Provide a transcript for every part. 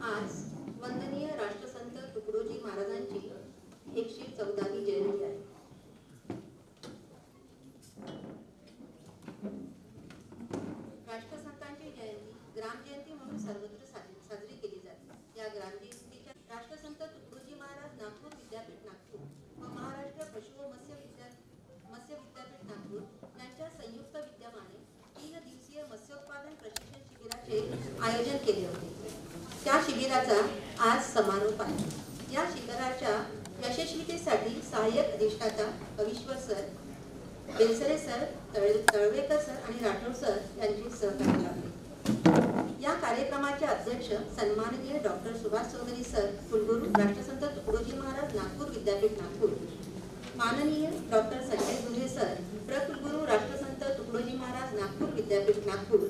आज वंदनीय राष्ट्रसंत तुकडोजी महाराजांची 114वी जयंती आहे. राष्ट्रसंतांची जयंती ग्रामजयंती म्हणून सर्वत्र साजरी केली जाते. या ग्रामजयंतीच्या राष्ट्रसंत तुकडोजी महाराज नागपूर विद्यापीठ नागपूर व महाराष्ट्र पशु व मत्स्य विद्यापीठ नागपूर यांच्या संयुक्त विद्यमाने 3 दिवसीय मत्स्योत्पादन प्रशिक्षण शिबिराचे आयोजन केले होते. त्या शिबिराचा आज समारोप आहे. या शिबिराच्या यशस्वीतेसाठी सहाय्यक अधिष्ठाता Kavishwar sir, Belsare sir, Talwekar sir आणि राठोड सर यांचे सहकार्य लाभले. या कार्यक्रमाचे अध्यक्ष सन्माननीय डॉक्टर सुभाष चौधरी सर, कुलगुरू राष्ट्रसंत तुकडोजी महाराज नागपूर विद्यापीठ नागपूर, माननीय डॉक्टर संजय दुधे सर, प्रकुलगुरू राष्ट्रसंत तुकडोजी महाराज नागपूर विद्यापीठ नागपूर,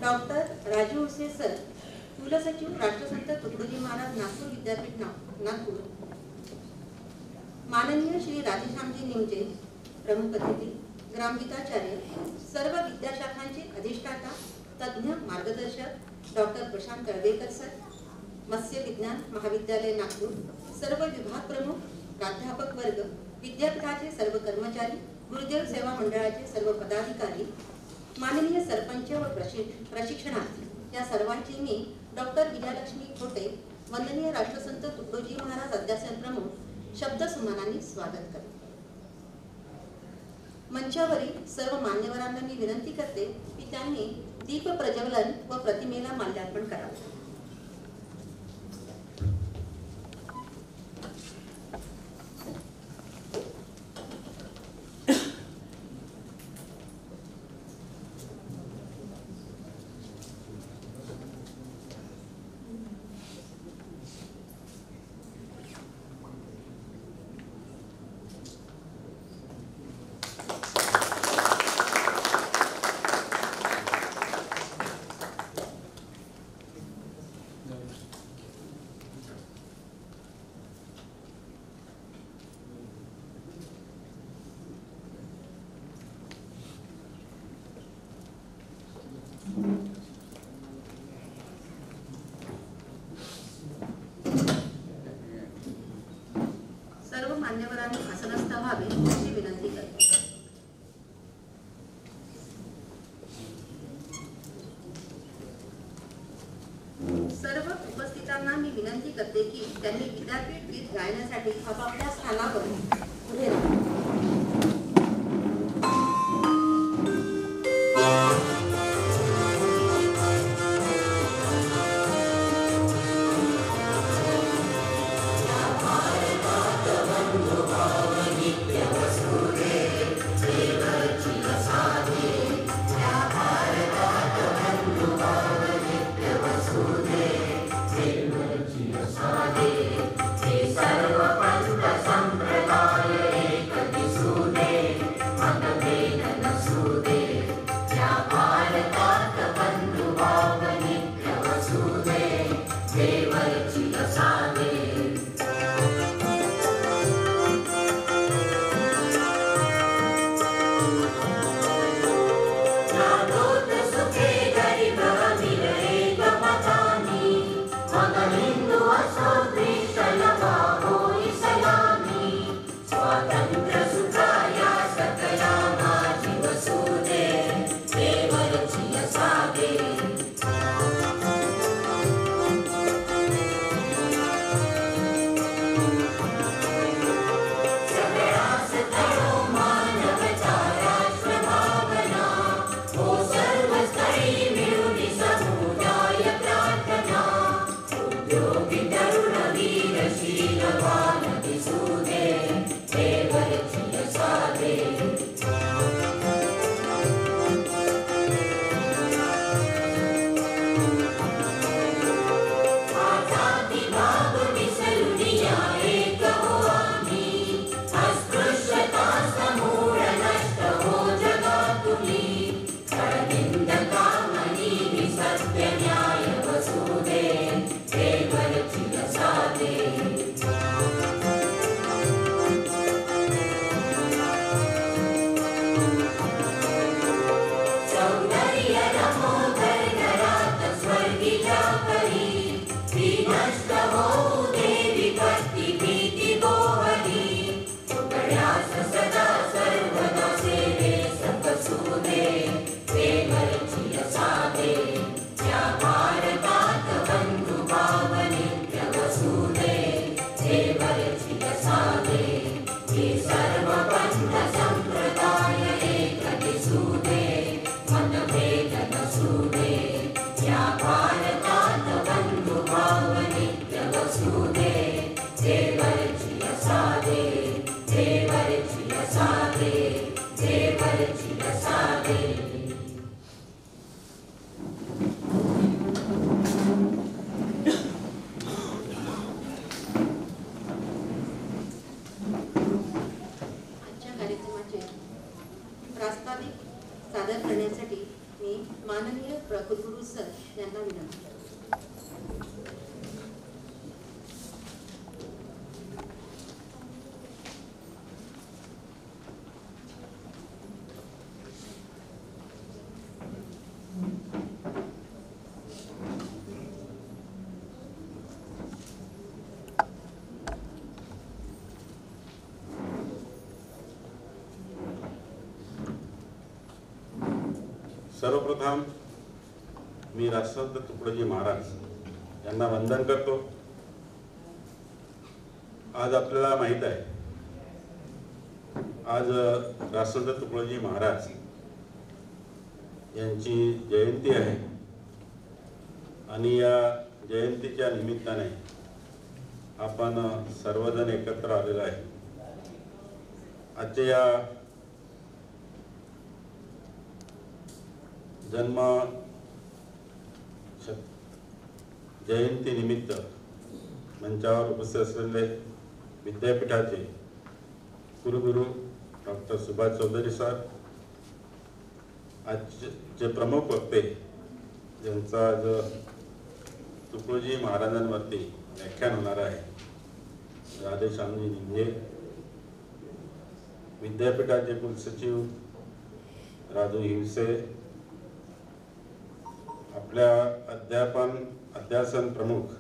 डॉक्टर राजू उसे सर, कुलसचिव राष्ट्रसंत तुकडोजी महाराज नागपूर विद्यापीठ नागपूर, माननीय श्री राधेश्यामजी निमजे प्रमुख अतिथी, ग्रामगीताचार्य, सर्व विद्याशाखांचे अधिष्ठाता, तज्ञ मार्गदर्शक डॉक्टर प्रशांत तळवेकर सर, मत्स्य विज्ञान महाविद्यालय नागपूर, सर्व विभाग प्रमुख, प्राध्यापक वर्ग, विद्यापीठाचे सर्व कर्मचारी, गुरुदेव सेवा मंडळाचे सर्व पदाधिकारी, माननीय सरपंच व प्रशिक्षणार्थी या सर्वांची मी डॉक्टर विजयलक्ष्मी खोटे, वंदनीय राष्ट्रसंत तुकडोजी महाराज अध्यासन प्रमुख शब्दसुमनांनी स्वागत करते. मंचावरील सर्व मान्यवरांना मी विनंती करते की त्यांनी दीप प्रज्वलन व प्रतिमेला माल्यार्पण करावे. सर्व मान्यवरांनी आसनस्थ व्हावे अशी विनंती करते. सर्व उपस्थितांना मी विनंती करते की त्यांनी विद्यापीठ गीत गायण्यासाठी आपापल्या स्थानावर उभे राहावे. सर्व पंथ संप्रदाय एक माननीय कुलगुरू सर यांना विनंती करते. सर्वप्रथम मी राष्ट्रसंत तुकडोजी महाराज यांना वंदन करतो. आज आपल्याला माहित आहे, आज राष्ट्रसंत तुकडोजी महाराज यांची जयंती आहे आणि या जयंतीच्या निमित्ताने आपण सर्वजण एकत्र आलेलो आहे. आजच्या या जन्म जयंती निमित्त मंचावर उपस्थित असलेले विद्यापीठाचे कुलगुरू डॉक्टर सुभाष चौधरी सर, आजचे प्रमुख वक्ते ज्यांचा आज तुकडोजी महाराजांवरती व्याख्यान होणार आहे, राधेश्यामजी निंजे, विद्यापीठाचे कुलसचिव राजू हिवसे, आपल्या अध्यासन प्रमुख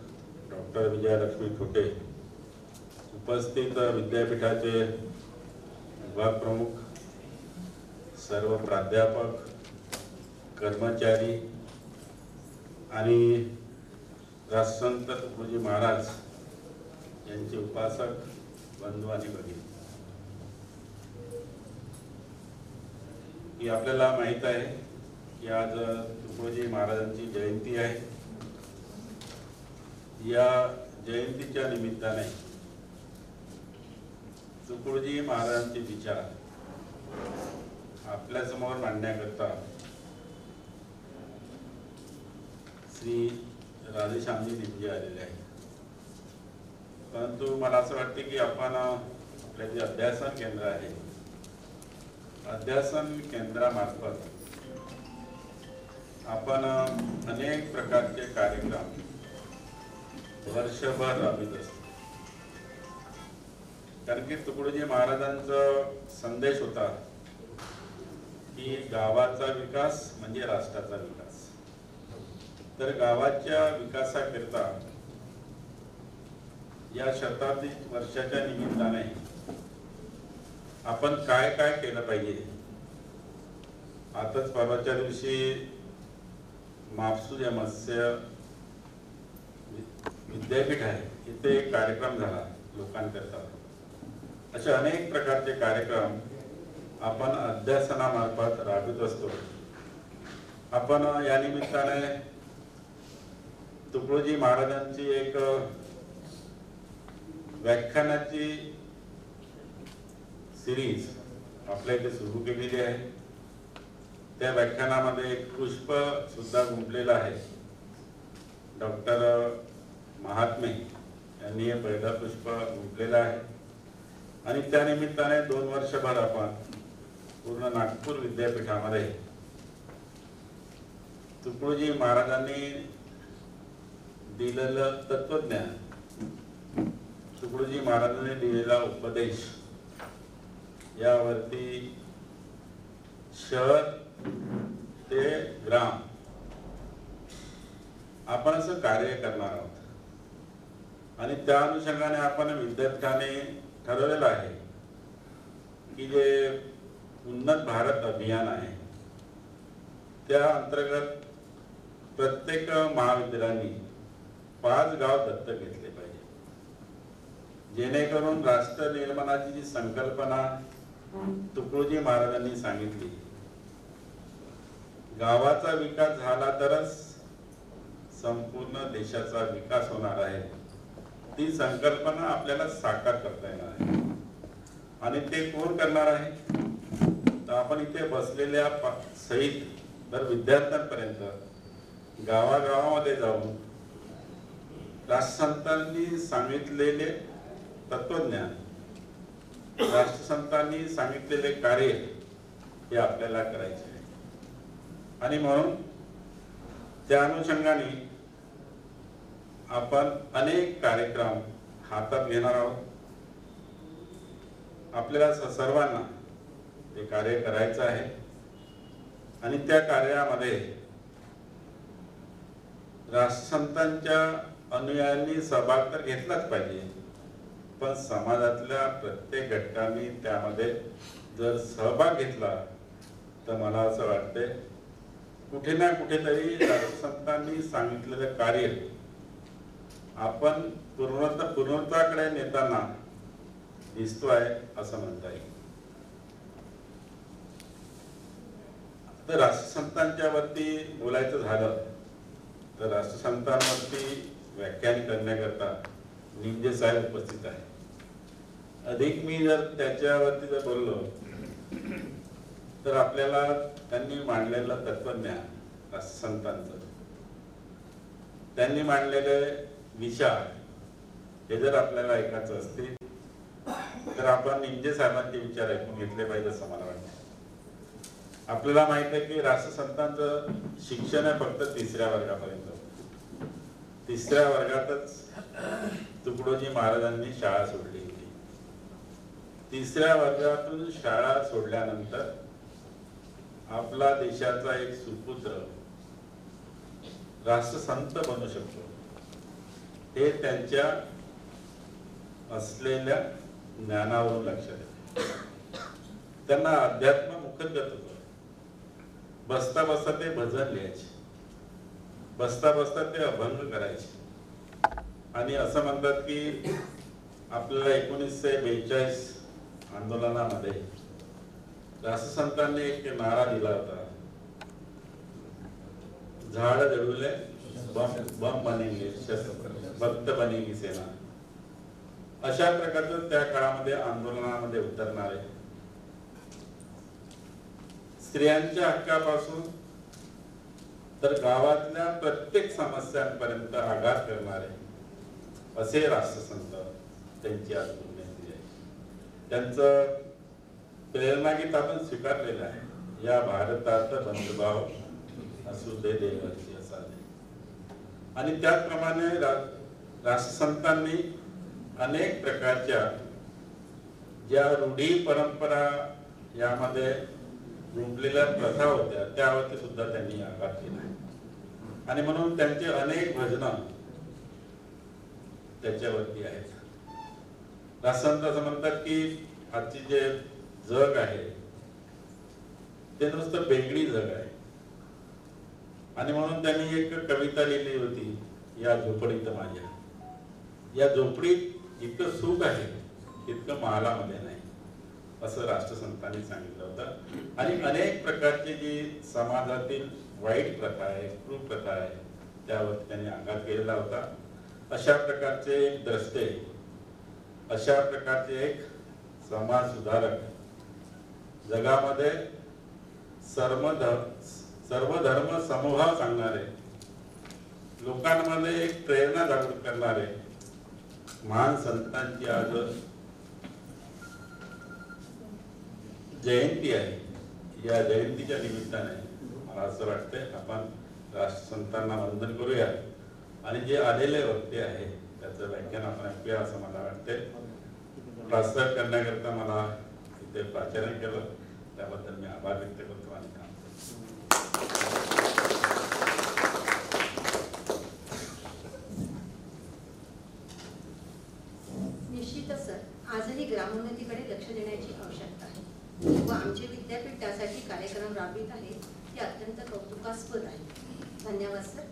डॉक्टर विजयलक्ष्मी खोटे, उपस्थित विद्यापीठाचे विभाग प्रमुख, सर्व प्राध्यापक, कर्मचारी आणि राष्ट्रसंत तुकडोजी महाराज यांचे उपासक बंधू आणि भगिनी, की आपल्याला माहीत आहे की आज तुकडोजी महाराजांची जयंती आहे. या जयंतीच्या निमित्ताने तुकडोजी महाराजांचे विचार आपल्या समोर मांडण्याकरता श्री राधेश्यामजी निंजे आलेले आहेत. परंतु मला असं वाटते की आपण आपले जे अध्यासन केंद्र आहे, अध्यासन केंद्रामार्फत आपण अनेक प्रकारचे कार्यक्रम वर्षभर राबवित असतो. कारण की तुकडोजी महाराजांचा संदेश होता की गावाचा विकास म्हणजे राष्ट्राचा विकास. तर गावाच्या विकासाकरिता या शताब्दी वर्षाच्या निमित्ताने आपण काय काय केलं पाहिजे. आताच परवाच्या दिवशी मापसूद या मत्स्य विद्यापीठ आहे, इथे एक कार्यक्रम झाला लोकांकरता. असे अनेक प्रकारचे कार्यक्रम आपण अध्यासनामार्फत राबवित असतो. आपण या निमित्ताने तुकडोजी महाराजांची एक व्याख्यानाची सिरीज आपल्या इथे सुरू केलेली आहे. त्या व्याख्यानामध्ये एक पुष्प सुद्धा गुंफलेलं आहे. डॉक्टर महात्मे यांनी हे पहिलं पुष्प गुंफलेलं आहे आणि त्या निमित्ताने 2 वर्षभर आपण पूर्ण नागपूर विद्यापीठामध्ये तुकडोजी महाराजांनी दिलेलं तत्वज्ञान, तुकडोजी महाराजांनी दिलेला उपदेश यावरती शहर ते ग्राम आपण असं कार्य करणार आहोत. आणि त्या अनुषंगाने आपण विद्यापीठाने ठरवलेलं आहे की जे उन्नत भारत अभियान आहे त्या अंतर्गत प्रत्येक महाविद्यालयांनी 5 गाव दत्तक घेतले पाहिजे, जेणेकरून राष्ट्र निर्माणाची जी संकल्पना तुकडोजी महाराजांनी सांगितली, गावाचा विकास झाला तरच संपूर्ण देशाचा विकास होणार आहे, ती संकल्पना आपल्याला साकार करता येणार आहे. आणि ते कोण करणार आहे तर आपण इथे बसलेल्या सहित तर विद्यार्थ्यांपर्यंत गावागावामध्ये जाऊन राष्ट्रसंतांनी सांगितलेले तत्वज्ञान, राष्ट्रसंतांनी सांगितलेले कार्य हे आपल्याला करायचे आहे. आणि म्हणून त्या अनुषंगाने आपण अनेक कार्यक्रम हातात घेणार आहोत. आपल्याला सर्वांना हे कार्य करायचं आहे आणि त्या कार्यामध्ये राष्ट्रसंतांच्या अनुयायांनी सहभाग तर घेतलाच पाहिजे, पण समाजातल्या प्रत्येक घटकांनी त्यामध्ये जर सहभाग घेतला तर मला असं वाटतंय कुठे ना कुठेतरी राष्ट्रसंतांनी सांगितलेलं कार्य आपण पूर्णत्वाकडे नेताना दिसतोय असं म्हणता येईल. तर राष्ट्रसंतांच्या वरती बोलायचं झालं तर राष्ट्रसंतांवरती व्याख्यान करण्याकरता निंजे साहेब उपस्थित आहे. अधिक मी जर त्याच्यावरती जर बोललो तर आपल्याला त्यांनी मांडलेलं तत्वज्ञान राष्ट्रसंतांचं, त्यांनी मांडलेले विचार हे जर आपल्याला ऐकायचं असतील तर आपण निंजे साहेबांचे विचार ऐकून घेतले पाहिजे असं मला वाटतं. आपल्याला माहित आहे की राष्ट्रसंतांचं शिक्षण आहे फक्त 3ऱ्या वर्गापर्यंत. 3ऱ्या वर्गातच तुकडोजी महाराजांनी शाळा सोडली होती. 3ऱ्या वर्गातून शाळा सोडल्यानंतर आपला देशाचा एक सुपुत्र राष्ट्रसंत बनू शकतो हे त्यांच्या असलेल्या ज्ञानावरून लक्षात येते. त्यांना अध्यात्म मुखगत होतं. बसता बसता ते भजन लिहायचे, बसता बसता ते अभंग करायचे. आणि असं म्हणतात की आपल्याला 1942 आंदोलनामध्ये राष्ट्रसंतांनी एक नारा दिला होता, झाड जळवले बम बनेंगे, भक्त बनेगी सेना. अशा प्रकारचं त्या काळामध्ये आंदोलनामध्ये उतरणारे, स्त्रियांच्या हक्कापासून तर गावातल्या प्रत्येक समस्यांपर्यंत आघात करणारे असे राष्ट्रसंत त्यांची आज पुण्यतिथी आहे. त्यांचं प्रेरणागीत आपण स्वीकारलेलं आहे, या भारतात बंधुभाव असू दे देवाची असा. आणि त्याचप्रमाणे राष्ट्रसंतांनी अनेक प्रकारच्या ज्या रूढी परंपरा यामध्ये रुजलेल्या प्रथा होत्या त्यावरती सुद्धा त्यांनी आघात केला. आणि म्हणून त्यांचे अनेक भजनं त्याच्यावरती आहेत. राष्ट्रसंत असं म्हणतात की आजची जे जग आहे ते नुसतं वेगळी जग आहे. आणि म्हणून त्यांनी एक कविता लिहिली होती, या झोपडीत माझ्या, या झोपडीत इतकं सुख आहे तितकं महालामध्ये नाही, असं राष्ट्रसंतांनी सांगितलं होतं. आणि अनेक प्रकारची जी समाजातील वाईट प्रथा आहे, क्रूर प्रथा आहे त्यावर त्यांनी आघात केलेला होता. अशा प्रकारचे एक द्रष्टे, अशा प्रकारचे एक समाज सुधारक, जगामध्ये सर्व धर्म समभाव सांगणारे, लोकांमध्ये एक प्रेरणा जागृत करणारे महान संतांची आज जयंती आहे. या जयंतीच्या निमित्ताने मला असं वाटतंय आपण राष्ट्रसंतांना वंदन करूया आणि जे आलेले वक्ते आहे त्याचं व्याख्यान आपण ऐकूया असं मला वाटतंय. प्रास्ताविक करण्याकरता मला इथे प्राचार्य केलं त्याबद्दल मी आभार व्यक्त करतो आणि निश्चितच सर, आजही ग्रामोन्नतीकडे लक्ष देण्याची आवश्यकता आहे व आमचे विद्यापीठ त्यासाठी कार्यक्रम राबवित आहे ते अत्यंत कौतुकास्पद आहे. धन्यवाद सर.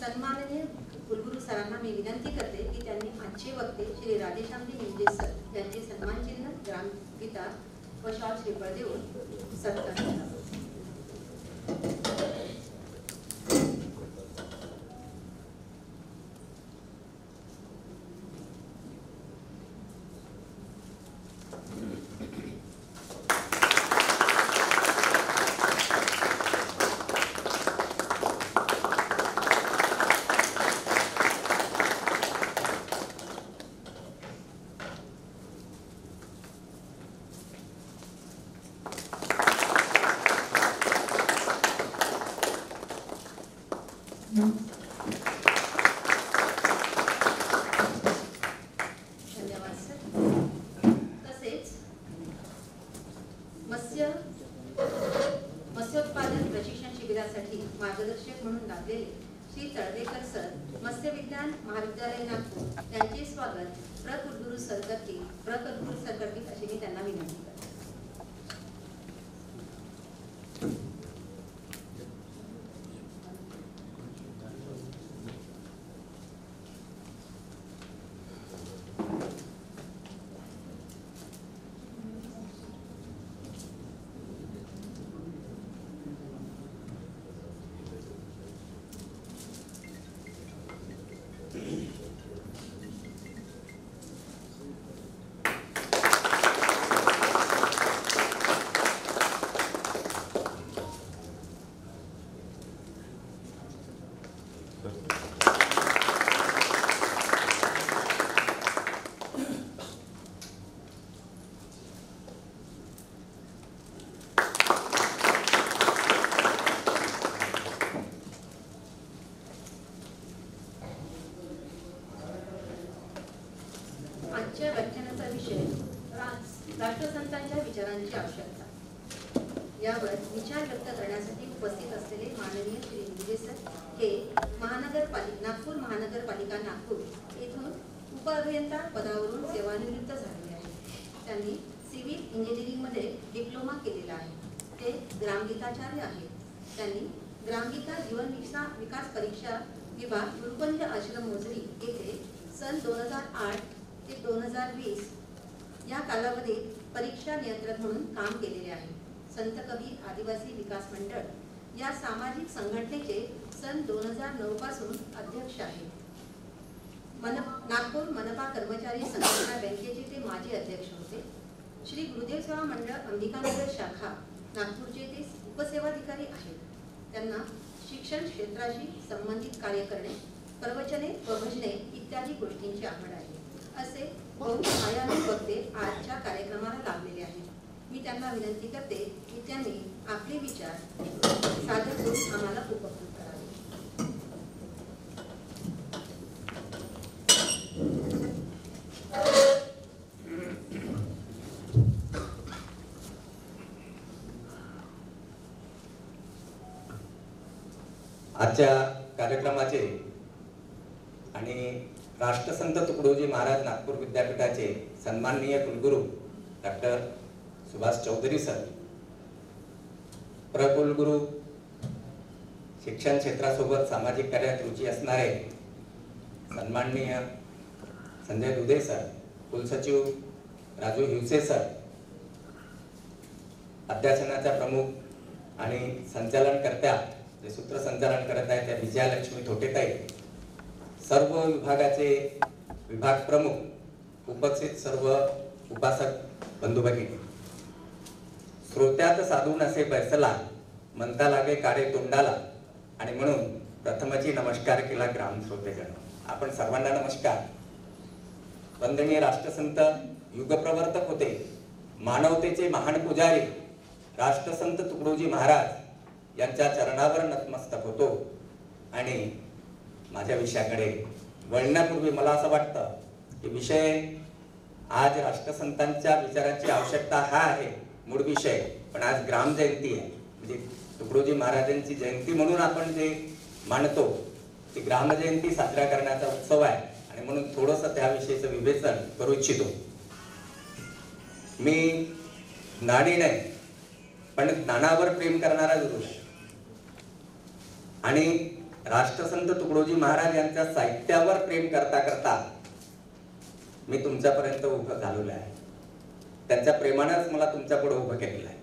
सन्माननीय कुलगुरू सरांना मी विनंती करते की त्यांनी आजचे वक्ते श्री राजेशामजी निंजे सर यांचे सन्मानचिन्ह, ग्रामगीता व शॉल श्रीफळ देऊन सत्कार करावा. धन्यवाद सर. तसेच मत्स्योत्पादन प्रशिक्षण शिबिरासाठी मार्गदर्शक म्हणून लाभलेले श्री तळवेकर सर, मत्स्य विज्ञान महाविद्यालय नागपूर यांचे स्वागत प्रकुलगुरू सर करतील अशी मी त्यांना विनंती करते. आजच्या व्याख्यानाचा विषय राष्ट्रसंतांच्या विचारांची आवश्यकता. यावर विचार व्यक्त करण्यासाठी उपस्थित असलेले माननीय श्री गुरुदेव सर हे नागपूर महानगरपालिका नागपूर येथून उपअभियंता पदावरून सेवानिवृत्त झालेले आहेत. त्यांनी सिव्हिल इंजिनिअरिंगमध्ये डिप्लोमा केलेला आहे. ते ग्रामगीताचार्य आहेत. त्यांनी ग्रामगीता जीवन विकास परीक्षा विभाग गुरुकुंज आश्रम मोजरी येथे सन 2008 ते 2020 या कालावधीत परीक्षा नियंत्रक म्हणून काम केलेले आहे. संत कबीर आदिवासी विकास मंडळ या सामाजिक संघटनेचे सन 2009 पासून अध्यक्ष आहेत. नागपूर मनपा कर्मचारी संघटना बँकेचे ते माजी अध्यक्ष होते. श्री गुरुदेव सेवा मंडळ अंबिकानगर शाखा नागपूरचे ते उपसेवाधिकारी आहेत. त्यांना शिक्षण क्षेत्राशी संबंधित कार्य करणे, प्रवचने व भजने इत्यादी गोष्टींची आवड आहे. असे बहुआयामी वक्ते आजच्या कार्यक्रमाला लाभलेले आहेत. मी त्यांना विनंती करते की त्यांनी आपले विचार सादर करून आम्हाला उपकृत करावे. आजच्या कार्यक्रमाचे आणि राष्ट्रसंत तुकडोजी महाराज नागपूर विद्यापीठाचे सन्माननीय कुलगुरू डॉक्टर सुभाष चौधरी सर, प्रकुलगुरू शिक्षण क्षेत्रासोबत सामाजिक कार्यात रुची असणारे सन्माननीय संजय दुधे सर, कुलसचिव राजू हिवसे सर, अध्यासनाच्या प्रमुख आणि संचालनकर्त्या जे सूत्रसंचालन करत आहेत त्या विजयालक्ष्मी थोटेताई, सर्व विभागाचे विभाग प्रमुख, उपस्थित सर्व उपासक बंधू भगिनी, श्रोत्यात साधून असे बैसला म्हणता लागे कारे तोंडाला, आणि म्हणून प्रथमची नमस्कार केला ग्राम श्रोतेगण. आपण सर्वांना नमस्कार. वंदनीय राष्ट्रसंत युगप्रवर्तक होते, मानवतेचे महान पुजारी राष्ट्रसंत तुकडोजी महाराज यांच्या चरणावर नतमस्तक होतो. आणि माझ्या विषयाकडे वळण्यापूर्वी मला असं वाटतं की विषय आज राष्ट्रसंतांच्या विचारांची आवश्यकता हा आहे मूळ विषय, पण आज ग्राम जयंती आहे, म्हणजे तुकडोजी महाराजांची जयंती म्हणून आपण जे मानतो ती ग्राम जयंती साजरा करण्याचा उत्सव आहे. आणि म्हणून थोडंसं त्याविषयीचं विवेचन करू इच्छितो. मी ज्ञानी नाही, पण ज्ञानावर प्रेम करणारा जरूर आहे. आणि राष्ट्रसंत तुकडोजी महाराज यांच्या साहित्यावर प्रेम करता करता मी तुमच्यापर्यंत उभं झालेलो आहे. त्यांच्या प्रेमानेच मला तुमच्यापुढे उभं केलेलं आहे.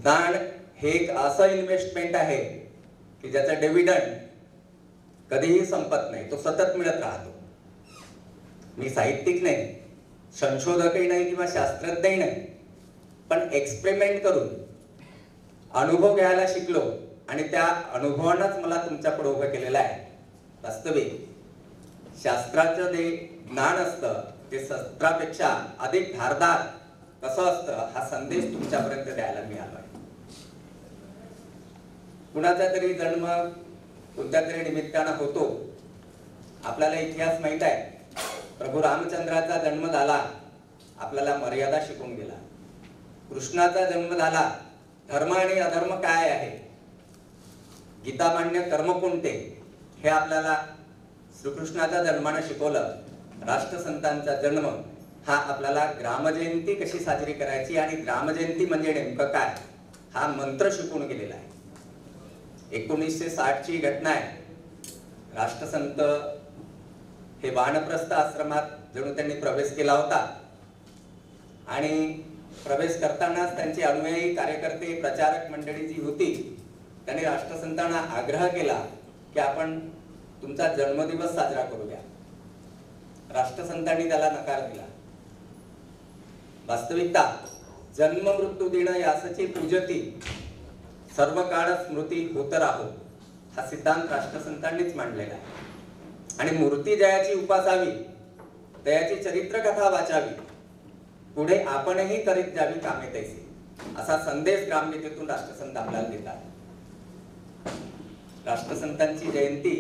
ज्ञान हे एक असं इन्व्हेस्टमेंट आहे की ज्याचा डिव्हिडंड कधीही संपत नाही, तो सतत मिळत राहतो. मी साहित्यिक नाही, संशोधकही नाही किंवा शास्त्रज्ञही नाही, पण एक्सपेरिमेंट करून अनुभव घ्यायला शिकलो आणि त्या अनुभवानंच मला तुमच्यापुढे उभं केलेलं आहे. वास्तविक शास्त्राचं जे ज्ञान असतं ते शस्त्रापेक्षा अधिक धारदार कसं असतं हा संदेश तुमच्यापर्यंत द्यायला मी आलो आहे. कुणाचा तरी जन्म कोणत्या तरी निमित्तानं होतो. आपल्याला इतिहास माहित आहे, प्रभू रामचंद्राचा जन्म झाला, आपल्याला मर्यादा शिकून गेला. कृष्णाचा जन्म झाला, धर्म आणि अधर्म काय आहे, गीतामान्य कर्म कोणते, हे आपल्याला श्रीकृष्णाच्या जन्मानं शिकवलं. राष्ट्रसंतांचा जन्म हा आपल्याला ग्रामजयंती कशी साजरी करायची आणि ग्रामजयंती म्हणजे नेमकं काय, हा मंत्र शिकवून गेलेला आहे. 1960 ची घटना आहे. राष्ट्रसंत हे वानप्रस्थ आश्रमात जणू त्यांनी प्रवेश केला होता आणि प्रवेश करतानाच त्यांचे अनुयायी, कार्यकर्ते, प्रचारक मंडळी जी होती त्यांनी राष्ट्रसंतांना आग्रह केला की आपण तुमचा जन्मदिवस साजरा करूया. राष्ट्रसंतांनी त्याला नकार दिला. वास्तविकता जन्म मृत्यू दिन यासची पूजती, सर्व काळ स्मृती होत राहो, हा सिद्धांत राष्ट्रसंतांनीच मांडलेला आहे. आणि मूर्ती जयाची उपासावी, दयाची चरित्र कथा वाचावी, पुढे आपणही करीत जावी कामे तैसी, असा संदेश ग्रामगीतेतून राष्ट्रसंत आपल्याला देतात. राष्ट्रसंतांची जयंती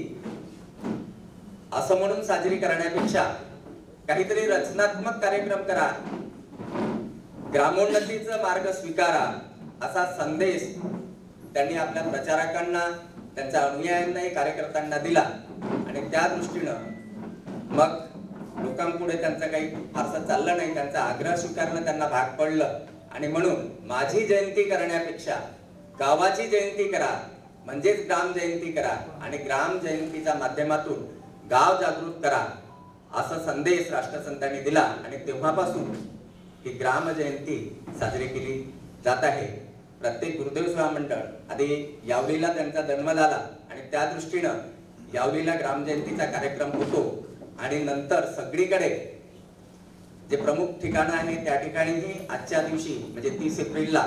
असं म्हणून साजरी करण्यापेक्षा काहीतरी रचनात्मक कार्यक्रम करा, ग्रामोन्नतीचा मार्ग स्वीकारा, असा संदेश त्यांनी आपल्या प्रचारकांना, त्यांच्या अनुयायांनाही, कार्यकर्त्यांना दिला. आणि त्या दृष्टीनं मग लोकांपुढे त्यांचं काही फारसं चाललं नाही, त्यांचा आग्रह स्वीकारणं त्यांना भाग पडलं. आणि म्हणून माझी जयंती करण्यापेक्षा गावाची जयंती करा, म्हणजेच ग्राम जयंती करा, आणि ग्राम जयंतीच्या माध्यमातून गाव जागृत करा, असा संदेश राष्ट्रसंतांनी दिला. आणि तेव्हापासून ही ग्राम जयंती साजरी केली जात आहे. प्रत्येक गुरुदेव सेवा मंडळ, आधी यावलीला त्यांचा जन्म झाला आणि त्या दृष्टीनं यावलीला ग्राम जयंतीचा कार्यक्रम होतो. आणि नंतर सगळीकडे जे प्रमुख ठिकाणं आहे त्या ठिकाणीही आजच्या दिवशी म्हणजे 30 एप्रिलला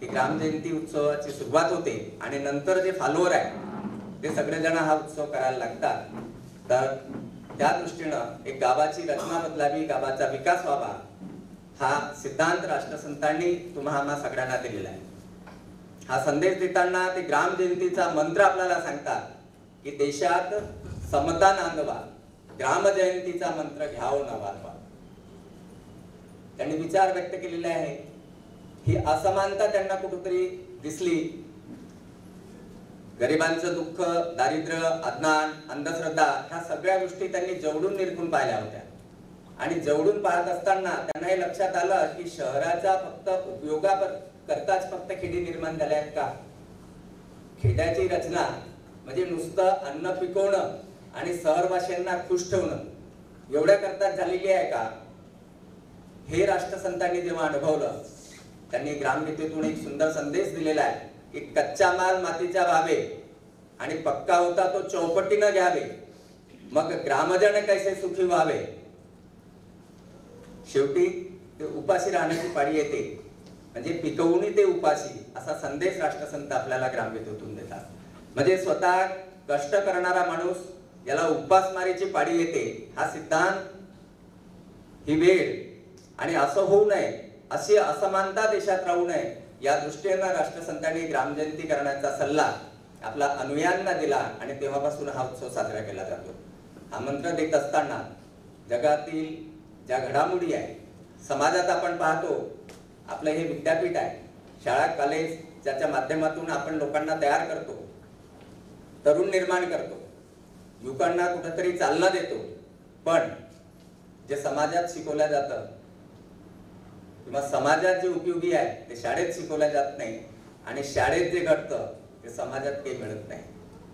ही ग्राम जयंती उत्सवाची सुरुवात होते. आणि नंतर जे फॉलोअर आहे ते सगळेजण हा उत्सव करायला लागतात. तर त्या दृष्टीनं एक गावाची रचना बदलावी, गावाचा विकास व्हावा, हा सिद्धांत राष्ट्रसंतांनी तुम्हाला सगळ्यांना दिलेला आहे. हा संदेश देताना ते ग्राम जयंतीचा मंत्र आपल्याला सांगतात की देशात समता नांदवा, ग्राम जयंतीचा मंत्र घ्यावं नवावा. त्यांनी विचार व्यक्त केलेले आहे. ही असमानता त्यांना कुठेतरी दिसली. गरिबांचं दुःख, दारिद्र्य, अज्ञान, अंधश्रद्धा, ह्या सगळ्या गोष्टी त्यांनी जवळून निरखून पाहिल्या होत्या. आणि जवळून पाहत असताना त्यांना हे लक्षात आलं की शहराचा फक्त उपयोगाकरताच फक्त खेडी निर्माण झाल्या आहेत का? खेड्याची रचना म्हणजे नुसतं अन्न पिकवणं आणि शहरवासियांना खुश ठेवणं एवढ्या करताच झालेली आहे का? हे राष्ट्रसंतांनी जेव्हा अनुभवलं, त्यांनी ग्रामगीतेतून एक सुंदर संदेश दिलेला आहे की कच्चा माल मातीचा व्हावे आणि पक्का होता तो चौपटीनं घ्यावे, मग ग्रामजन कैसे सुखी व्हावे. शेवटी ते उपाशी राहण्याची पाळी येते, म्हणजे पिकवणी ते उपाशी, असा संदेश राष्ट्रसंत आपल्याला ग्रामगीतेतून देतात. म्हणजे स्वतः कष्ट करणारा माणूस याला उपासमारीची पाळी येते, हा सिद्धांत, ही वेळ, आणि असं होऊ नये, अशी असमानता देशात राहू नये, या दृष्टीने राष्ट्रसंतांनी ग्रामजयंती करण्याचा सल्ला आपला अनुयायांना दिला. आणि तेव्हापासून हा उत्सव साजरा केला जातो. हा मंत्र देत असताना जगातील ज्या घडामोडी आहे, समाजात आपण पाहतो, आपलं हे विद्यापीठ आहे, शाळा कॉलेज, ज्याच्या माध्यमातून आपण लोकांना तयार करतो, तरुण निर्माण करतो, युवकांना कुठेतरी चालना देतो. पण जे समाजात शिकवलं जातं किंवा समाजात जे उपयोगी आहे ते शाळेत शिकवलं जात नाही, आणि शाळेत जे घडतं ते समाजात काही मिळत नाही,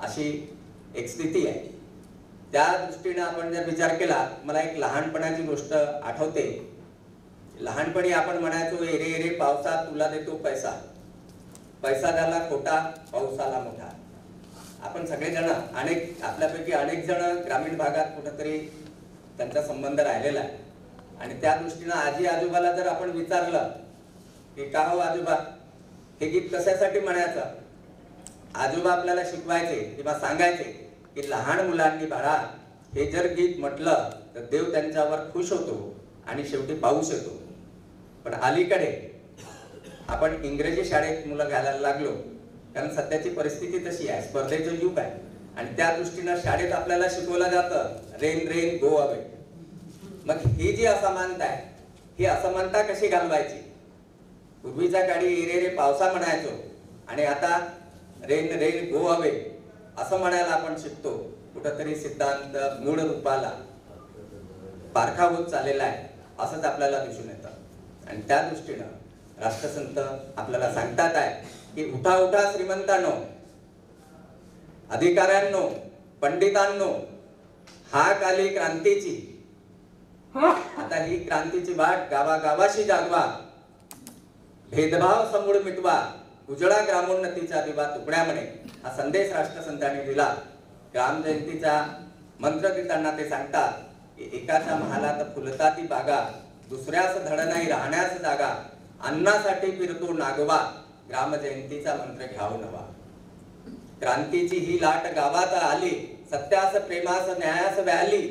अशी एक स्थिती आहे. त्या दृष्टीने आपण जर विचार केला, मला एक लहानपणाची गोष्ट आठवते. लहानपणी आपण म्हणायचो, एरे एरे पावसा तुला देतो पैसा, पैसा झाला खोटा, पाऊस आला मोठा. आपण सगळेजण, आपल्यापैकी अनेक जण ग्रामीण भागात कुठेतरी त्यांचा संबंध राहिलेला आहे. आणि त्या दृष्टीनं आजी आजोबाला जर आपण विचारलं की का हो आजोबा हे गीत कशासाठी म्हणायचं, आजोबा आपल्याला शिकवायचे किंवा सांगायचे की लहान मुलांनी बाळा हे जर गीत म्हटलं तर देव त्यांच्यावर खुश होतो आणि शेवटी पाऊस येतो. पण अलीकडे आपण इंग्रजी शाळेत मुलं घालायला लागलो, कारण सध्याची परिस्थिती तशी आहे, स्पर्धेचं युग आहे. आणि त्या दृष्टीनं शाळेत आपल्याला शिकवलं जातं रेन रेन गो अवे. मग ही जी असमानता आहे, ही असमानता कशी घालवायची? पूर्वीच्या काळी एरे रे पावसा म्हणायचो आणि आता रेन रेन गो अवे असं म्हणायला आपण शिकतो. कुठंतरी सिद्धांत मूळ रूपाला पारखा होत चाललेला आहे असंच आपल्याला दिसून येतं. आणि त्या दृष्टीनं राष्ट्रसंत आपल्याला सांगतात आहे की उठा उठा श्रीमंतांनो, अधिकाऱ्यांनो, पंडितांनो, हाक आली क्रांतीची. आता ही क्रांतीची वाट गावागावाशी जागवा, भेदभाव समूळ मिटवा, उजळा ग्रामोन्नतीचा दिवा तुकड्या म्हणे. हा संदेश राष्ट्रसंतांनी दिला. ग्राम जयंतीचा मंत्र देताना ते सांगतात की एकाच्या महालात फुलता ती बागा, दुसऱ्यास धड नाही राहण्यास जागा, अन्नासाठी फिरतो नागवा, ग्राम जयंतीचा मंत्र घ्याव नवा. क्रांतीची ही लाट गावात आली, सत्यास प्रेमास न्यायास व्याली,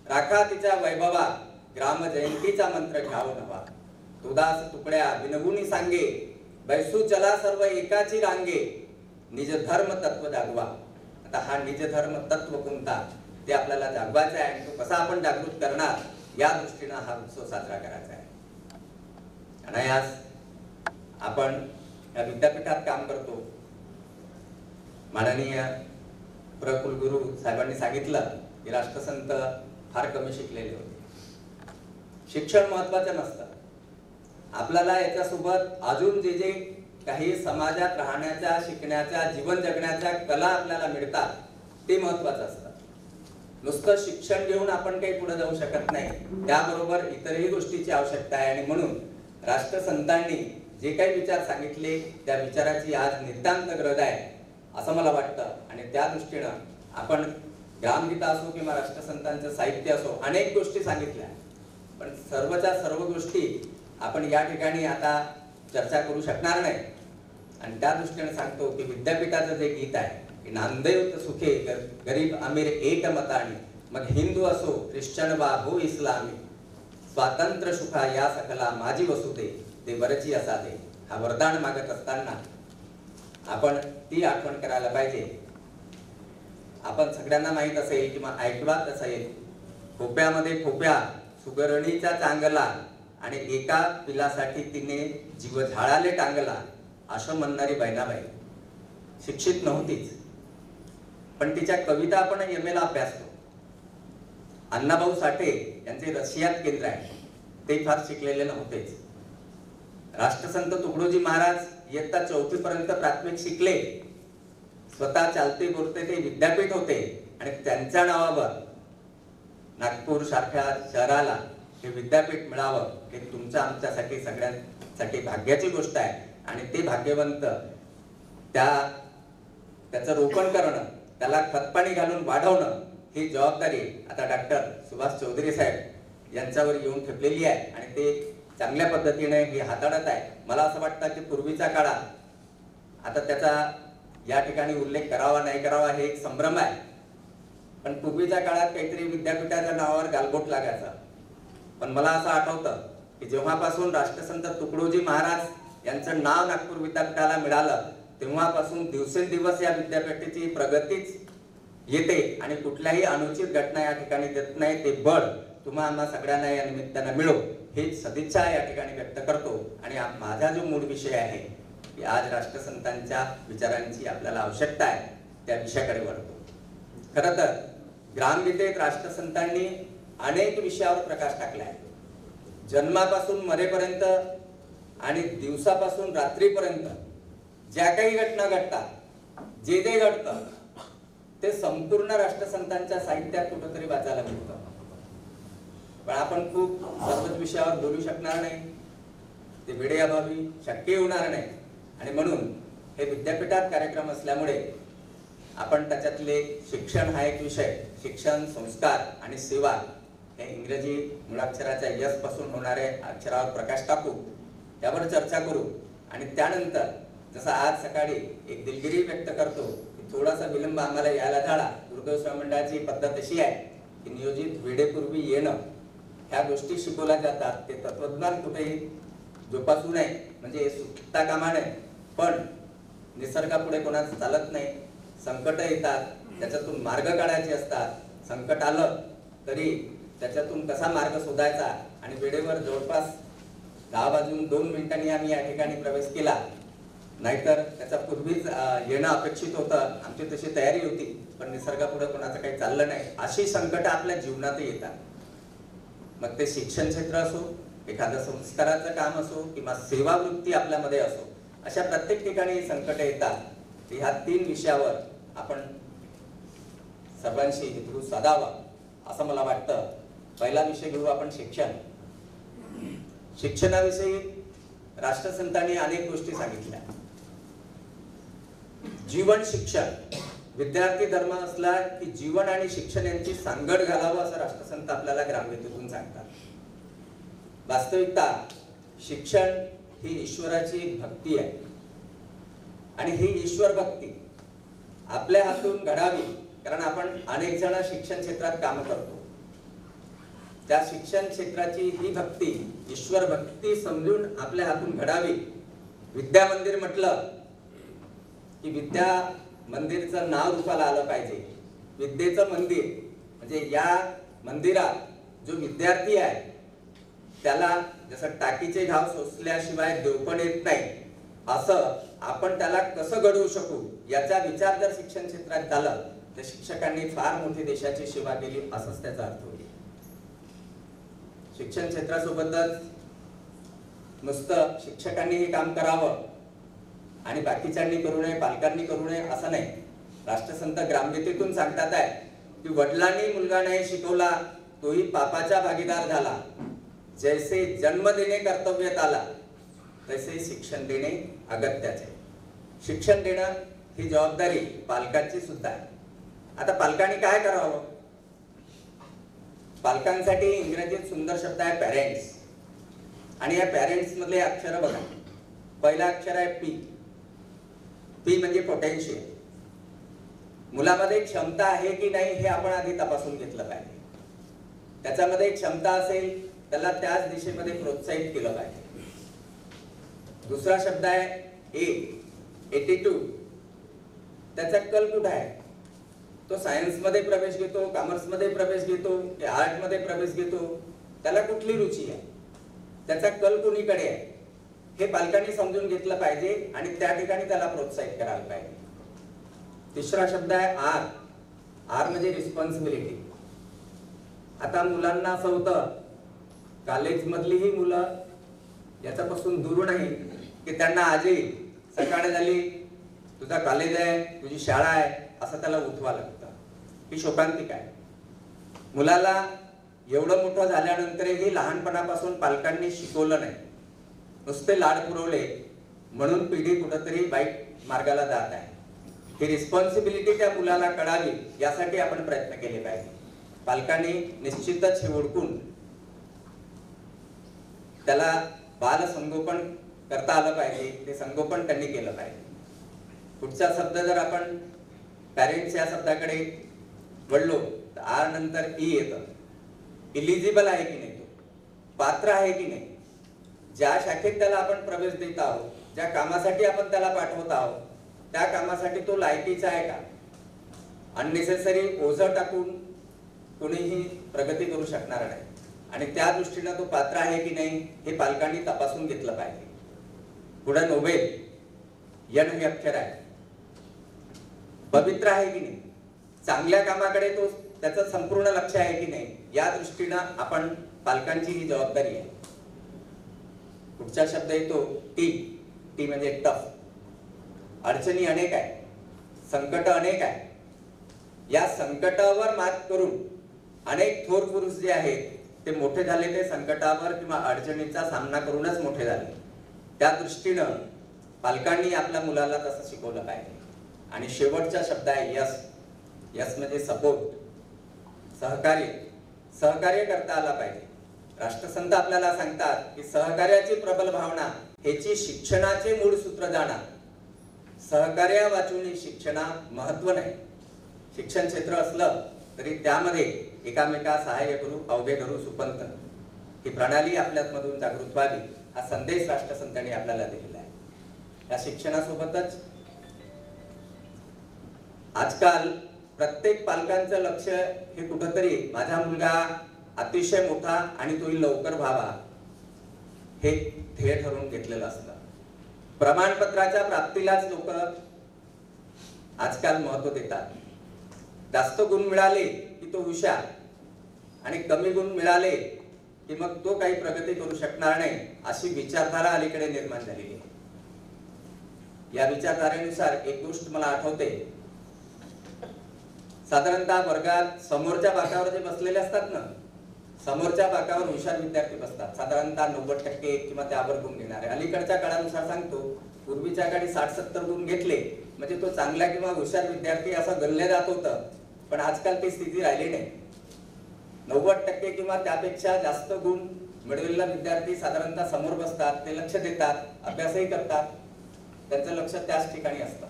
राखा तिच्या वैभवा, ग्राम जयंतीचा मंत्र घ्याव नवा. तुदास तुकड्या विनवून सांगे, बैसू चला सर्व एकाची रांगे, निज धर्म तत्व जागवा. आता हा निज धर्म तत्व कोणता ते आपल्याला जागवायचा आहे आणि तो कसा आपण जागृत करणार या दृष्टीनं हा उत्सव साजरा करायचा आहे. अनायास आपण या विद्यापीठात काम करतो. माननीय कुलगुरू साहेबांनी सांगितलं की राष्ट्रसंत फार कमी शिकलेले होते. शिक्षण महत्वाचं नसतं. आपल्याला याच्यासोबत अजून जे जे काही समाजात राहण्याच्या, शिकण्याच्या, जीवन जगण्याच्या कला आपल्याला मिळतात ते महत्वाचं असतं. नुसतं शिक्षण घेऊन आपण काही पुढे जाऊ शकत नाही. त्याबरोबर इतरही गोष्टीची आवश्यकता आहे आणि म्हणून राष्ट्रसंतांनी जे काही विचार सांगितले त्या विचाराची आज नितांत गरज आहे असं मला वाटतं. आणि त्या दृष्टीनं आपण ग्रामगीता असो किंवा राष्ट्रसंतांचं साहित्य असो अनेक गोष्टी सांगितल्या, पण सर्वच्या सर्व गोष्टी आपण या ठिकाणी आता चर्चा करू शकणार नाही. आणि त्या दृष्टीने सांगतो की विद्यापीठाचं जे गीत आहे की नांदेव सुखे गरीब अमीर एक मतानी, मग हिंदू असो ख्रिश्चन वा हो इस्लामी, स्वातंत्र्य सुखा या सकला माझी वसुते, ते वरची असा दे. हा वरदान मागत असताना आपण ती आठवण करायला पाहिजे. आपण सगळ्यांना माहित असेल किंवा ऐकवात असेल, खोप्यामध्ये खोप्या सुगरणीचा चांगला आणि एका पिलासाठी तिने जीव झाडाले टांगला, असं म्हणणारी बहिणाबाई शिक्षित नव्हतीच, पण तिच्या कविता आपण एम.ए. ला अभ्यासतो. अण्णाभाऊ साठे यांचे रशियात केंद्र आहे, ते फार शिकलेले नव्हतेच. राष्ट्रसंत तुकडोजी महाराज इयत्ता 4थी पर्यंत प्राथमिक शिकले, स्वतः चालते बोलते ते विद्यापीठ होते आणि त्यांच्या नावावर नागपूर सारख्या शहराला हे विद्यापीठ मिळावं हे तुमचं आमच्यासाठी सगळ्यांसाठी भाग्याची गोष्ट आहे. आणि ते भाग्यवंत त्याचं रोपण करणं, त्याला खतपाणी घालून वाढवणं ही जबाबदारी आता डॉक्टर सुभाष चौधरी साहेब यांच्यावर येऊन ठेवलेली आहे आणि ते चांगल्या पद्धतीने हे हाताळत आहे. मला असं वाटतं की पूर्वीच्या काळात आता त्याचा या ठिकाणी उल्लेख करावा नाही करावा हे एक संभ्रम आहे, पण पूर्वीच्या काळात काहीतरी विद्यापीठाच्या नावावर गालबोट लागायचा. पण मला असं आठवतं की जेव्हापासून राष्ट्रसंत तुकडोजी महाराज यांचं नाव नागपूर विद्यापीठाला मिळालं तेव्हापासून दिवसेंदिवस या विद्यापीठाची प्रगतीच येते आणि कुठल्याही अनुचित घटना या ठिकाणी देत नाही. ते बळ तुम्हा आम्हा सगळ्यांना या निमित्तानं मिळो ही सदिच्छा या ठिकाणी व्यक्त करतो. आणि माझा जो मूळ विषय आहे की आज राष्ट्रसंतांच्या विचारांची आपल्याला आवश्यकता आहे त्या विषयाकडे वळतो. खरं तर ग्रामगीतेत राष्ट्रसंतांनी अनेक विषयावर प्रकाश टाकला आहे. जन्मापासून मरेपर्यंत आणि दिवसापासून रात्रीपर्यंत ज्या काही घटना घडतात, जे जे घडतं ते संपूर्ण राष्ट्रसंतांच्या साहित्यात कुठंतरी वाचायला मिळतं. पण आपण खूप सर्वच विषयावर बोलू शकणार नाही, ते वेळेअभावी शक्य होणार नाही. आणि म्हणून हे विद्यापीठात कार्यक्रम असल्यामुळे आपण त्याच्यातले शिक्षण हा एक विषय, शिक्षण, संस्कार आणि सेवा हे इंग्रजी मुळाक्षराच्या यस पासून होणारे अक्षरावर प्रकाश टाकू, त्यावर चर्चा करू. आणि त्यानंतर जसं आज सकाळी एक दिलगिरी व्यक्त करतो की थोडासा विलंब आम्हाला यायला झाला. दुर्दैव सेवा मंडळाची पद्धत अशी आहे की नियोजित वेळेपूर्वी येणं, ह्या गोष्टी शिकवल्या जातात. ते तत्वज्ञान कुठेही जोपासू नये म्हणजे सुटता कामा नये, पण निसर्गापुढे कोणाचं चालत नाही. संकट येतात, त्याच्यातून मार्ग काढायचे असतात. संकट आलं तरी त्याच्यातून कसा मार्ग शोधायचा, आणि वेळेवर जवळपास 10 वाजून 2 मिनिटांनी आम्ही या ठिकाणी प्रवेश केला. नाहीतर त्याच्या पूर्वीच येणं अपेक्षित होतं, आमची तशी तयारी होती, पण निसर्गापुढे कोणाचं काही चाललं नाही. अशी संकट आपल्या जीवनात येतात. मग ते शिक्षण क्षेत्र असो, एखादं संस्काराचं काम असो, किंवा सेवावृत्ती आपल्यामध्ये असो, अशा प्रत्येक ठिकाणी संकट येतात. ह्या 3 विषयावर आपण सर्वांशी हितगुज साधावा असं मला वाटतं. पहिला विषय घेऊ आपण शिक्षण. शिक्षणाविषयी राष्ट्रसंतांनी अनेक गोष्टी सांगितल्या. जीवन शिक्षण, विद्यार्थी धर्म असला की जीवन आणि शिक्षण यांची सांगड घालावं असं राष्ट्रसंत आपल्याला ग्रामगीतेतून सांगतात. वास्तविकता शिक्षण ही ईश्वराची भक्ती आहे, आणि ही ईश्वर भक्ती आपल्या हातून घडावी. कारण आपण अनेक जण शिक्षण क्षेत्रात काम करतो. त्या शिक्षण क्षेत्राची ही भक्ती, ईश्वर भक्ती समजून आपल्या हातून घडावी. विद्या मंदिर म्हटलं की विद्या मंदिरचं नाव रूपाला आलं पाहिजे. विद्येचं मंदिर म्हणजे या मंदिरात जो विद्यार्थी आहे त्याला जसं टाकीचे घाव सोसल्याशिवाय देवपण येत नाही, असं आपण त्याला कसं घडवू शकू याचा विचार जर शिक्षण क्षेत्रात झाला तर शिक्षकांनी फार मोठी देशाची सेवा केली असंच त्याचा अर्थ होईल. शिक्षण क्षेत्रासोबतच नुसतं शिक्षकांनी हे काम करावं आणि बाकीच्यांनी करू नये, पालकांनी करू नये असं नाही. राष्ट्रसंत ग्रामगीतेतून सांगतात आहे की वडिलांनी मुलगा नाही शिकवला तोही पापाचा भागीदार झाला. जैसे जन्म देणे कर्तव्यात आला तसे शिक्षण देणे अगत्याचे. शिक्षण देणं ही जबाबदारी पालकांची सुद्धा आहे. आता पालकांनी काय करावं? पालकांसाठी इंग्रजीत सुंदर शब्द आहे पॅरेंट्स, आणि या पॅरेंट्स मधले अक्षर बघा. पहिला अक्षर आहे पी. पी म्हणजे पोटेन्शियल. मुलामध्ये क्षमता आहे की नाही हे आपण आधी तपासून घेतलं पाहिजे. त्याच्यामध्ये क्षमता असेल त्याला त्याच दिशेमध्ये प्रोत्साहित केलं पाहिजे. दुसरा शब्द आहे ए, एटीट्यूड. त्याचा कल कुठे आहे? तो सायन्स मध्ये प्रवेश घेतो, कॉमर्स मध्ये प्रवेश घेतो, की आर्ट मध्ये प्रवेश घेतो, त्याला कुठली रुची आहे, त्याचा कल कोणीकडे आहे हे पालकांनी समजून घेतलं पाहिजे आणि त्या ठिकाणी त्याला प्रोत्साहित करायला पाहिजे. तिसरा शब्द आहे आर. आर म्हणजे रिस्पॉन्सिबिलिटी. आता मुलांना असं होतं, कॉलेज मधली ही मुलं याच्यापासून दूर नाही की त्यांना आजी सकाळ झाली, तुझा कॉलेज आहे, तुझी शाळा आहे असं त्याला उठवा लागतं. ही शोकांतिक आहे. मुलाला एवढं मोठं झाल्यानंतरही लहानपणापासून पालकांनी शिकवलं नाही, नुसते लाड पुरवले, म्हणून पिढी कुठंतरी वाईट मार्गाला जात आहे. ही रिस्पॉन्सिबिलिटी त्या मुलाला कळावी यासाठी आपण प्रयत्न केले पाहिजे. पालकांनी निश्चितच हे ओळखून त्याला बाल संगोपन करता आलं पाहिजे. ते संगोपन त्यांनी केलं पाहिजे. पुढचा शब्द जर आपण पॅरेंट्स या शब्दाकडे वळलो तर आर नंतर ई येतं. इलिजिबल आहे की नाही, तो पात्र आहे की नाही, ज्या शाखेत त्याला आपण प्रवेश देत आहोत, ज्या कामासाठी आपण त्याला पाठवत आहोत त्या कामासाठी तो लायकीचा आहे का? अननेसेसरी ओझं टाकून कोणीही प्रगती करू शकणार नाही, आणि त्या दृष्टीने तो पात्र आहे की नाही हे पालकांनी तपासून घेतलं पाहिजे. पुढे नोबेल यन हे अक्षर आहे. पवित्र आहे की नाही, चांगल्या कामाकडे तो त्याचं संपूर्ण लक्ष आहे की नाही या दृष्टीने आपण पालकांची ही जबाबदारी आहे. पुढचा शब्द येतो टी. टी म्हणजे टफ. अडचणी अनेक आहे, संकट अनेक आहे. या संकटावर मात करून अनेक थोर पुरुष जे आहेत ते मोठे झाले, ते संकटावर किंवा अडचणीचा सामना करूनच मोठे झाले. त्या दृष्टीनं पालकांनी आपल्या मुलाला तसं शिकवलं पाहिजे. आणि शेवटचा शब्द आहे यस. यस म्हणजे सपोर्ट, सहकार्य. सहकार्य करता आला पाहिजे. राष्ट्रसंत आपल्याला सांगतात की सहकार्याची प्रबल भावना ह्याची शिक्षणाचे मूळ सूत्र जाणा. सहकार्य वाचून शिक्षणा महत्व नाही. शिक्षण क्षेत्र असलं तरी त्यामध्ये एकामेका सहाय्य करू, अवघे करू सुपंत ही प्रणाली आपल्यामधून जागृत व्हावी हा संदेश राष्ट्रसंतांनी आपल्याला दिलेला आहे. या शिक्षणासोबतच आजकाल प्रत्येक पालकांचं लक्ष हे कुठंतरी माझा मुलगा अतिशय मोठा आणि तोही लवकर व्हावा हे ध्येय ठरवून घेतलेलं असतं. प्रमाणपत्राच्या प्राप्तीलाच लोक आजकाल महत्व देतात. जास्त गुण मिळाले की तो हुशार आणि कमी गुण मिळाले की मग तो काही प्रगती करू शकणार नाही, अशी विचारधारा अलीकडे निर्माण झालेली आहे. या विचारधारेनुसार एक गोष्ट मला आठवते. साधारणतः वर्गात समोरच्या बाकावर जे बसलेले असतात ना, समोरच्या बाकावर हुशार विद्यार्थी बसतात. साधारणतः 90% किंवा त्यावर गुण घेणारे. अलीकडच्या काळानुसार सांगतो, पूर्वीच्या काळी 60-70 गुण घेतले म्हणजे तो चांगला किंवा हुशार विद्यार्थी असं गणलं जात होतं. पण आजकाल ती स्थिती राहिली नाही. 90% किंवा त्यापेक्षा जास्त गुण मिळवलेला विद्यार्थी साधारणतः समोर बसतात, ते लक्ष देतात, अभ्यासही करतात, त्यांचं लक्ष त्याच ठिकाणी असतं.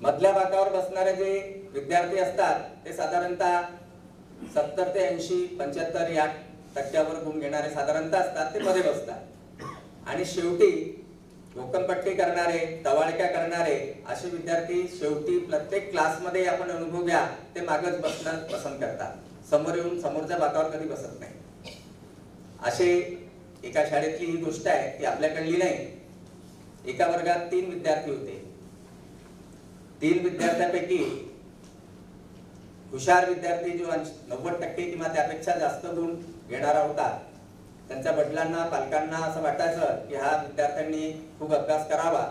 मधल्या भागावर बसणारे जे विद्यार्थी असतात ते साधारणतः 70 ते 80, 75 या टक्क्यावर गुण घेणारे साधारणतः असतात, ते मध्ये बसतात. आणि शेवटी भोकंपट्टी करणारे, टवाळक्या करणारे असे विद्यार्थी शेवटी प्रत्येक क्लासमध्ये आपण अनुभव घ्या, ते मागच बसणं पसंत करतात. समोर येऊन समोरच्या बाकावर कधी बसत नाही. असे एका शाळेतली ही गोष्ट आहे, ती आपल्याकडली नाही. एका वर्गात 3 विद्यार्थी होते. 3 विद्यार्थ्यांपैकी हुशार विद्यार्थी जो 90% किंवा त्यापेक्षा जास्त गुण घेणारा होता, त्यांच्या वडिलांना, पालकांना असं वाटायचं की हा विद्यार्थ्यांनी खूप अभ्यास करावा,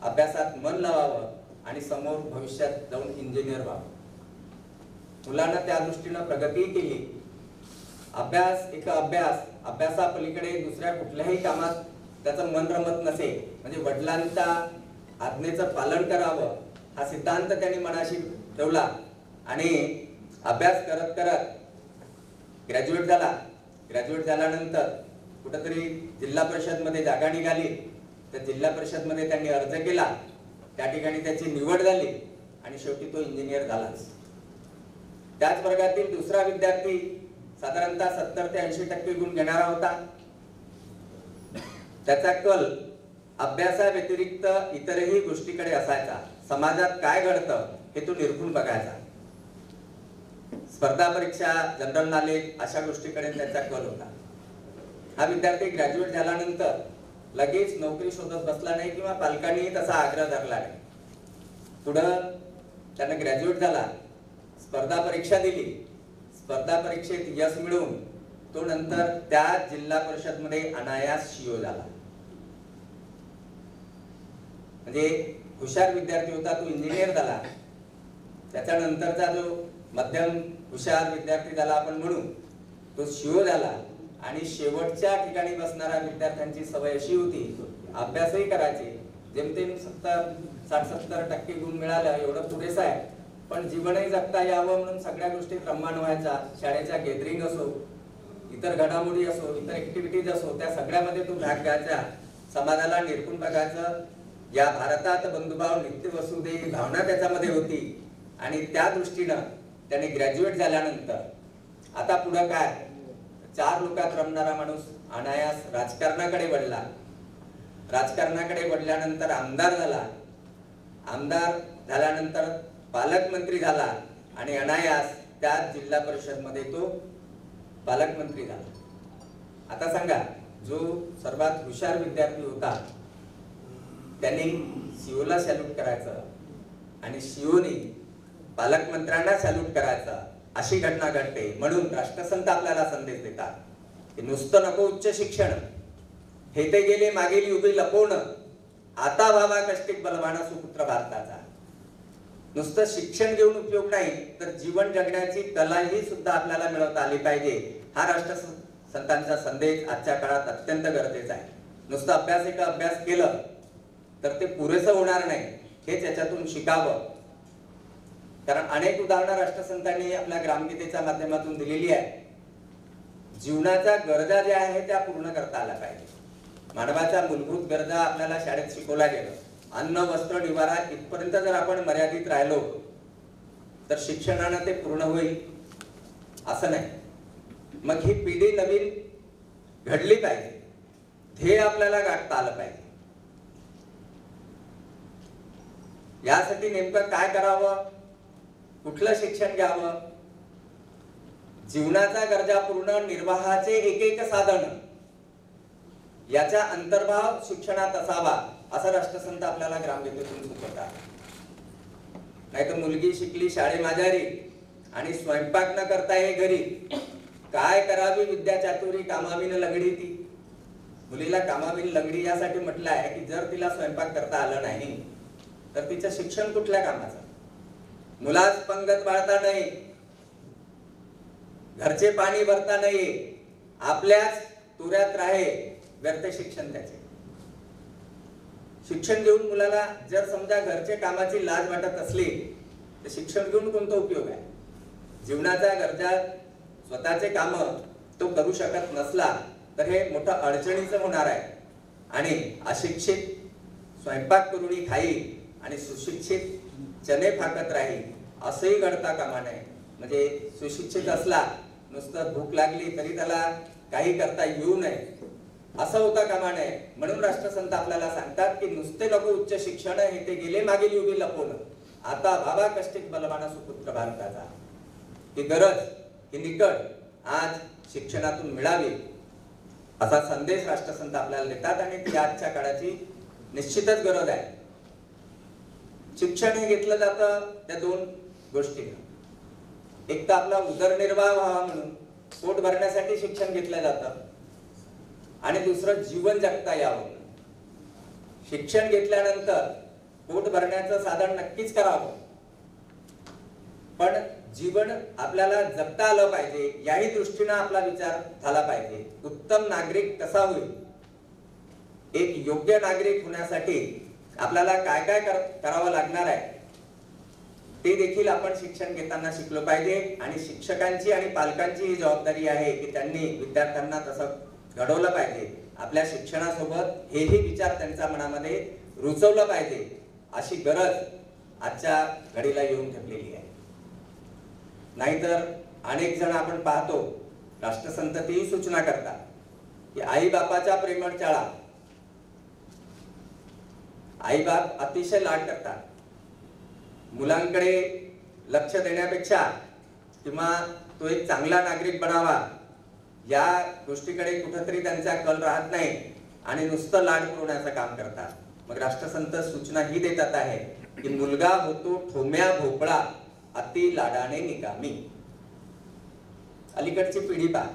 अभ्यासात मन लावावं आणि समोर भविष्यात जाऊन इंजिनियर व्हावं. मुलांना त्या दृष्टीनं प्रगती केली. अभ्यासापलीकडे दुसऱ्या कुठल्याही कामात त्याचं मन रमत नसे, म्हणजे वडिलांच्या आज्ञेचं पालन करावं हा सिद्धांत त्यांनी मनाशी ठेवला आणि अभ्यास करत करत ग्रॅज्युएट झाला. ग्रॅज्युएट झाल्यानंतर कुठेतरी जिल्हा परिषद मध्ये जागा निघाली, तर जिल्हा परिषद मध्ये त्यांनी अर्ज केला, त्या ठिकाणी त्याची निवड झाली आणि शेवटी तो इंजिनियर झालाच. त्याच वर्गातील दुसरा विद्यार्थी साधारणतः 70 ते 80% गुण घेणारा होता. त्याचा कल अभ्यासाव्यतिरिक्त इतरही गोष्टीकडे असायचा. समाजात काय घडतं हे तो निरखून बघायचा. स्पर्धा परीक्षा, जनरल नॉलेज अशा गोष्टीकडे त्याचा कल होता. हा विद्यार्थी ग्रॅज्युएट झाल्यानंतर लगेच नोकरी शोधत बसला नाही किंवा पालकांनी तसा आग्रह धरला नाही. पुढं त्यानं ग्रॅज्युएट झाला, स्पर्धा परीक्षा दिली, स्पर्धा परीक्षेत यश मिळवून तो नंतर त्या जिल्हा परिषद मध्ये अनायास शिओ झाला. म्हणजे हुशार विद्यार्थी होता, तो इंजिनियर झाला. त्याच्यानंतरचा जो मध्यम हुशार विद्यार्थी झाला आपण म्हणू, तो शिओ झाला. आणि शेवटच्या ठिकाणी बसणाऱ्या विद्यार्थ्यांची सवय अशी होती, अभ्यासही करायचे, जेमतेम 60-70% गुण मिळालं एवढं पुरेसं आहे, पण जीवनही जगता यावं म्हणून सगळ्या गोष्टी क्रमानं व्हायच्या. शाळेच्या गॅदरिंग असो, इतर घडामोडी असो, इतर ऍक्टिव्हिटीज असो, त्या सगळ्यामध्ये तो भाग घ्यायचा. समाजाला निरखून बघायचं. या भारतात बंधुभाव नित्य वसुदेव भावना त्याच्यामध्ये होती. आणि त्या दृष्टीनं त्याने ग्रॅज्युएट झाल्यानंतर आता पुढं काय, 4 लोकात रमणारा माणूस अनायास राजकारणाकडे वळला. राजकारणाकडे वळल्यानंतर आमदार झाला. आमदार झाल्यानंतर पालकमंत्री झाला आणि अनायास त्या जिल्हा परिषद मध्ये तो पालकमंत्री झाला. आता सांगा, जो सर्वात हुशार विद्यार्थी होता त्यांनी सीओला सॅल्यूट करायचं आणि सीओनी पालकमंत्र्यांना सॅल्यूट करायचं, अशी घटना घडते. म्हणून राष्ट्रसंत आपल्याला संदेश देतात की नुसतं नको उच्च शिक्षण, हे ते गेले मागील युगी लपवणं, आता व्हावा कष्टिक बलवाना सुपुत्र भारताचा. नुसतं शिक्षण घेऊन उपयोग नाही, तर जीवन जगण्याची कलाही सुद्धा आपल्याला मिळवता आली पाहिजे. हा राष्ट्रसंतांचा संदेश आजच्या काळात अत्यंत गरजेचा आहे. नुसतं अभ्यास केलं तर ते पुरेसं होणार नाही, हेच याच्यातून शिकावं. कारण अनेक उदाहरणं राष्ट्रसंतांनी आपल्या ग्रामगीतेच्या माध्यमातून दिलेली आहे. जीवनाच्या गरजा ज्या आहेत त्या पूर्ण करता आल्या पाहिजे. मानवाच्या मूलभूत गरजा आपल्याला शाळेत शिकवल्या गेलं. अन्न, वस्त्र, निवारा इथपर्यंत जर आपण मर्यादित राहिलो तर शिक्षणानं ते पूर्ण होईल असं नाही. मग ही पिढी नवीन घडली पाहिजे, ध्येय आपल्याला गाठता आलं पाहिजे. यासाठी नेमकं काय करावं, कुठलं शिक्षण घ्यावं, जीवनाचा गरजा पूर्ण निर्वाहाचे एक एक साधन याचा अंतर्भाव शिक्षणात असावा असं राष्ट्रसंत आपल्याला ग्रामगीतेतून सुचवतात. नाही तर मुलगी शिकली शाळे माजारी आणि स्वयंपाक न करता हे घरी, काय करावी विद्या चातुरी कामाविन लंगडी ती. मुलीला कामाविन लंगडी यासाठी म्हटलं आहे की जर तिला स्वयंपाक करता आलं नाही तर तिचं शिक्षण कुठल्या कामाचं. मुलास पंगत वाळता नाही, घरचे पाणी भरता नाही, आपल्याच तुऱ्यात राहे व्यर्थ शिक्षण त्याचे. शिक्षण घेऊन मुलाला जर समजा घरचे कामाची लाज वाटत असली तर शिक्षण घेऊन कोणता उपयोग आहे. जीवनाच्या गरजा स्वतःचे काम तो करू शकत नसला तर हे मोठं अडचणीचं होणार आहे. आणि अशिक्षित स्वयंपाक करून खाई आणि सुशिक्षित चणे फाकत राही असंही घडता कामा नये. म्हणजे सुशिक्षित असला नुसतं भूक लागली तरी त्याला काही करता येऊ नये असं होता कामा नये. म्हणून राष्ट्रसंत आपल्याला सांगतात की नुसते नको उच्च शिक्षण हे ते गेले मागील युगी लपवून, आता बाबा कष्टिक बलवाना सुपुत्र भारताचा. ही गरज ही निकट आज शिक्षणातून मिळावी असा संदेश राष्ट्रसंत आपल्याला देतात आणि ती आजच्या काळाची निश्चितच गरज आहे. शिक्षण हे घेतलं जातं त्या दोन गोष्टी. एक तर आपला उदरनिर्वाह व्हावा म्हणून पोट भरण्यासाठी शिक्षण घेतलं जातं आणि दुसरं जीवन जगता यावं. शिक्षण घेतल्यानंतर पोट भरण्याचं साधन नक्कीच करावं, पण जीवन आपल्याला जगता आलं पाहिजे याही दृष्टीनं आपला विचार झाला पाहिजे. उत्तम नागरिक कसा होईल, एक योग्य नागरिक होण्यासाठी आपल्याला काय काय करावं लागणार आहे ते देखील आपण शिक्षण घेताना शिकलो पाहिजे. आणि शिक्षकांची आणि पालकांची ही जबाबदारी आहे की त्यांनी विद्यार्थ्यांना तसं घडवलं पाहिजे. आपल्या शिक्षणासोबत हेही विचार त्यांच्या मनामध्ये रुजवलं पाहिजे अशी गरज आजच्या घडीला येऊन ठेवलेली आहे. नाहीतर अनेक जण आपण पाहतो राष्ट्रसंत तीही सूचना करतात की आई बापाच्या प्रेमळ चाळा. आई बाप अतिशय लाड करतात. मुलांकडे लक्ष देण्यापेक्षा किंवा तो एक चांगला नागरिक बनावा या गोष्टीकडे कुठेतरी त्यांचा कल राहत नाही आणि नुसतं लाड पुरवण्याचं काम करतात. मग राष्ट्रसंत सूचना ही देतात आहे की मुलगा होतो ठोम्या भोपळा अति लाडाने निकामी. अलीकडची पिढी पहा,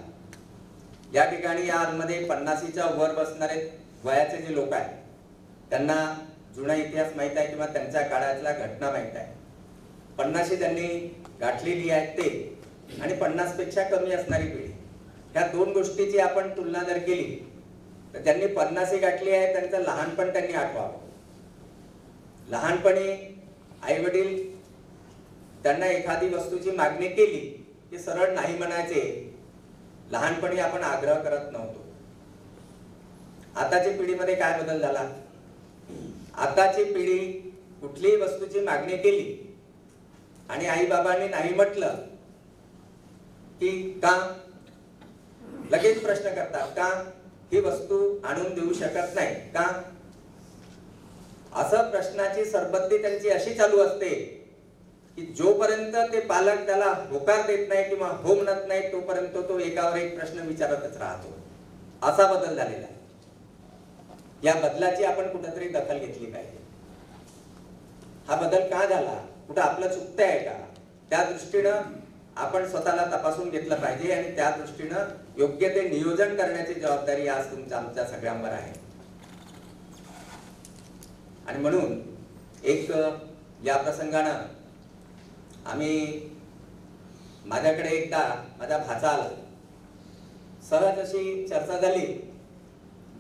या ठिकाणी या मध्ये 50च्या वर बसणारे वयाचे जे लोक आहेत त्यांना जुना इतिहास माहित आहे किंवा त्यांच्या काळातल्या घटना माहित आहे. 50 त्यांनी गाठलेली आहेत ते आणि 50 पेक्षा कमी असणारी पिढी, ह्या दोन गोष्टीची आपण तुलना जर केली तर त्यांनी 50 गाठली आहे. त्यांचं लहानपण त्यांनी आठवावं. लहानपणी आई वडील त्यांना एखादी वस्तूची मागणी केली की सरळ नाही म्हणायचे. लहानपणी आपण आग्रह करत नव्हतो. आताच्या पिढीमध्ये काय बदल झाला, आताची पिढी कुठलीही वस्तूची मागणी केली आणि आई बाबांनी नाही म्हटलं की का लगेच प्रश्न करतात, का ही वस्तू आणून देऊ शकत नाही का. असं प्रश्नाची सरबत्ती त्यांची अशी चालू असते की जोपर्यंत ते पालक त्याला होकार देत नाही किंवा हो म्हणत नाही तोपर्यंत तो एकावर एक प्रश्न विचारतच राहतो. असा बदल झालेला आहे. या बदलाची आपण कुठेतरी दखल घेतली पाहिजे. हा बदल का झाला, कुठं आपलं चुकतंय का, त्या दृष्टीनं आपण स्वतःला तपासून घेतलं पाहिजे आणि त्या दृष्टीनं योग्य ते नियोजन करण्याची जबाबदारी आज तुमच्या आमच्या सगळ्यांवर आहे. आणि म्हणून एक या प्रसंगानं माझ्याकडे एकदा माझा भाचा आला. सहज अशी चर्चा झाली,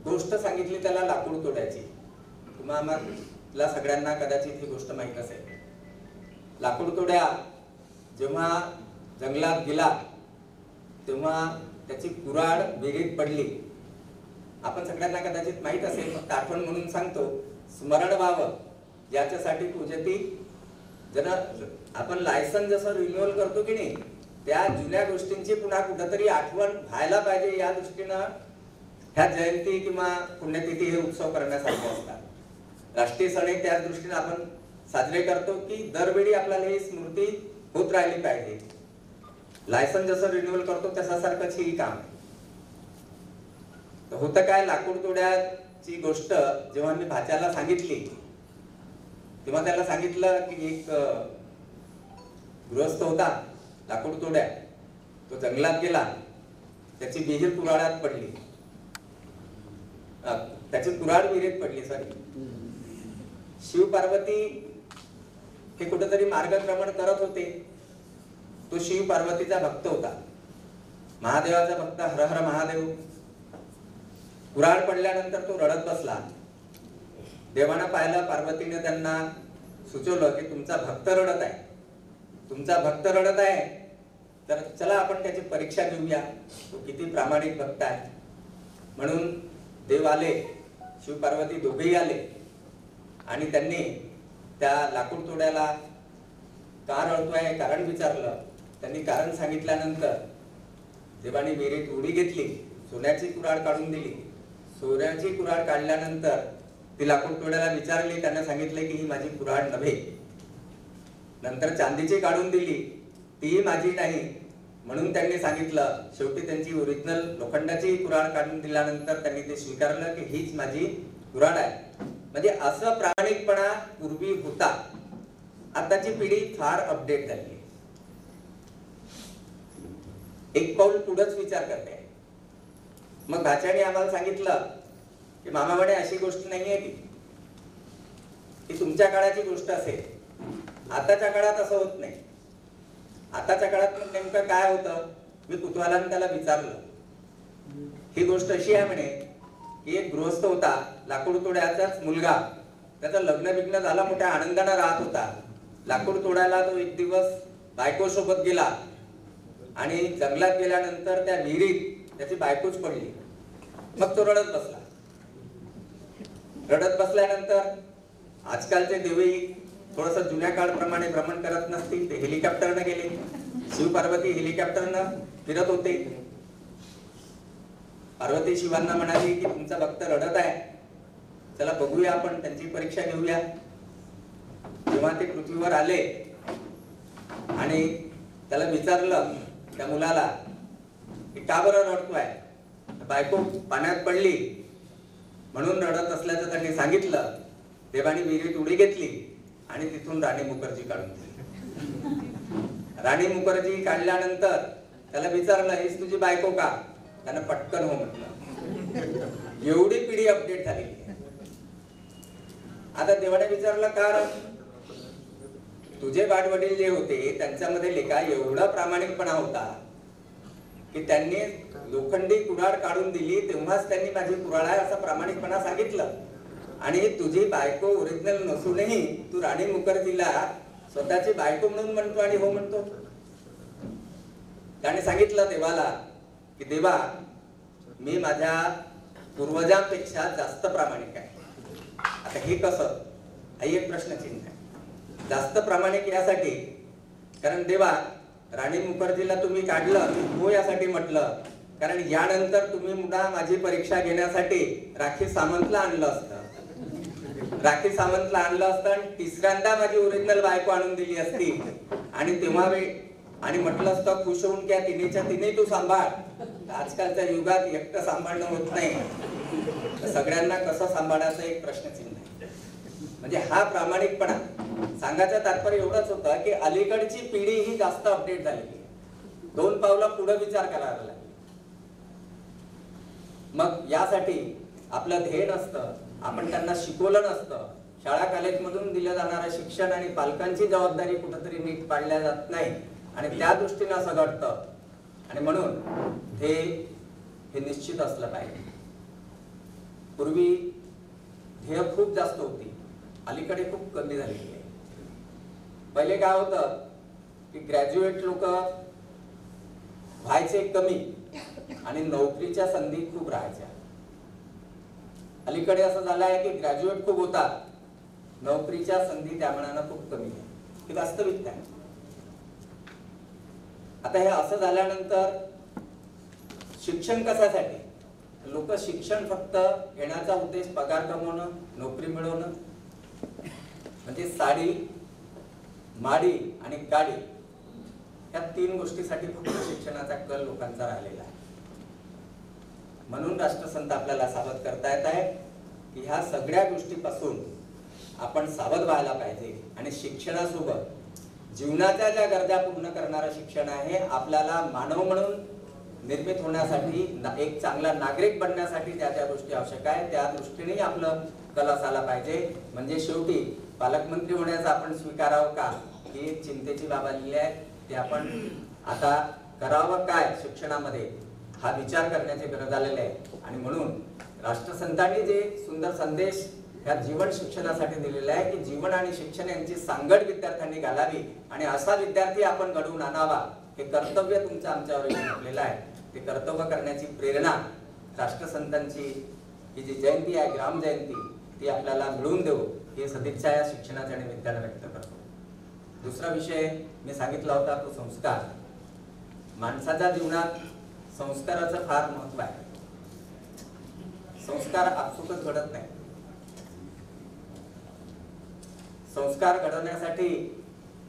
गोष्ट सांगितली त्याला लाकूड तोडायची. तुम्हाला सगळ्यांना कदाचित ही गोष्ट माहित असेल. लाकूड तोड्या जेव्हा जंगलात गेला तेव्हा त्याची कुऱ्हाड विहिरीत पडली. आपण सगळ्यांना कदाचित माहित असेल, फक्त आठवण म्हणून सांगतो. स्मरण व्हावं याच्यासाठी पूजती जर आपण लायसन जसं रिन्युअल करतो की नाही, त्या जुन्या गोष्टींची पुन्हा कुठेतरी आठवण व्हायला पाहिजे या दृष्टीनं ह्या जयंती किंवा पुण्यतिथी हे उत्सव करण्यासारखे असतात. राष्ट्रीय सण त्याच दृष्टीने आपण साजरे करतो की दरवेळी आपल्याला ही स्मृती होत राहिली पाहिजे. लायसन जसं रिन्युअल करतो तशासारखंच ही काम आहे. होतं काय, लाकूड तोड्याची गोष्ट जेव्हा मी भाच्याला सांगितली तेव्हा त्याला सांगितलं की एक गृहस्थ होता लाकूड तोड्या, तो जंगलात गेला, त्याची विहीर कुऱ्हाडात पडली, त्याची कुऱ्हाड विहिरीत पडली. सॉरी, शिव पार्वती हे कुठेतरी मार्गक्रमण करत होते. तो शिव पार्वतीचा भक्त होता, महादेवाचा भक्त, हर हर महादेव. कुऱ्हाड पडल्यानंतर तो रडत बसला. देवानं पाहिलं, पार्वतीने त्यांना सुचवलं की तुमचा भक्त रडत आहे, तुमचा भक्त रडत आहे, तर चला आपण त्याची परीक्षा घेऊया, तो किती प्रामाणिक भक्त आहे. म्हणून देव आले, शिव पार्वती दोघेही आले आणि त्यांनी त्या लाकूड तोड्याला का रडतोय कारण विचारलं. त्यांनी कारण सांगितल्यानंतर देवाने विहिरीत उडी घेतली, सोन्याची कुऱ्हाड काढून दिली. सोन्याची कुऱ्हाड काढल्यानंतर ती लाकूड तोड्याला विचारली, त्यांना सांगितले की ही माझी कुऱ्हाड नव्हे. नंतर चांदीची काढून दिली, तीही माझी नाही. म्हणून त्यांनी सांगितलं, शेवटी त्यांची ओरिजिनल लोखंडाची कुऱ्हाड काढून दिल्यानंतर त्यांनी ते स्वीकारलं की हीच माझी कुऱ्हाड आहे. म्हणजे असं प्रामाणिकपणा पूर्वी होता. आताची पिढी फार अपडेट झाली, एक पाऊल पुढेच विचार करते. मग भाच्याने आम्हाला सांगितलं की मामा म्हणे अशी गोष्ट नाहीये की तुमच्या काळाची गोष्ट असेल, आताच्या काळात असं होत नाही. आताच्या काळात नेमकं काय होतं, मी कुतूहलाने त्याला विचारलं. ही गोष्ट अशी आहे म्हणे की एक गृहस्थ होता, लाकूड तोड्याचाच मुलगा, त्याचं लग्न बिग्न झालं, मोठ्या आनंदाने राहत होता. लाकूड तोडायला तो एक दिवस बायको सोबत गेला आणि जंगलात गेल्यानंतर त्या विहिरीत त्याची बायकोच पडली. मग तो रडत बसला. रडत बसल्यानंतर आजकालचे देवही थोडस जुन्या काळप्रमाणे भ्रमण करत नसतील, ते हेलिकॉप्टरनं गेले. शिव पार्वती हेलिकॉप्टरनं फिरत होते. पार्वती शिवांना म्हणाली की तुमचा भक्त रडत आहे, चला बघूया, आपण त्यांची परीक्षा घेऊया. जेव्हा ते पृथ्वीवर आले आणि त्याला विचारलं त्या मुलाला की का बरं रडतोय, बायको पाण्यात पडली म्हणून रडत असल्याचं त्यांनी सांगितलं. देवाने विहिरीत उडी घेतली आणि तिथून राणी मुखर्जी काढून दिली. राणी मुखर्जी काढल्यानंतर त्याला विचारलं, हीच तुझी बायको का? त्यानं पटकन हो म्हटलं. एवढी पिढी अपडेट झाली. आता देवाने विचारलं, का तुझे वाडवडील जे होते त्यांच्यामध्ये लेखा एवढा प्रामाणिकपणा होता की त्यांनी लोखंडी कुऱ्हाड काढून दिली, तेव्हाच त्यांनी माझी कुऱ्हाड आहे असं प्रामाणिकपणा सांगितलं. आणि तुझी बायको ओरिजिनल नसूनही तू राणी मुखर्जीला स्वतःची बायको म्हणून म्हणतो आणि हो म्हणतो. त्याने सांगितलं देवाला की देवा, मी माझ्या पूर्वजांपेक्षा जास्त प्रामाणिक आहे. आता हे कसं, हा एक प्रश्नचिन्ह आहे. जास्त प्रामाणिक यासाठी कारण देवा, राणी मुखर्जीला तुम्ही काढलं, मी हो यासाठी म्हटलं कारण यानंतर तुम्ही मुदा माझी परीक्षा घेण्यासाठी राखी सावंतला आणलं असतं. राखी सावंतला आणलं असतं आणि तिसऱ्यांदा माझी ओरिजिनल बायको आणून दिली असती आणि तेव्हा आणि म्हटलं असतं खुश होऊन क्या तिनेच्या तिने तू सांभाळ. आजकालच्या युगात एकटं सांभाळणं होत नाही, सगळ्यांना कसं सांभाळायचं एक प्रश्नचिन्ह आहे. म्हणजे हा प्रामाणिकपणा सांगायचं तात्पर्य एवढंच होतं की अलीकडची पिढी ही जास्त अपडेट झालेली आहे, दोन पावलं पुढे विचार करायला लागला. मग यासाठी आपलं ध्येय नसतं, आपण त्यांना शिकवलं नसतं, शाळा कॉलेजमधून दिलं जाणारं शिक्षण आणि पालकांची जबाबदारी कुठेतरी नीट पाळल्या जात नाही आणि त्या दृष्टीनं असं घडतं. आणि म्हणून ध्येय हे निश्चित असलं पाहिजे. पूर्वी ध्येय खूप जास्त होती, अलीकडे खूप कमी झालेली आहे. पहिले काय होतं की ग्रॅज्युएट लोक व्हायचे कमी आणि नोकरीच्या संधी खूप राहायच्या. अलीकडे असं झालं आहे की ग्रॅज्युएट खूप होतात, नोकरीच्या संधी त्या मनानं खूप कमी आहे. ही वास्तविकता आहे. आता हे असं झाल्यानंतर शिक्षण कशासाठी? लोक शिक्षण फक्त घेण्याचा उद्देश पगार कमवणं, नोकरी मिळवणं, म्हणजे साडी, माडी आणि गाडी या 3 गोष्टीसाठी फक्त शिक्षणाचा कल लोकांचा राहिलेला आहे. म्हणून राष्ट्रसंत आपल्याला सावध करतायत आहे की ह्या सगळ्या गोष्टीपासून आपण सावध व्हायला पाहिजे आणि शिक्षणासोबत जीवनाच्या ज्या गरजा पूर्ण करणारं शिक्षण आहे. आपल्याला मानव म्हणून निर्मित होण्यासाठी, एक चांगला नागरिक बनण्यासाठी ज्या ज्या गोष्टी आवश्यक आहेत त्या दृष्टीने आपलं कल असायला पाहिजे. म्हणजे शेवटी पालकमंत्री होण्याचं आपण स्वीकारावं का ही एक चिंतेची बाब आलेली आहे. ते आपण आता करावं काय शिक्षणामध्ये हा विचार करण्याची गरज आलेली आहे. आणि म्हणून राष्ट्रसंतांनी जे सुंदर संदेश या जीवन शिक्षणासाठी दिलेला आहे की जीवन आणि शिक्षण यांची सांगड विद्यार्थ्यांनी घालावी आणि असा विद्यार्थी आपण घडवून आणावा, हे कर्तव्य तुमचं आमच्यावर म्हटलेलं आहे. ते कर्तव्य करण्याची प्रेरणा राष्ट्रसंतांची ही जी जयंती आहे, ग्राम जयंती, ती आपल्याला मिळवून देऊ ही सदिच्छा या शिक्षणाच्या निमित्ताने व्यक्त करतो. दुसरा विषय मी सांगितला होता तो संस्कार. माणसाच्या जीवनात संस्काराचं फार महत्व आहे. संस्कार आपसुकच घडत नाही. संस्कार घडवण्यासाठी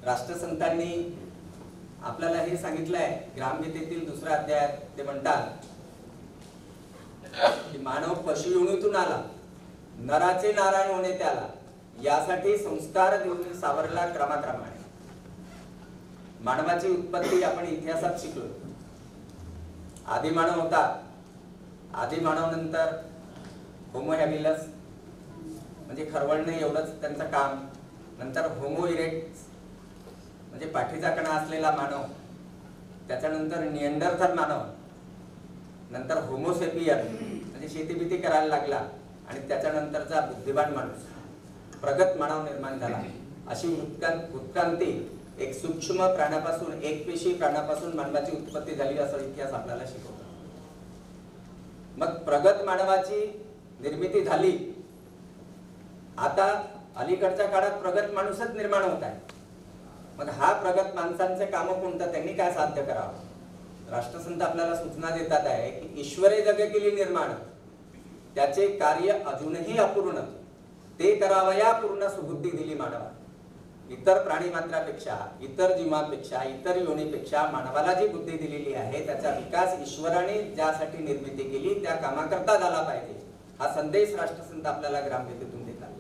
राष्ट्रसंतांनी आपल्याला हे सांगितलंय. ग्रामगीतेतील 2रा अध्यायात ते म्हणतात की मानव पशु योनीतून आला, नराचे नारायण होणे त्याला, यासाठी संस्कार देऊन सावरला क्रमाक्रमाने. मानवाची उत्पत्ती आपण इतिहासात शिकलो. आदिमानव होता. आदिमानव नंतर होमो हॅबिलस म्हणजे खरवळणे एवढंच त्यांचं काम. नंतर होमो इरेक्टस म्हणजे पाठीचा कणा असलेला मानव. त्याच्यानंतर निअँडरथल मानव. नंतर होमोसेपियन म्हणजे शेतीबिती करायला लागला. आणि त्याच्यानंतरचा बुद्धिमान माणूस, प्रगत मानव निर्माण झाला. अशी उत्क्रांती एक सूक्ष्म प्राण्यापासून, एक पेशी प्राण्यापासून मानवाची उत्पत्ती झाली असं इतिहास आपल्याला शिकवतो. मग प्रगत मानवाची निर्मिती झाली. आता अलीकडच्या काळात प्रगत माणूसच निर्माण होत आहे. मग हा प्रगत माणसांचे काम कोणतं, त्यांनी काय साध्य करावं. राष्ट्रसंत आपल्याला सूचना देतात आहे की ईश्वरे जग केली निर्माण, त्याचे कार्य अजूनही अपूर्ण, ते करावया पूर्ण सुबुद्धी दिली मानवा. इतर प्राणी मात्रापेक्षा, इतर जीवांपेक्षा, इतर योनीपेक्षा मानवाला जी बुद्धी दिलेली आहे त्याचा विकास ईश्वराने ज्यासाठी निर्मिती केली त्या कामाकरता झाला पाहिजे. हा संदेश राष्ट्रसंत आपल्याला ग्रामगीतेतून देतात.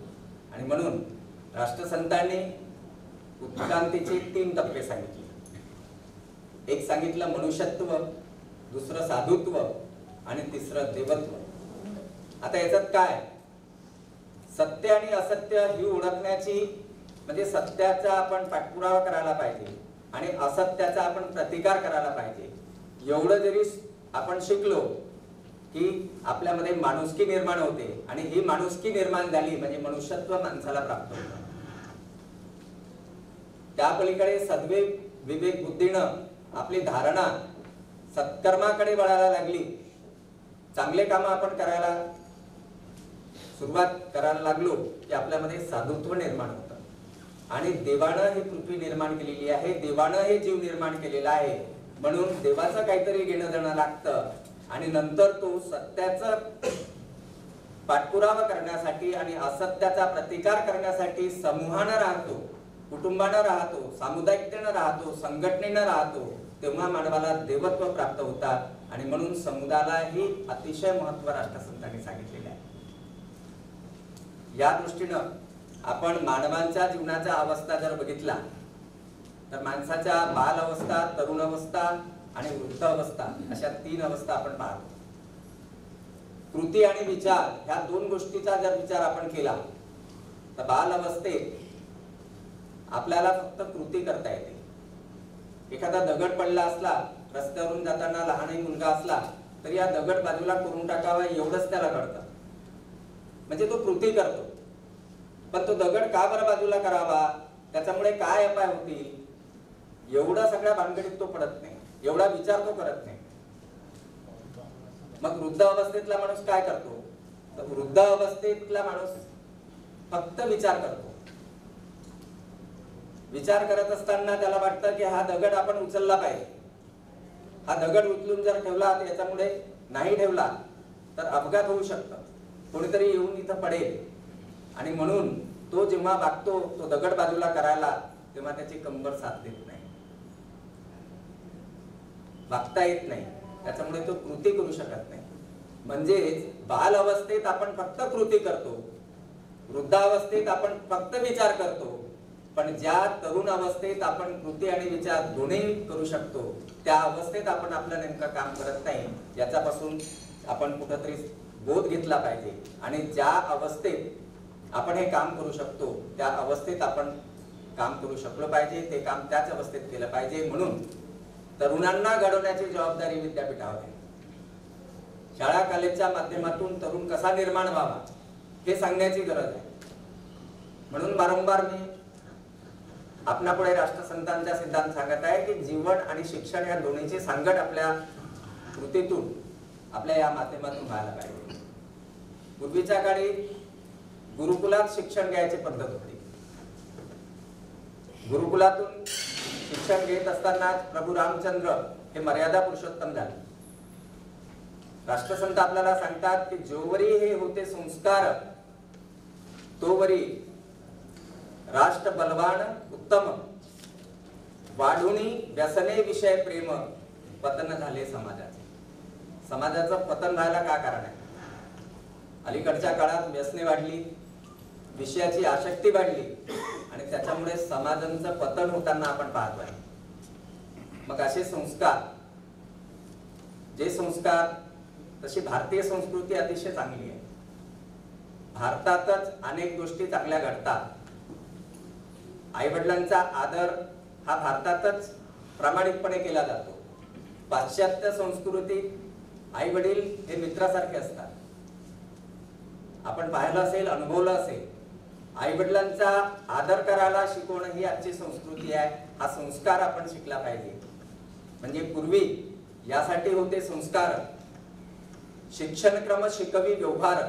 आणि म्हणून राष्ट्रसंतांनी उत्क्रांतीचे 3 टप्पे सांगितले. एक सांगितलं मनुष्यत्व, दुसरं साधुत्व आणि तिसरं देवत्व. आता याच्यात काय, सत्य आणि असत्य ही ओळखण्याची, म्हणजे सत्याचा आपण पाठपुरावा करायला पाहिजे आणि असत्याचा आपण प्रतिकार करायला पाहिजे. एवढं जरी आपण शिकलो की आपल्यामध्ये माणुसकी निर्माण होते. आणि ही माणुसकी निर्माण झाली म्हणजे मनुष्यत्व माणसाला प्राप्त होतं. त्या पलीकडे सद्विवेक, विवेक बुद्धीनं आपली धारणा सत्कर्माकडे वळायला लागली. चांगले काम आपण करायला सुरुवात करायला लागलो की आपल्यामध्ये साधुत्व निर्माण होतं. आणि देवानं ही पृथ्वी निर्माण केलेली आहे, देवानं हे जीव निर्माण केलेला आहे. म्हणून देवाचं काहीतरी घेणं देणं लागतं. आणि नंतर तो सत्याचा पाठपुरावा करण्यासाठी आणि असत्याचा प्रतिकार करण्यासाठी समूहानं राहतो, कुटुंबानं राहतो, सामुदायिकतेनं राहतो, संघटनेनं राहतो. तेव्हा मानवाला देवत्व प्राप्त होतात. आणि म्हणून समुदायालाही अतिशय महत्व राष्ट्रसंतांनी सांगितलेले आहे. या दृष्टीनं आपण मानवांच्या जीवनाच्या अवस्था जर बघितला तर माणसाच्या बाल अवस्था, तरुण अवस्था आणि वृद्ध अवस्था अशा 3 अवस्था आपण पाहतो. कृती आणि विचार ह्या 2 गोष्टीचा जर विचार आपण केला तर बाल अवस्थेत आपल्याला फक्त कृती करता येते. एखादा दगड पडला असला, रस्त्यावरून जाताना लहानही मुलगा असला तर या दगड बाजूला करून टाकावा एवढंच त्याला कळतं, म्हणजे तो कृती करतो. पण तो दगड का बरं बाजूला करावा, त्याच्यामुळे काय अपाय होतील, एवढा सगळ्या भानगडीत तो पडत नाही, एवढा विचार तो करत नाही. मग वृद्ध अवस्थेतला माणूस काय करतो, तर वृद्ध अवस्थेतला माणूस फक्त विचार करतो. विचार करत असताना त्याला वाटतं की हा दगड आपण उचलला पाहिजे. हा दगड उचलून जर ठेवला तर याच्यामुळे नाही ठेवला तर अपघात होऊ शकतो, कोणीतरी येऊन इथं पडेल. आणि म्हणून तो जेव्हा वागतो, तो दगड बाजूला करायला, तेव्हा त्याची कंबर साथ देत नाही, वागता येत नाही, त्याच्यामुळे तो कृती करू शकत नाही. म्हणजेच बाल अवस्थेत आपण फक्त कृती करतो, वृद्धावस्थेत आपण फक्त विचार करतो, पण ज्या तरुण अवस्थेत आपण कृती आणि विचार दोन्ही करू शकतो, त्या अवस्थेत आपण आपलं नेमकं काम करत नाही, याच्यापासून आपण कुठंतरी बोध घेतला पाहिजे. आणि ज्या अवस्थेत आपण हे काम करू शकतो, त्या अवस्थेत आपण काम करू शकलो पाहिजे, ते काम त्याच अवस्थेत केलं पाहिजे. म्हणून तरुणांना घडवण्याची जबाबदारी विद्यापीठावर आहे. शाळा कॉलेजच्या माध्यमातून तरुण कसा निर्माण व्हावा हे सांगण्याची गरज आहे. म्हणून वारंवार मी आपणापुढे राष्ट्रसंतांचा सिद्धांत सांगत आहे की जीवन आणि शिक्षण या दोन्हीची सांगड आपल्या कृतीतून, आपल्या या माध्यमातून व्हायला पाहिजे. पूर्वीच्या काळी गुरुकुलात शिक्षण घ्यायची पद्धत होती. गुरुकुलातून शिक्षण घेत असताना प्रभू रामचंद्र हे मर्यादा पुरुषोत्तम झाले. राष्ट्रसंत आपल्याला सांगतात की जोवरी हे होते संस्कार, तोवरी राष्ट्र बलवान उत्तम, वाढुनी व्यसने विषय प्रेम, पतन झाले समाजाचे. समाजाचं पतन व्हायला काय कारण आहे? अलीकडच्या काळात व्यसने वाढली, विषयाची आसक्ती वाढली आणि त्याच्यामुळे समाजांचं पतन होताना आपण पाहतोय. मग असे संस्कार, जे संस्कार, तशी भारतीय संस्कृती अतिशय चांगली आहे. भारतातच अनेक गोष्टी चांगल्या घडतात. आई वडिलांचा आदर हा भारतातच प्रामाणिकपणे केला जातो. पाश्चात्य संस्कृतीत आई वडील हे मित्रासारखे असतात. आपण पाहिलं असेल, अनुभवलं असेल, आई वडिलांचा आदर करायला शिकवणं ही आजची संस्कृती आहे. हा संस्कार आपण शिकला पाहिजे. म्हणजे पूर्वी यासाठी होते संस्कार. शिक्षणक्रम शिकवी व्यवहार,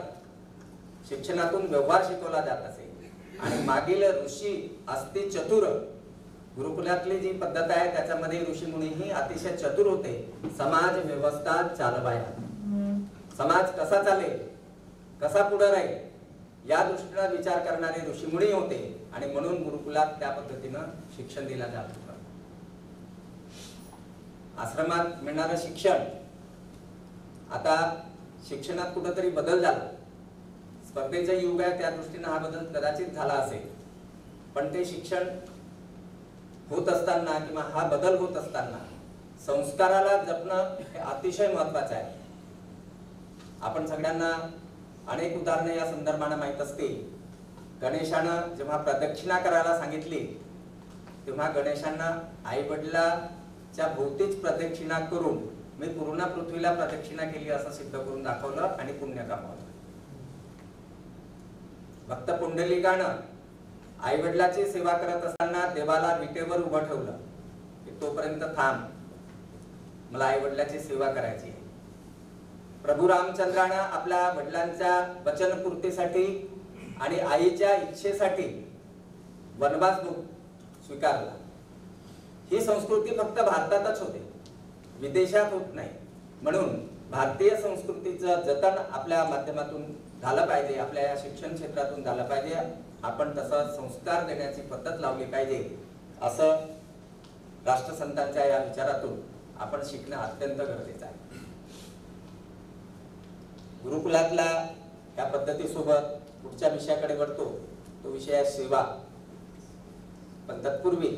शिक्षणातून व्यवहार शिकवला जात असे. आणि मागील ऋषी असती चतुर, गुरुकुलातली जी पद्धत आहे त्याच्यामध्ये ऋषी मुनीही अतिशय चतुर होते. समाज व्यवस्था चालवाया, समाज कसा चालेल, कसा पुढे राहील या दृष्टीने विचार करणारे ऋषीमुनी होते. आणि म्हणून गुरुकुलात त्या पद्धतीनं शिक्षण दिलं जात होतं. आश्रमात मिळणारं शिक्षण, आता शिक्षणात कुठेतरी बदल झाला. स्पर्धेचं युग आहे, त्या दृष्टीने हा बदल कदाचित झाला असेल. पण ते शिक्षण होत असताना किंवा हा बदल होत असताना संस्काराला जपणं हे अतिशय महत्वाचं आहे. आपण सगळ्यांना अनेक उदाहरणे या संदर्भाने माहित असतील. गणेशानं जेव्हा प्रदक्षिणा करायला सांगितली, तेव्हा गणेशांना आई वडिलांच्या भोवतीच प्रदक्षिणा करून मी पूर्ण पृथ्वीला प्रदक्षिणा केली असं सिद्ध करून दाखवलं आणि पुण्य कमावलं. भक्त पुंडलिकानं आई वडिलांची सेवा करत असताना देवाला विटेवर उभं ठेवलं की तोपर्यंत थांब, मला आई वडिलांची सेवा करायची आहे. प्रभू रामचंद्रानं आपल्या वडिलांच्या वचनपूर्तीसाठी आणि आईच्या इच्छेसाठी वनवास स्वीकारला. ही संस्कृती फक्त भारतातच होते, विदेशात होत नाही. म्हणून भारतीय संस्कृतीचं जतन आपल्या माध्यमातून झालं पाहिजे, आपल्या या शिक्षण क्षेत्रातून झालं पाहिजे. आपण तसं संस्कार देण्याची पद्धत लावली पाहिजे, असं राष्ट्रसंतांच्या या विचारातून आपण शिकणं अत्यंत गरजेचं आहे. गुरुकुलातल्या या पद्धतीसोबत पुढच्या विषयाकडे वळतो, तो विषय आहे सेवा. पण तत्पूर्वी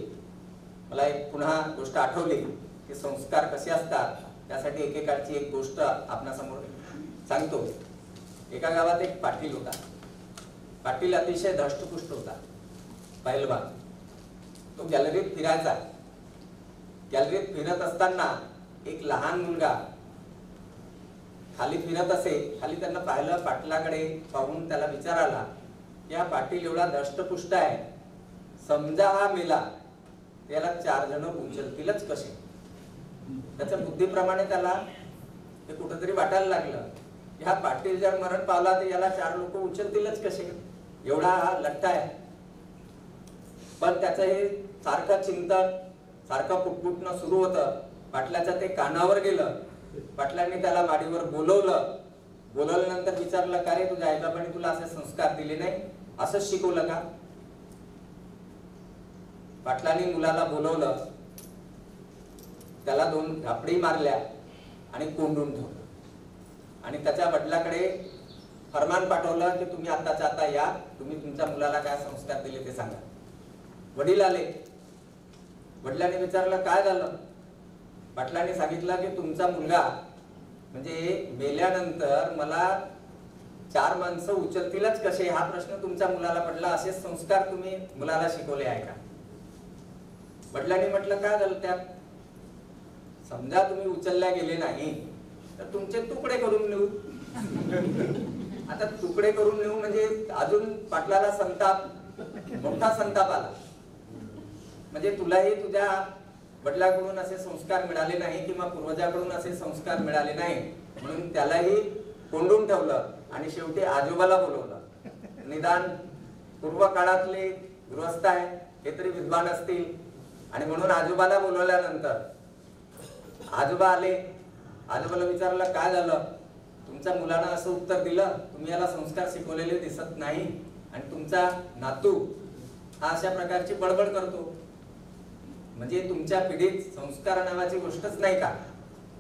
मला एक पुन्हा गोष्ट आठवली की संस्कार कसे असतात, त्यासाठी एकेकाळची एक गोष्ट आपणासमोर सांगतो. एका गावात एक पाटील होता. पाटील अतिशय धष्टपुष्ट होता, पहिलवान. तो गॅलरीत फिरायचा. गॅलरीत फिरत असताना एक लहान मुलगा खाली फिरत असे. खाली त्यांना पाहिलं, पाटलाकडे पाहून त्याला विचार आला, या पाटील एवढा धष्टपुष्ट आहे, समजा हा मेला, त्याला 4 जण उचलतीलच कसे. त्याच्या बुद्धीप्रमाणे त्याला हे कुठेतरी वाटायला लागलं, ह्या पाटील जर मरण पावला तर याला 4 लोक उचलतीलच कसे, एवढा हा लठ्ठा आहे. पण त्याचं हे सारखं चिंतन, सारखं पुटपुटणं सुरू होतं. पाटलाच्या ते कानावर गेलं. पाटलांनी त्याला माडीवर बोलवलं. बोलवल्यानंतर विचारलं, का रे तुझ्या आईबाबांनी तुला असे संस्कार दिले नाही? असंच शिकवलं का? पाटलांनी मुलाला बोलवलं, त्याला 2 झापडी मारल्या आणि कोंडून ठेवलं आणि त्याच्या वडिलांकडे फरमान पाठवलं की तुम्ही आत्ताच्या आता या, तुम्ही तुमच्या मुलाला काय संस्कार दिले ते सांगा. वडील आले. वडिलांनी विचारलं काय झालं? पाटलांनी सांगितलं की तुमचा मुलगा म्हणजे मेल्यानंतर मला 4 माणसं उचलतीलच कसे हा प्रश्न तुमच्या मुलाला पडला, असे संस्कार तुम्ही मुलाला शिकवले आहे का? वडिलांनी म्हटलं काय झालं त्यात? समजा तुम्ही उचलल्या गेले नाही तर तुमचे तुकडे करून नेऊ. आता तुकडे करून नेऊ म्हणजे अजून पाटलाला संताप, मोठा संताप आला. म्हणजे तुलाही तुझ्या वडिलांकडून असे संस्कार मिळाले नाही किंवा पूर्वजाकडून असे संस्कार मिळाले नाही म्हणून त्यालाही कोंडून ठेवलं आणि शेवटी आजोबाला बोलवलं. निदान पूर्व काळातले गृहस्थ आहे हे तरी विद्वान असतील आणि म्हणून आजोबाला बोलवल्यानंतर आजोबा आले. आजोबाला विचारलं काय झालं? तुमच्या मुलानं असं उत्तर दिलं, तुम्ही याला संस्कार शिकवलेले दिसत नाही आणि तुमचा नातू हा अशा प्रकारची बडबड करतो. म्हणजे तुमच्या पिढीत संस्कार नावाची गोष्टच नाही का?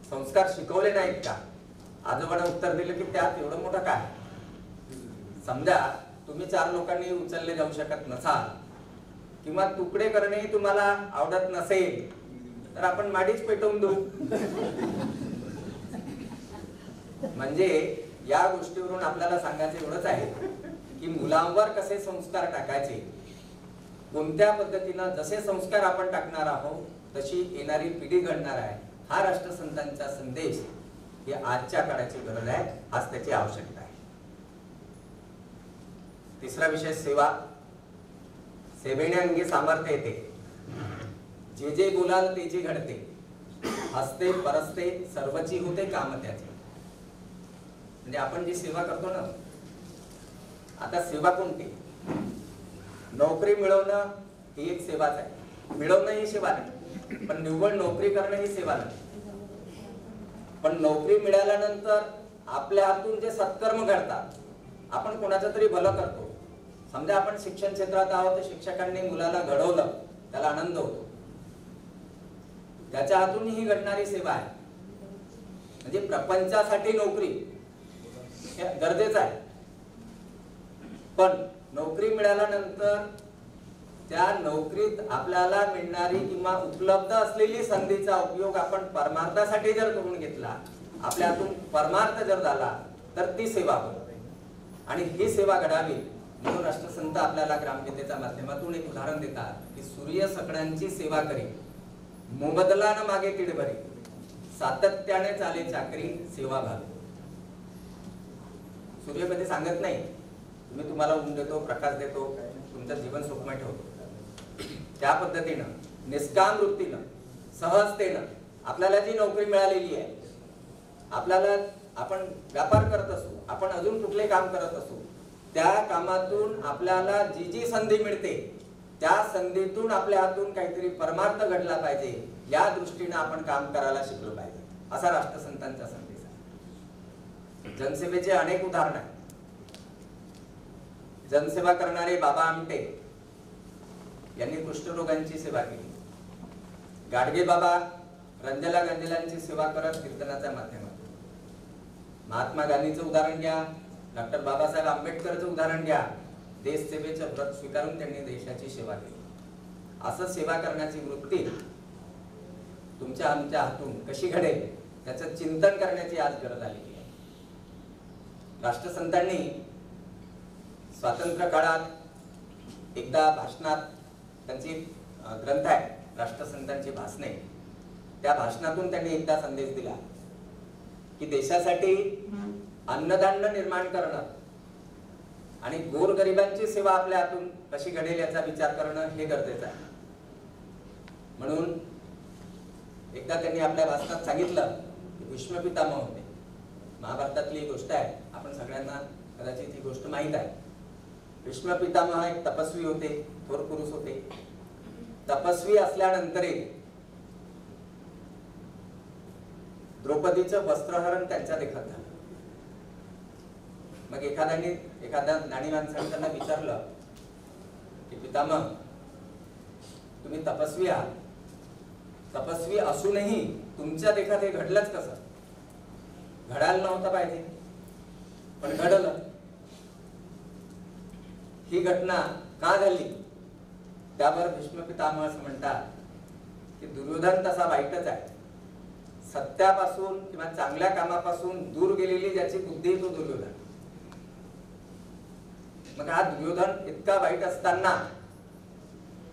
संस्कार शिकवले नाहीत का? आजोबाने उत्तर दिलं की त्यात एवढं मोठं काय? समजा तुम्ही 4 लोकांनी उचलले जाऊ शकत नसाल किंवा तुकडे करणेही तुम्हाला आवडत नसेल तर आपण माडीच पेटवून देऊ. म्हणजे या गोष्टीवरून आपल्याला सांगायचं एवढंच आहे की मुलांवर कसे संस्कार टाकायचे, कोणत्या पद्धतीनं जसे संस्कार आपण टाकणार आहोत तशी येणारी पिढी घडणार आहे. हा राष्ट्रसंतांचा संदेश ही आजच्या काळाची गरज आहे, आज त्याची आवश्यकता आहे. तिसरा विषय सेवा. सेवेने अंगी सामर्थ्य येते. जे जे बोलाल ते जे घडते. हसते परसते सर्वची होते काम त्याचे. म्हणजे आपण जी सेवा करतो ना, आता सेवा कोणती? नोकरी मिळवणं ही एक सेवाच आहे. मिळवणं ही सेवा नाही, पण निव्वळ नोकरी करणं ही सेवा नाही. पण नोकरी मिळाल्यानंतर आपल्या हातून जे सत्कर्म घडतात, आपण कोणाचं तरी भलं करतो. समजा आपण शिक्षण क्षेत्रात आहोत, शिक्षकांनी मुलाला घडवलं, त्याला आनंद होतो, त्याच्या हातून ही घडणारी सेवा आहे. म्हणजे प्रपंचासाठी नोकरी गरजेचं आहे, पण नोकरी मिळाल्यानंतर त्या नोकरीत आपल्याला मिळणारी किंवा उपलब्ध असलेली संधीचा उपयोग आपण परमार्थासाठी जर करून घेतला, आपल्या हातून परमार्थ जर झाला तर ती सेवा होते. आणि ही सेवा घडावी म्हणून राष्ट्रसंत आपल्याला ग्रामगीतेच्या माध्यमातून एक उदाहरण देतात की सूर्य सकळांची सेवा करी, मोबदला न मागे तिडभरी, सातत्याने चाले चाकरी सेवा भावी. सूर्य कधी सांगत नाही मी तुम्हाला ऊन देतो, प्रकाश देतो, तुमचं जीवन सुखमय ठेवतो. त्या पद्धतीनं निष्काम वृत्तीनं सहजतेनं आपल्याला जी नोकरी मिळालेली आहे, आपल्याला आपण व्यापार करत असू, आपण अजून कुठले काम करत असू, त्या कामातून आपल्याला जी जी संधी मिळते त्या संधीतून आपल्या हातून काहीतरी परमार्थ घडला पाहिजे, या दृष्टीने आपण काम करायला शिकलो पाहिजे, असा राष्ट्रसंतांचा संदेश आहे. जनसेवेचे अनेक उदाहरण आहेत. जनसेवा करणारे बाबा आमटे यांनी कुष्ठरोगांची सेवा केली. गाडगे बाबा रंजला गंजलांची सेवा करत कीर्तनाच्या माध्यमातून. महात्मा गांधीचं उदाहरण घ्या, डॉक्टर बाबासाहेब आंबेडकरचं उदाहरण घ्या. देश सेवेचं व्रत स्वीकारून त्यांनी देशाची सेवा केली. असं सेवा करण्याची वृत्ती तुमच्या आमच्या हातून कशी घडेल त्याचं चिंतन करण्याची आज गरज आलेली आहे. राष्ट्रसंतांनी स्वातंत्र्य काळात एकदा भाषणात, त्यांची ग्रंथ आहे राष्ट्रसंतांची भाषणे, त्या भाषणातून त्यांनी एकदा संदेश दिला की देशासाठी अन्नधान्य निर्माण करणं आणि गोरगरिबांची सेवा आपल्या हातून कशी घडेल याचा विचार करणं हे गरजेचं आहे. म्हणून एकदा त्यांनी आपल्या भाषणात सांगितलं की भीष्म पितामह होते. महाभारतातली ही गोष्ट आहे, आपण सगळ्यांना कदाचित ही गोष्ट माहीत आहे. भीष्म पितामह एक तपस्वी होते, थोर पुरुष होते. तपस्वी असल्यानंतरही द्रौपदीचं वस्त्रहरण त्यांच्या देखत झालं. मग एखाद्या ज्ञानी माणसाने त्यांना विचारलं की पितामह, तुम्ही तपस्वी आहात, तपस्वी असूनही तुमच्यात एखादे घडलंच कसं? घडायला नव्हतं पाहिजे, पण घडलं. ही घटना का झाली? त्यावर भीष्म पितामह असं म्हणतात की दुर्योधन तसा वाईटच आहे. सत्यापासून किंवा चांगल्या कामापासून दूर गेलेली ज्याची बुद्धी तो दुर्योधन. मग हा दुर्योधन इतका वाईट असताना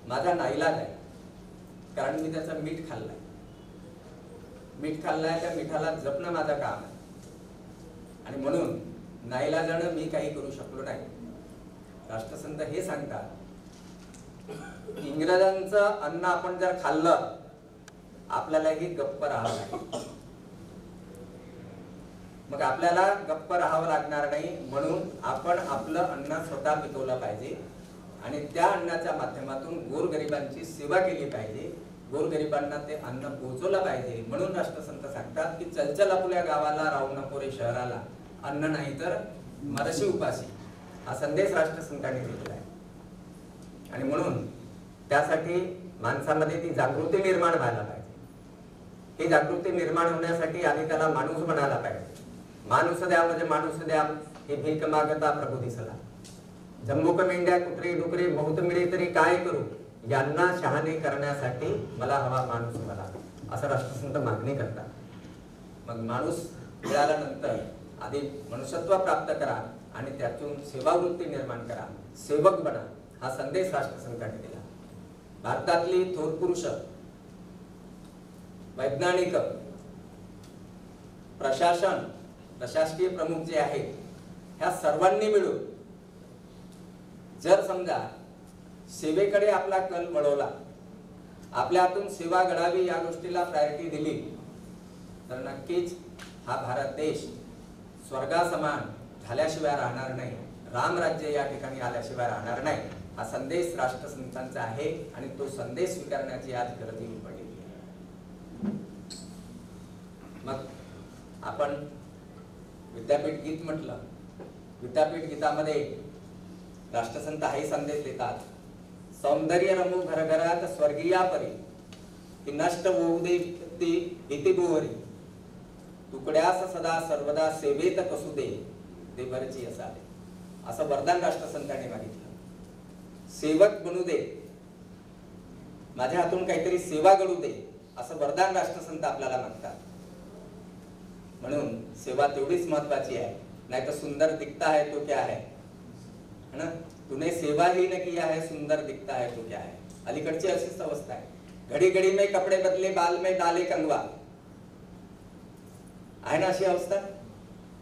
माझा नाईलाज आहे, कारण मी त्याचं मीठ खाल्लंय. त्या मिठाला जपणं माझं काम आहे, आणि म्हणून नाईलाजानं मी काही करू शकलो नाही. राष्ट्रसंत हे सांगतात, इंग्रजांचं अन्न आपण जर खाल्लं, आपल्यालाही गप्प राहावं लागेल. मग आपल्याला गप्प राहावं लागणार नाही, म्हणून आपण आपलं अन्न स्वतः पिकवलं पाहिजे आणि त्या अन्नाच्या माध्यमातून गोरगरिबांची सेवा केली पाहिजे, गोरगरिबांना ते अन्न पोहोचवलं पाहिजे. म्हणून राष्ट्रसंत सांगतात की चलचल आपुल्या गावाला, राहू नको रे शहराला, अन्न नाही तर मरशी उपाशी. हा संदेश राष्ट्रसंतांनी दिलेला आहे. आणि म्हणून त्यासाठी माणसामध्ये ती जागृती निर्माण व्हायला पाहिजे. ही जागृती निर्माण होण्यासाठी आधी त्याला माणूस बनायला पाहिजे. माणूस द्या म्हणजे माणूस द्या, हे भीक मागता प्रभू दिसला. जंबूक मेंढ्या कुत्री डुकरी बहुत मिळे तरी काय करू, यांना शहाणे करण्यासाठी मला हवा माणूस मला, असं राष्ट्रसंत मागणी करतात. मग माणूस मिळाल्यानंतर आधी मनुष्यत्व प्राप्त करा आणि त्यातून सेवावृत्ती निर्माण करा, सेवक बना, हा संदेश राष्ट्रसंतांनी दिला. भारतातली थोर पुरुष, वैज्ञानिक, प्रशासन, प्रशासकीय प्रमुख जे आहेत, ह्या सर्वांनी मिळून जर समजा सेवेकडे आपला कल वळवला, आपल्या हातून सेवा घडावी या गोष्टीला प्रायोरिटी दिली, तर नक्कीच हा भारत देश स्वर्गासमान झाल्याशिवाय राहणार नाही, रामराज्य या ठिकाणी आल्याशिवाय राहणार नाही. हा संदेश राष्ट्रसंतांचा आहे आणि तो संदेश स्वीकारण्याची आज गरज पडलेली आहे. मग आपण विद्यापीठ गीत म्हटलं, विद्यापीठ गीतामध्ये राष्ट्रसंत हाही संदेश देतात, सौंदर्य रमू घरघरात स्वर्गीया परी, की नष्ट होऊ दे ती भीती बोहरी, तुकड्यास सदा सर्वदा सेवेत कसू दे, देवरची असावे. असं वरदान राष्ट्रसंतांनी मागितलं. सेवक बनू दे, माझ्या हातून काहीतरी सेवा घडू दे, असं वरदान राष्ट्रसंत आपल्याला मागतात. म्हणून सेवा तेवढीच महत्वाची आहे. नाही तर सुंदर दिखता है तो क्या है ना, तूने सेवा ही न किया है सुंदर दिखता है तो क्या है. अलीकडची अशीच अवस्था आहे. घडी घडी में कपडे बदले, बाल में डाले कंगवा, आहे ना अशी अवस्था.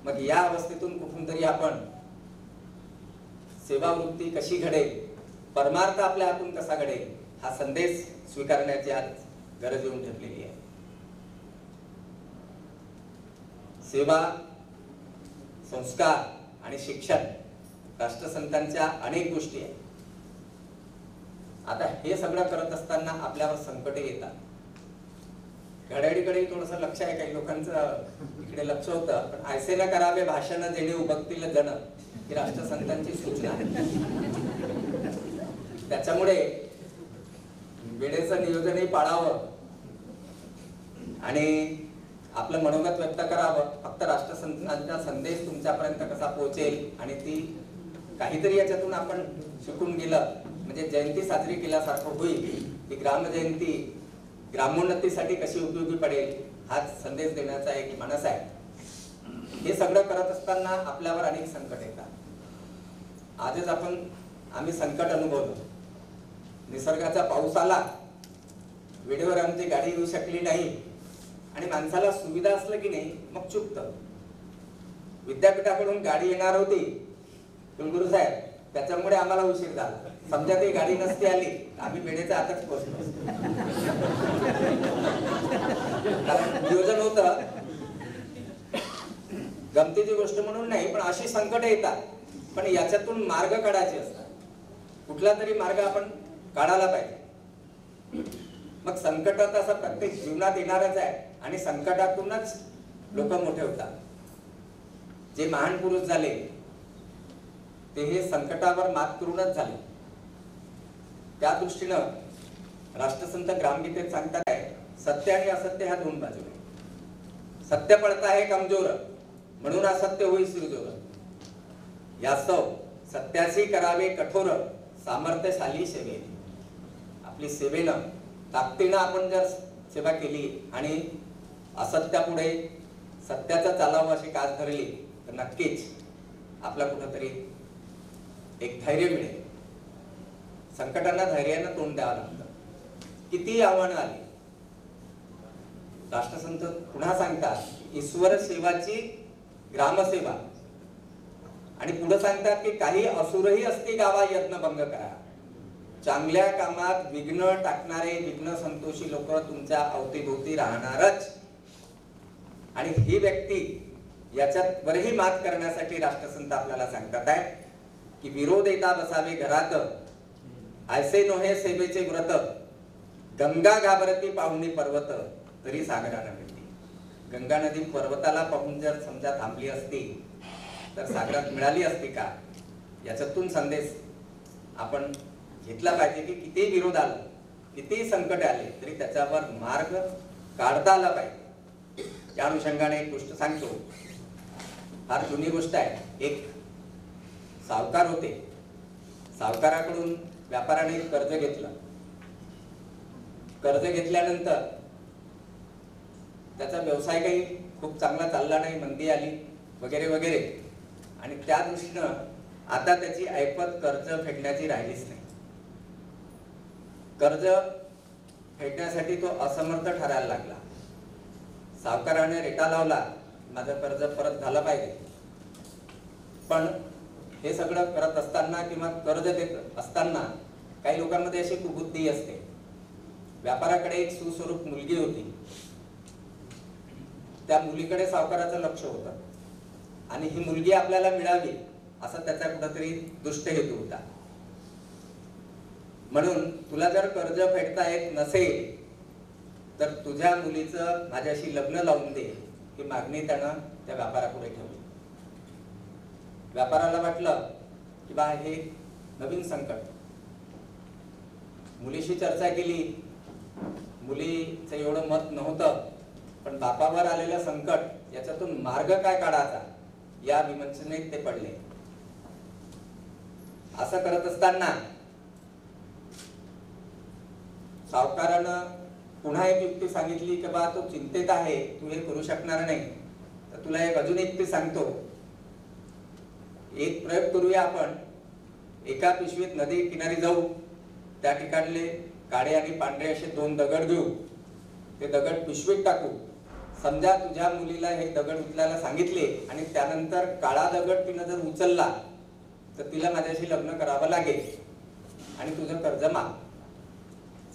मग या अवस्थेतून कुठून तरी आपण सेवावृत्ती कशी घडेल, परमार्थ आपल्या हातून कसा घडेल, हा संदेश स्वीकारण्याची आज गरज येऊन ठेवलेली आहे. सेवा, संस्कार आणि शिक्षण, राष्ट्रसंतांच्या अनेक गोष्टी आहेत. आता हे सगळं करत असताना आपल्यावर संकटे येतात. घड्याळीकडे थोडस लक्ष आहे, काही लोकांचं इकडे लक्ष होतं, पण ऐसे न करावे भाषण जेणे उभगतील जन, ही राष्ट्रसंतांची सूचना आहे. त्याच्यामुळे वेळेचं नियोजनही पाळावं आणि आपलं मनोगत व्यक्त करावं. फक्त राष्ट्रसंतांचा संदेश तुमच्यापर्यंत कसा पोहोचेल आणि ती काहीतरी याच्यातून आपण शिकून गेलं म्हणजे जयंती साजरी केल्यासारखं होईल, ती ग्रामजयंती ग्रामोन्नतीसाठी कशी उपयोगी पडेल, हाच संदेश देण्याचा एक मानस आहे. हे सगळं करत असताना आपल्यावर अनेक संकट येतात. आजच आम्ही संकट अनुभवलो. निसर्गाचा पाऊस आला, वेळेवर आमची गाडी येऊ शकली नाही आणि माणसाला सुविधा असलं की नाही मग चुकतं. विद्यापीठाकडून गाडी येणार होती कुलगुरू साहेब, त्याच्यामुळे आम्हाला उशीर झाला. समजा ती गाडी नसती आली आम्ही वेळेच्या आतच पोहोचलो. कारण नियोजन होतं, गमतीची गोष्ट म्हणून नाही, पण अशी संकट येतात. पण याच्यातून मार्ग काढायचे असतात. कुठला तरी मार्ग आपण काढायला पाहिजे. मग संकट तसं प्रत्येक जीवनात येणारच आहे आणि संकटातूनच लोक मोठे होतात. जे महान पुरुष झाले ते हे संकटावर मात करूनच झाले. त्या दृष्टीनं राष्ट्रसंत ग्रामगीतेत सांगतात आहे, सत्य आणि असत्य ह्या दोन बाजू आहेत. सत्य पडता है कमजोर, म्हणून असत्य होई सुरजोर. यास्तव सत्याशी करावे कठोर, सामर्थ्यशाली सेवे. आपली सेवेनं ताकदीनं आपण जर सेवा केली आणि असत्यापुढे सत्याचा चालावं अशी कास धरली तर नक्कीच आपला कुठंतरी एक धैर्य मिळेल. संकटांना धैर्यानं तोंड द्यावं लागतं. किती आव्हानं आली, राष्ट्रसंत पुन्हा सांगतात, ईश्वर सेवाची ग्रामसेवा. आणि पुढे सांगतात की काही असुरही असती गावा यत्न भंग करा. चांगल्या कामात विघ्न टाकणारे विघ्न संतोषी लोक तुमच्या अवतीभोवती राहणारच. आणि ही व्यक्ती याच्यात वरही मात करण्यासाठी राष्ट्रसंत आपल्याला सांगतात आहे की विरोध येता बसावे घरात, ऐसे नोहे सेवेचे व्रत. गंगा घाबरती पाहुणी पर्वत, तरी सागरानं भेटली. गंगा नदी पर्वताला पाहून जर समजा थांबली असती तर सागरात मिळाली असती का? याच्यातून संदेश आपण घेतला पाहिजे की किती विरोध आला, किती संकट आले तरी त्याच्यावर मार्ग काढता आला पाहिजे. त्या अनुषंगाने एक गोष्ट सांगतो, फार जुनी गोष्ट आहे. एक सावकार होते, सावकाराकडून व्यापाऱ्याने कर्ज घेतलं. कर्ज घेतल्यानंतर त्याचा व्यवसाय काही खूप चांगला चालला नाही, मंदी आली वगैरे वगैरे. आणि त्या दृष्टीनं आता त्याची ऐपत कर्ज फेडण्याची राहिलीच नाही. कर्ज फेडण्यासाठी तो असमर्थ ठरायला लागला. सावकाराने रेटा लावला, माझं कर्ज परत झालं पाहिजे. पण हे सगळं करत असताना किंवा कर्ज देत असताना काही लोकांमध्ये अशी कुबुद्धी असते. व्यापाराकडे एक सुस्वरूप मुलगी होती. त्या मुलीकडे सावकाराचं लक्ष होतं आणि ही मुलगी आपल्याला मिळावी असा त्याचा कुठेतरी दुष्ट हेतू होता. म्हणून तुला जर कर्ज फेडता येत नसेल तर तुझ्या मुलीचं माझ्याशी लग्न लावून दे, ही मागणी त्यानं त्या व्यापारापुढे ठेवली. व्यापाराला वाटलं की बा हे नवीन संकट. मुलीशी चर्चा केली, मुलीचं एवढं मत नव्हतं, पण बापावर आलेलं संकट याच्यातून मार्ग काय काढायचा या विमर्शनेत ते पडले. असं करत असताना सावकारानं पुन्हा एक युक्ती सांगितली की बा तो चिंतेत आहे, तू हे करू शकणार नाही, तर तुला एक अजून युक्ती सांगतो. एक प्रयोग करूया आपण. एका पिशवीत नदी किनारी जाऊ, त्या ठिकाणले काळे आणि पांढरे असे दोन दगड घेऊ, ते दगड पिशवीत टाकू. समजा तुझ्या मुलीला हे दगड उचलायला सांगितले आणि त्यानंतर काळा दगड तिनं जर उचलला तर तिला माझ्याशी लग्न करावं लागेल आणि तुझं कर्ज माफ.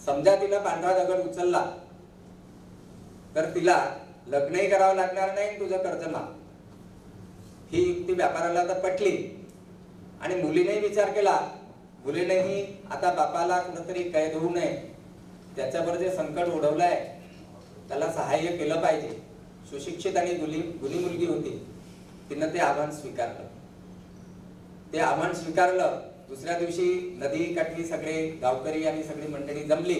समजा तिनं पांढरा दगड उचलला तर तिला लग्नही करावं लागणार नाही, तुझं कर्ज माफ. ही युक्ती व्यापाराला तर पटली आणि मुलीनेही विचार केला. मुलीनेही आता बापाला कुठंतरी कैद होऊ नये, त्याच्यावर जे संकट ओढवलंय त्याला सहाय्य केलं पाहिजे. सुशिक्षित आणि गुणी मुलगी होती, तिनं ते आव्हान स्वीकारलं. ते आव्हान स्वीकारलं. दुसऱ्या दिवशी नदी काठी सगळे गावकरी आणि सगळी मंडळी जमली.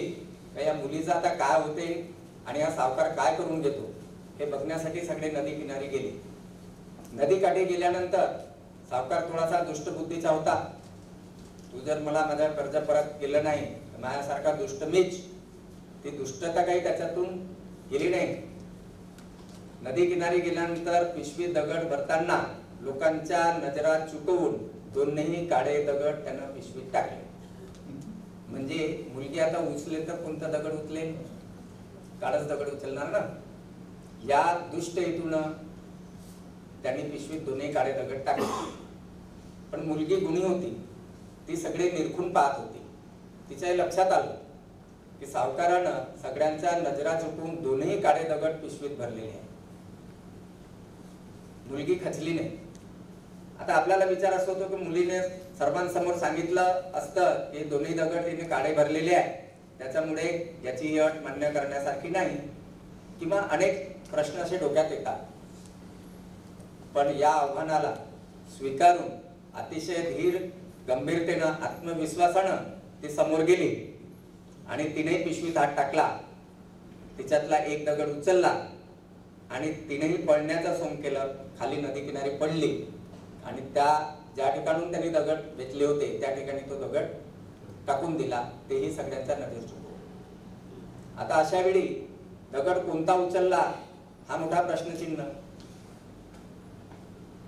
या मुलीचं आता काय होते आणि हा सावकार काय करून घेतो हे बघण्यासाठी सगळे नदी किनारी गेले. नदी काठी गेल्यानंतर सावकार थोडासा दुष्टबुद्धीचा होता. तू जर मला माझं कर्ज परत केलं नाही तर माझ्यासारखा दुष्ट मीच. ती दुष्टता काही त्याच्यातून गेली नाही. नदी किनारी गेल्यानंतर पिशवी दगड भरताना लोकांच्या नजरा चुकवून दोन्ही काळे दगड त्यानं पिशवीत टाकले. म्हणजे मुलगी आता उचले तर कोणता दगड उचलेल? काळच दगड उचलणार ना. या दुष्ट हेतूनं त्यांनी पिशवीत दोन्ही काळे दगड टाकले. पण मुलगी गुणी होती, ती सगळे निरखून पाहत होती. तिच्या लक्षात आलं की सावकारानं सगळ्यांच्या नजरा चुकवून दोन्ही काळे दगड पिशवीत भरलेले आहे. मुलगी खचली नाही. आता आपल्याला विचार असं होतो की मुलीने सर्वांसमोर सांगितलं असतं की दोन्ही दगड तिने काळे भरलेले आहे, त्याच्यामुळे याची ही अट मान्य करण्यासारखी नाही, किंवा अनेक प्रश्न असे डोक्यात येतात. पण या आव्हानाला स्वीकारून अतिशय धीर गंभीरतेनं आत्मविश्वासानं ती समोर गेली आणि तिने पिशवीत हात टाकला, तिच्यातला एक दगड उचलला आणि तिनेही पडण्याचं सोंग केलं. खाली नदी किनारी पडली आणि त्या ज्या ठिकाणून त्यांनी दगड वेचले होते त्या ठिकाणी तो दगड टाकून दिला. तेही सगळ्यांचा नजर चुकवला. आता अशा वेळी दगड कोणता उचलला हा मोठा प्रश्नचिन्ह.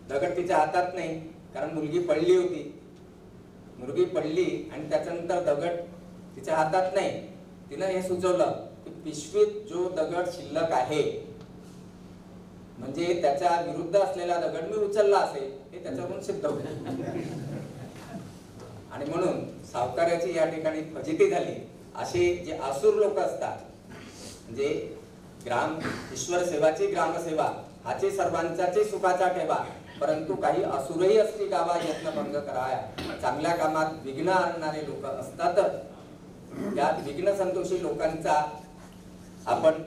दगड तिच्या हातात नाही, कारण मुलगी पडली होती. मुलगी पडली आणि त्याच्यानंतर दगड तिच्या हातात नाही. तिनं हे सुचवलं की पिशवीत जो दगड शिल्लक आहे, म्हणजे त्याच्या विरुद्ध असलेला दगड मी उचलला असेल हे त्याच्यावरून सिद्ध होईल. आणि म्हणून सावकाराची या ठिकाणी फजिती झाली. असे जे आसुर लोक असतात, म्हणजे ग्राम ईश्वर सेवाची ग्रामसेवा हाचे सर्वांचाचे सुखाचा ठेवा, परंतु काही असुरही असली गावा यत्न भंग कराया. चांगल्या कामात विघ्न आणणारे लोक असतातच. त्या विघ्न संतोषी लोकांचा आपण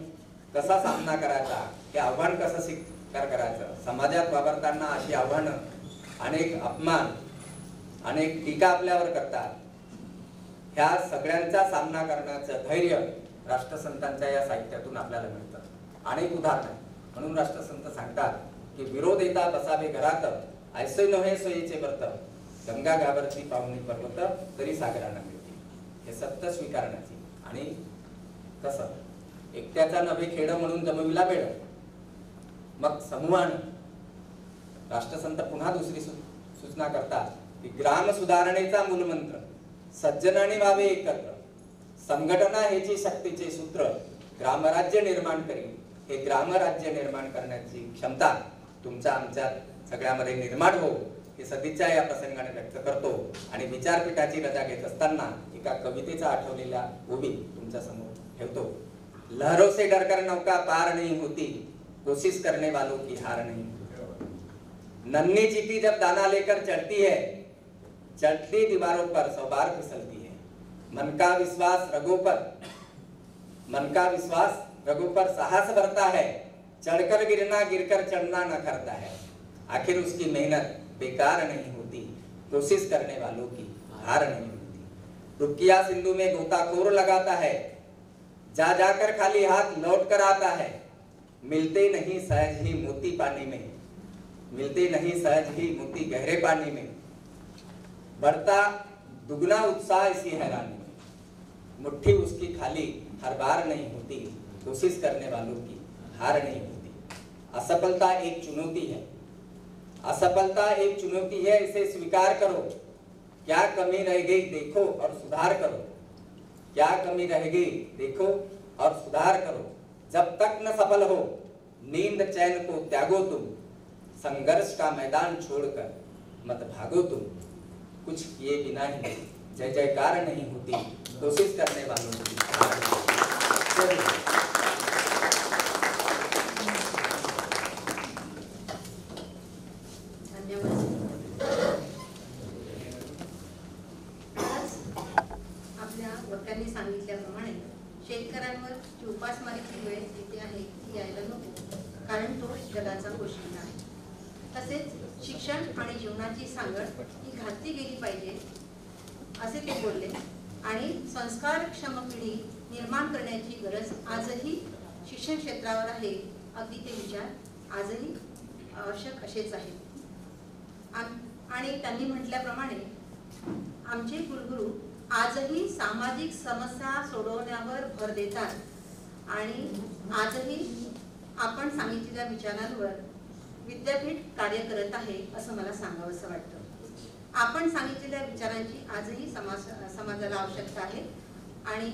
कसा सामना करायचा, हे आव्हान कसं स्वीकार करायचं. समाजात वावरताना अशी आव्हानं, अनेक अपमान, अनेक टीका आपल्यावर करतात. ह्या सगळ्यांचा सामना करण्याचं धैर्य राष्ट्रसंतांच्या या साहित्यातून आपल्याला मिळतं. अनेक उदाहरण म्हणून राष्ट्रसंत सांगतात की विरोध येता बसावे घरात, ऐसे नव्हे सोयीचे व्रत, गंगा घाबरती पाहुणी पर्वत, तरी सागरांना मिळते. हे सत्य स्वीकारण्याची. आणि कसं एकट्याचा नव्हे खेड म्हणून जमविला वेळ. मग समूहानं राष्ट्रसंत पुन्हा दुसरी सूचना करतात की ग्राम सुधारणेचा मूलमंत्र सज्जनाने व्हावे एकत्र, संघटना हेची शक्तीचे सूत्र, ग्रामराज्य निर्माण करी. हे ग्रामराज्य निर्माण करण्याची क्षमता तुमच्या आमच्यात सगळ्यामध्ये निर्माण हो, हे सदिच्छा या प्रसंगाने व्यक्त करतो. आणि विचारपीठाची रजा घेत असताना एका कवितेचा आठवलेला ओवी तुमच्या समोर ठेवतो. लहरों से डरकर नौका पार नहीं होती, कोशिश करने वालों की हार नहीं. नन्ही चींटी जब दाना लेकर चढ़ती है, चढ़ती दीवारों पर 100 बार फिसलती है. मन का विश्वास रगों पर साहस भरता है, चढ़कर गिरना गिरकर चढ़ना न करता है. आखिर उसकी मेहनत बेकार नहीं होती, कोशिश करने वालों की हार नहीं होती. डुबकिया सिंधु में गोताखोर लगाता है, जा जाकर खाली हाथ लौट कर आता है. मिलते नहीं सहज ही मोती पानी में, मिलते नहीं सहज ही मोती गहरे पानी में. बढ़ता दुगना उत्साह इसी हैरानी में, मुट्ठी उसकी खाली हर बार नहीं होती, कोशिश करने वालों की हार नहीं होती. असफलता एक चुनौती है, असफलता एक चुनौती है, इसे स्वीकार करो. क्या कमी रह गई देखो और सुधार करो. क्या कमी रह गई देखो और सुधार करो. जब तक न सफल हो नींद चैन को त्यागो तुम, संघर्ष का मैदान छोड़कर मत भागो तुम. कुछ किए बिना ही जय जयकार नहीं होती, कोशिश करने वालों की हार नहीं होती. वक्त्यांनी सांगितल्याप्रमाणे शेतकऱ्यांवर जी उपासमारीची वेळ येते आहे ती यायला नको, कारण तो जगाचा पोशिंदा आहे. तसेच शिक्षण आणि जीवनाची सांगड ही घातली गेली पाहिजे असे ते बोलले. आणि संस्कारक्षम पिढी निर्माण करण्याची गरज आजही शिक्षण क्षेत्रावर आहे. अगदी ते विचार आजही आवश्यक असेच आहेत. आणि त्यांनी म्हटल्याप्रमाणे आमचे कुलगुरू आजही सामाजिक समस्या सोडवण्यावर भर देतात. आणि आजही आपण सांगितलेल्या विचारांवर विद्यापीठ कार्य करत आहे असं मला सांगावंसं वाटतं. आपण सांगितलेल्या विचारांची आजही समाजाला आवश्यकता आहे आणि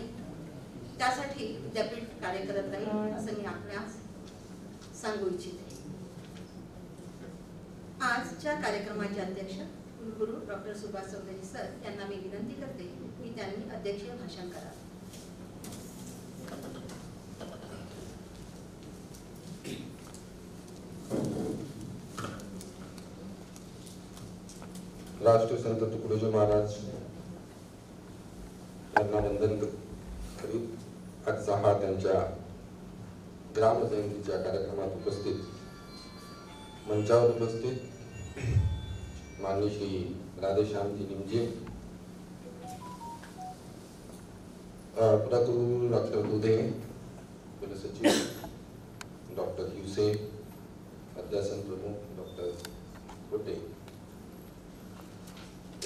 त्यासाठी विद्यापीठ कार्य करत राहील असं मी आपल्यास सांगू इच्छिते. आजच्या कार्यक्रमाचे अध्यक्ष कुलगुरू डॉक्टर सुभाष चौधरी सर यांना मी विनंती करते की त्यांनी अध्यक्षीय भाषण करावे. राष्ट्रसंत तुकडोजी महाराज यांना वंदन करीत आजचा हा त्यांच्या ग्राम जयंतीच्या कार्यक्रमात उपस्थित मंचावर उपस्थित माननीय श्री राधेश्यामजी निमजे, कुलगुरू डॉक्टर दुधे, कुलसचिव डॉक्टर हिवसे, अध्यासन प्रमुख डॉक्टर कोटे,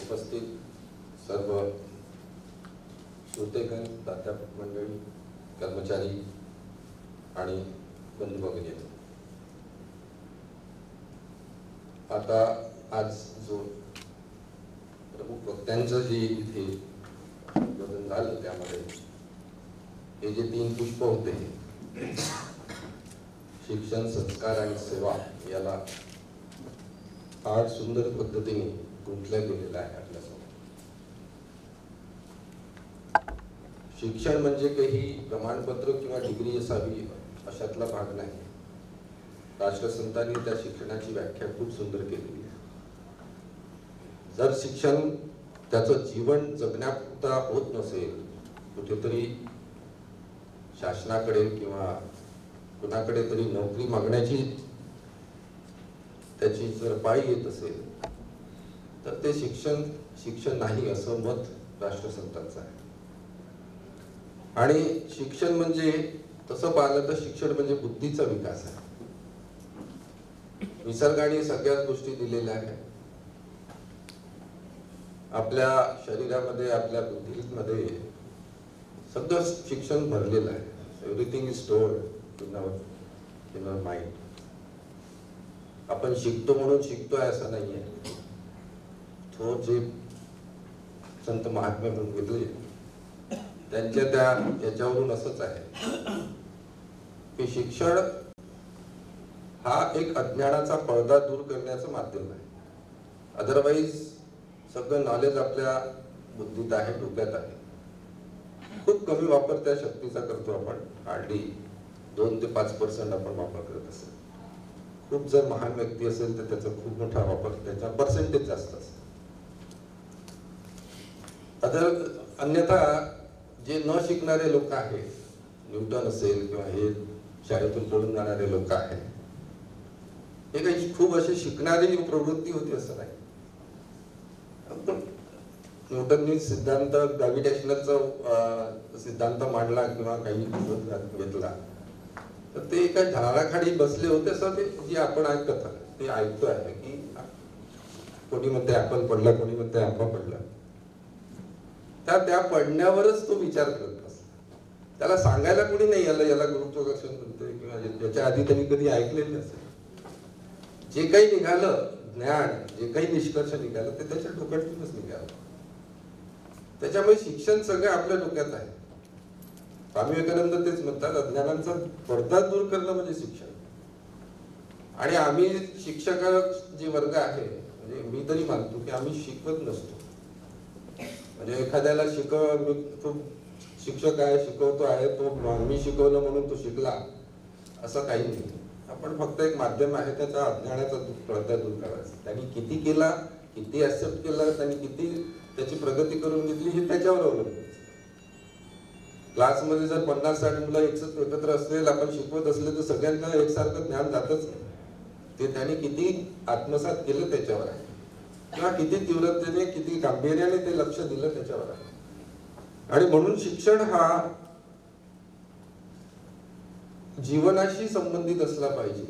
उपस्थित सर्व श्रोतेगण, प्राध्यापक मंडळी, कर्मचारी आणि बंधू भगिनी, आता आज जो प्रमुख वक्त्यांचं जे इथे उद्बोधन झालं त्यामध्ये हे जे 3 पुष्प होते, शिक्षण, संस्कार आणि सेवा, याला फार सुंदर पद्धतीने गुंतल्या गेलेलं आहे आपल्यासमोर. शिक्षण म्हणजे काही प्रमाणपत्र किंवा डिग्री असावी अशातला भाग नाही. राष्ट्रसंतांनी त्या शिक्षणाची व्याख्या खूप सुंदर केलेली आहे. जर शिक्षण त्याचं जीवन जगण्यापुरता होत नसेल, कुठेतरी शासनाकडे किंवा कुणाकडे तरी नोकरी मागण्याची त्याची जर पाळी येत असेल, तर ते शिक्षण नाही असं मत राष्ट्रसंतांचं आहे. आणि शिक्षण म्हणजे तसं पाहिलं तर शिक्षण म्हणजे बुद्धीचा विकास आहे. निसर्गाने सगळ्याच गोष्टी दिलेल्या आहेत. आपल्या शरीरामध्ये, आपल्या बुद्धीमध्ये सगळं शिक्षण भरलेलं आहे. Everything is stored in our mind. आपण शिकतो म्हणून शिकतोय असं नाहीये. तो जे संत महात्मे म्हणून घेतले त्यांच्या त्या याच्यावरून असंच आहे की शिक्षण हा एक अज्ञानाचा पडदा दूर करण्याचं माध्यम आहे. अदरवाईज सगळं नॉलेज आपल्या बुद्धीत आहे, डोक्यात आहे. खूप कमी वापर त्या शक्तीचा करतो आपण. हार्डली 2 ते 5% आपण वापर करत असेल. खूप जर महान व्यक्ती असेल तर त्याचा खूप मोठा वापर, त्याचा पर्सेंटेज जास्त असतो. अन्यथा जे न शिकणारे लोक आहेत, न्यूटन असेल किंवा हे शाळेतून पळून जाणारे लोक आहेत, हे काही खूप असे शिकणारी प्रवृत्ती होती असं नाही. न्यूटननी सिद्धांत, ग्रॅव्हिटेशनलचा सिद्धांत मांडला किंवा काही घेतला, तर ते एका झाडाखाली बसले होते असं ते जे आपण ऐकत ते ऐकतो आहे की कोणी म्हणते ऍपल पडला, कोणी म्हणते आंबा पडला. त्या पडण्यावरच तो विचार करत असतो. त्याला सांगायला कोणी नाही याला गुरुत्वाकर्षण म्हणते किंवा याच्या आधी त्यांनी कधी ऐकलेलं नसेल. जे काही निघालं ज्ञान, जे काही निष्कर्ष निघालं ते त्याच्या डोक्यातूनच निघालं. त्याच्यामुळे शिक्षण सगळं आपल्या डोक्यात आहे. स्वामी विवेकानंद तेच म्हणतात, अज्ञानाचा पडदा दूर करणं म्हणजे शिक्षण. आणि आम्ही शिक्षक जे वर्ग आहे, म्हणजे मी तरी मानतो की आम्ही शिकवत नसतो. म्हणजे एखाद्याला तो शिक्षक आहे, शिकवतो आहे, तो मी शिकवलं म्हणून तो शिकला असं काही नाही. आपण फक्त एक माध्यम आहे त्याचा अज्ञानाचा पडदा दूर करायचा. त्यांनी किती केला, किती ऍक्सेप्ट केला, त्यांनी किती त्याची प्रगती करून घेतली हे त्याच्यावर अवलंबून. क्लासमध्ये जर 50-60 मुलं एकत्र असलेलं आपण शिकवत असले तर सगळ्यांना एकसारखं ज्ञान जातच नाही. ते त्यांनी किती आत्मसात केलं त्याच्यावर आहे, किंवा किती तीव्रतेने, किती गांभीर्याने ते लक्ष दिलं त्याच्यावर आहे. आणि म्हणून शिक्षण हा जीवनाशी संबंधित असला पाहिजे.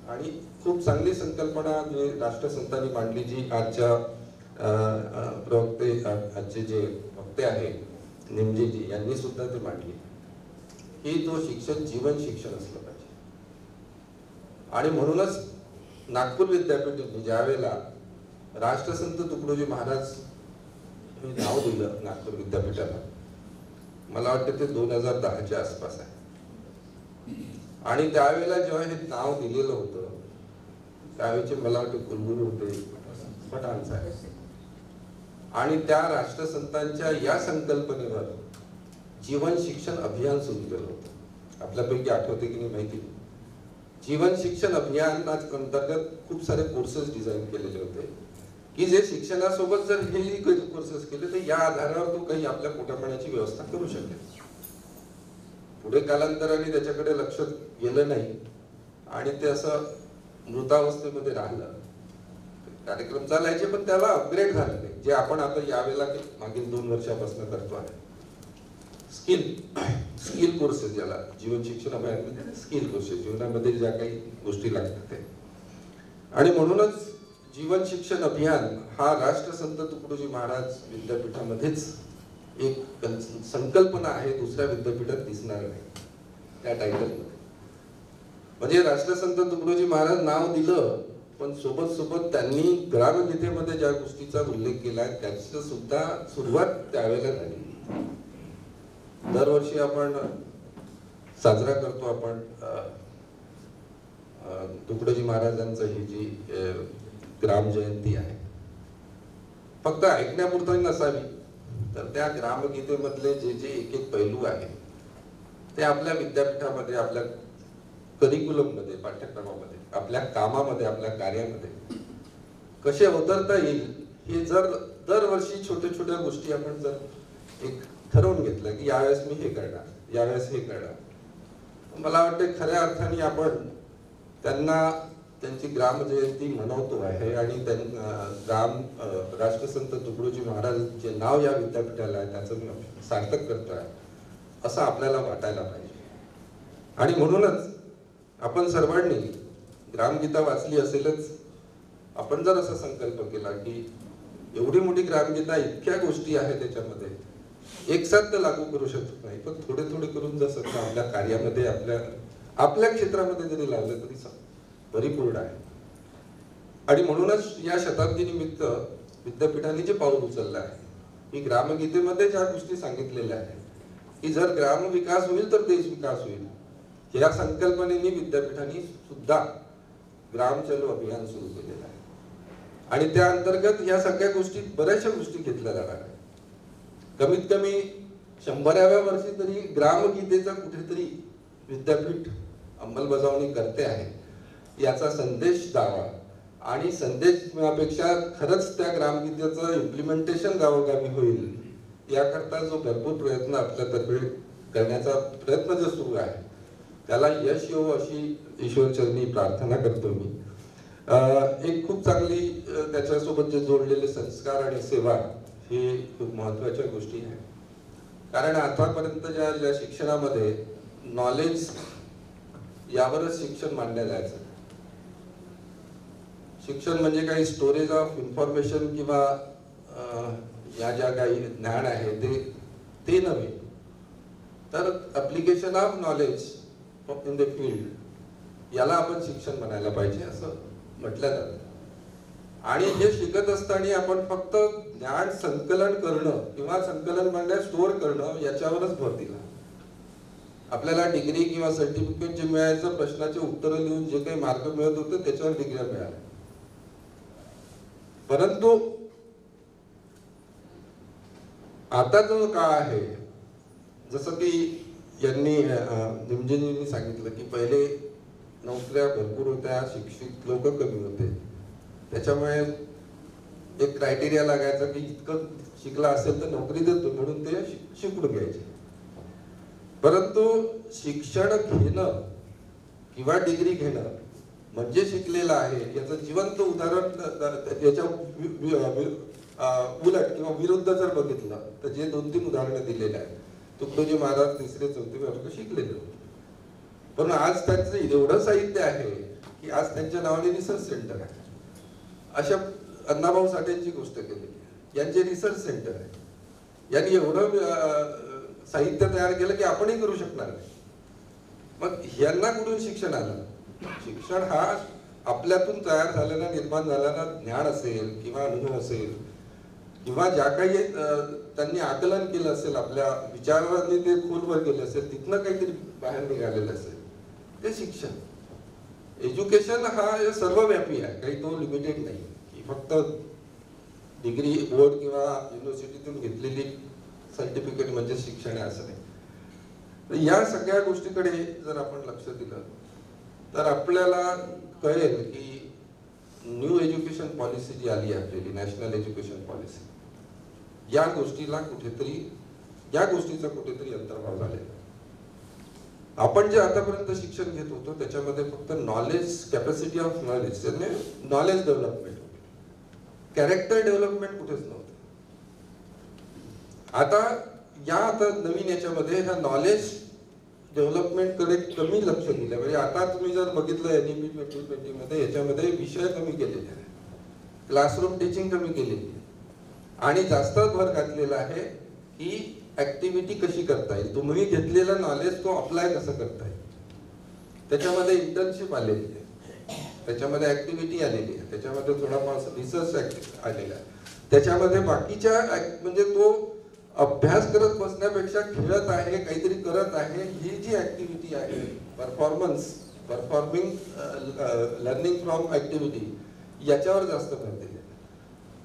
आणि खूप चांगली संकल्पना जे राष्ट्रसंतांनी मांडली, जी आजच्या आजचे जे वक्ते आहेत निमजेजी यांनी सुद्धा ते मांडली, की तो शिक्षण जीवन शिक्षण असलं पाहिजे. आणि म्हणूनच नागपूर विद्यापीठ ज्यावेळेला राष्ट्रसंत तुकडोजी महाराज हे नाव दिलं नागपूर विद्यापीठाला, मला वाटतं ते 2010च्या आसपास आहे. आणि त्यावेळेला जेव्हा हे नाव दिलेलं होतं त्यावेळेचे मला वाटतं कुलगुरू होते पठाण साहेब. आणि त्या राष्ट्रसंतांच्या या संकल्पनेवर जीवन शिक्षण अभियान सुरू केलं होतं. आपल्यापैकी आठवते की नाही माहिती. जीवन शिक्षण अभियानाच्या अंतर्गत खूप सारे कोर्सेस डिझाईन केलेले होते की जे शिक्षणासोबत जर हे कोर्सेस केले तर या आधारावर तो काही आपल्या पोटापाण्याची व्यवस्था करू शकेल. पुढे कालांतराने त्याच्याकडे लक्ष गेलं नाही आणि ते असं मृतावस्थेमध्ये राहिलं. कार्यक्रम चालायचे, पण त्याला अपग्रेड झालं नाही, जे आपण आता यावेळेला मागील 2 वर्षापासून करतो आहे. स्किल कोर्सेस, ज्याला जीवन शिक्षण अभियान स्किल कोर्सेस, जीवनामध्ये ज्या काही गोष्टी लागतात ते. आणि म्हणूनच जीवन शिक्षण अभियान हा राष्ट्रसंत तुकडोजी महाराज विद्यापीठामध्येच एक संकल्पना आहे, दुसऱ्या विद्यापीठात दिसणार नाही त्या टायटलमध्ये. म्हणजे राष्ट्रसंत तुकडोजी महाराज नाव दिलं, पण सोबत सोबत त्यांनी ग्रामगीतेमध्ये ज्या गोष्टीचा उल्लेख केला त्याची सुद्धा सुरुवात त्यावेळेला झाली. दरवर्षी आपण साजरा करतो आपण तुकडोजी महाराजांचं ही जी ग्राम जयंती आहे, फक्त ऐकण्यापुरतं नसावी, तर त्या ग्रामगीतेमधले जे जे एक एक पैलू आहेत ते आपल्या विद्यापीठामध्ये, आपल्या करिक्युलम मध्ये, पाठ्यक्रमामध्ये, आपल्या कामामध्ये, आपल्या कार्यामध्ये कसे अवतरता येईल, हे जर दरवर्षी छोट्या छोट्या गोष्टी आपण जर एक ठरवून घेतलं की यावेळेस मी हे करणार, यावेळेस हे करणार, मला वाटतं खऱ्या अर्थाने आपण त्यांना त्यांची ग्राम जयंती मनवतो आहे आणि राष्ट्रसंत तुकडोजी महाराज जे नाव या विद्यापीठाला आहे त्याचं मी सार्थक करतो आहे असं आपल्याला वाटायला पाहिजे. आणि म्हणूनच आपण सर्वांनी ग्रामगीता वाचली असेलच. आपण जर असा संकल्प केला की एवढी मोठी ग्रामगीता, इतक्या गोष्टी आहेत त्याच्यामध्ये, एक साथ तर लागू करू शकत नाही, पण थोडे थोडे करून जर सगळं आपल्या कार्यामध्ये, आपल्या क्षेत्रामध्ये जरी लावलं तरी परिपूर्ण आहे. आणि म्हणूनच या शताब्दी निमित्त विद्यापीठाने जे पाऊल उचललं आहे, की ग्रामगीतेमध्ये ज्या गोष्टी सांगितलेल्या आहेत की जर ग्राम विकास होईल तर देश विकास होईल, या संकल्पनेने विद्यापीठाने सुद्धा ग्राम चलो अभियान सुरू केलेलं आहे. आणि त्या अंतर्गत या सगळ्या गोष्टी, बऱ्याचशा गोष्टी घेतल्या जाणार आहेत. कमीत कमी 100व्या वर्षी तरी ग्रामगीतेचा कुठेतरी विद्यापीठ अंमलबजावणी करते आहे, याचा संदेश द्यावा. आणि संदेशापेक्षा खरंच त्या ग्रामगीतेचं इम्प्लिमेंटेशन गावोगावी होईल, याकरता जो भरपूर प्रयत्न आपल्यातर्फे करण्याचा प्रयत्न जो सुरू आहे त्याला यश येवो अशी ईश्वरचरणी प्रार्थना करतो मी. एक खूप चांगली त्याच्यासोबत जे जोडलेले संस्कार आणि सेवा हे खूप महत्वाच्या गोष्टी आहेत. कारण आतापर्यंत ज्या शिक्षणामध्ये नॉलेज यावरच शिक्षण मानलं जायचं. शिक्षण म्हणजे काही स्टोरेज ऑफ इन्फॉर्मेशन किंवा या ज्या काही ज्ञान आहे ते नव्हे, तर application of knowledge in the field, याला आपण शिक्षण म्हणायला पाहिजे असं म्हटलं जातं. आणि हे शिकत असताना आपण फक्त ज्ञान संकलन करणं किंवा संकलन म्हणजे स्टोअर करणं याच्यावरच भर दिला. आपल्याला डिग्री किंवा सर्टिफिकेट जे मिळायचं, प्रश्नाचे उत्तर लिहून जे काही मार्क मिळत होते त्याच्यावर डिग्र्या मिळाल्या. परंतु आता जो काळ आहे, जसं की यांनी निमजेंनी सांगितलं की पहिले नोकऱ्या भरपूर होत्या, शिक्षित लोक कमी होते, त्याच्यामुळे एक क्रायटेरिया लागायचा की इतकं शिकला असेल तर नोकरी देतो म्हणून ते शिकून घ्यायचे. परंतु शिक्षण घेणं किंवा डिग्री घेणं म्हणजे शिकलेलं आहे याचं जिवंत उदाहरण, याच्या उलट किंवा विरुद्ध जर बघितलं तर जे 2-3 उदाहरणं दिलेले आहेत. तुकडोजी महाराज 3रे-4थी वर्ग शिकलेले होते, पण आज त्यांचं एवढं साहित्य आहे की आज त्यांच्या नावाने रिसर्च सेंटर आहे. अशा अण्णाभाऊ साठेंची गोष्ट केली, यांचे रिसर्च सेंटर आहे. यांनी एवढं साहित्य तयार केलं की आपणही करू शकणार नाही. मग यांना कुठून शिक्षण आलं? शिक्षण हा आपल्यातून तयार झालेला, निर्माण झालेला ज्ञान असेल किंवा अनुभव असेल किंवा ज्या काही त्यांनी आकलन केलं असेल, आपल्या विचारांनी ते खोलवर गेले असेल, तिथनं काहीतरी बाहेर निघालेलं असेल, ते शिक्षण. एज्युकेशन हा सर्वव्यापी आहे, काही तो लिमिटेड नाही की फक्त डिग्री, बोर्ड किंवा युनिव्हर्सिटीतून घेतलेली सर्टिफिकेट म्हणजे शिक्षण आहे असं नाही. तर या सगळ्या गोष्टीकडे जर आपण लक्ष दिलं तर आपल्याला कळेल की न्यू एज्युकेशन पॉलिसी जी आली आहे आपली, नॅशनल एज्युकेशन पॉलिसी, या गोष्टीचा कुठेतरी अंतर्भाव झालेला. आपण जे आतापर्यंत शिक्षण घेत होतो त्याच्यामध्ये फक्त knowledge, capacity of knowledge, knowledge development, character development कुठेच नव्हतं. आता नवीन याच्यामध्ये ह्या नॉलेज डेव्हलपमेंट कडे कमी लक्ष दिलं. म्हणजे आता तुम्ही जर बघितलं NEP 2020 मध्ये याच्यामध्ये विषय कमी केलेले आहे, क्लासरूम टीचिंग कमी केलेली आहे आणि जास्त भर घातलेला आहे की ऍक्टिव्हिटी कशी करता येईल, तुम्ही घेतलेलं नॉलेज तो अप्लाय कसं करता येईल. त्याच्यामध्ये इंटर्नशिप आलेली आहे, त्याच्यामध्ये ऍक्टिव्हिटी आलेली आहे, त्याच्यामध्ये थोडाफार रिसर्च आलेला आहे, त्याच्यामध्ये बाकीच्या म्हणजे तो अभ्यास करत बसण्यापेक्षा खेळत आहे, काहीतरी करत आहे, ही जी ऍक्टिव्हिटी आहे परफॉर्मिंग लर्निंग फ्रॉम ऍक्टिव्हिटी, याच्यावर जास्त भर दिले.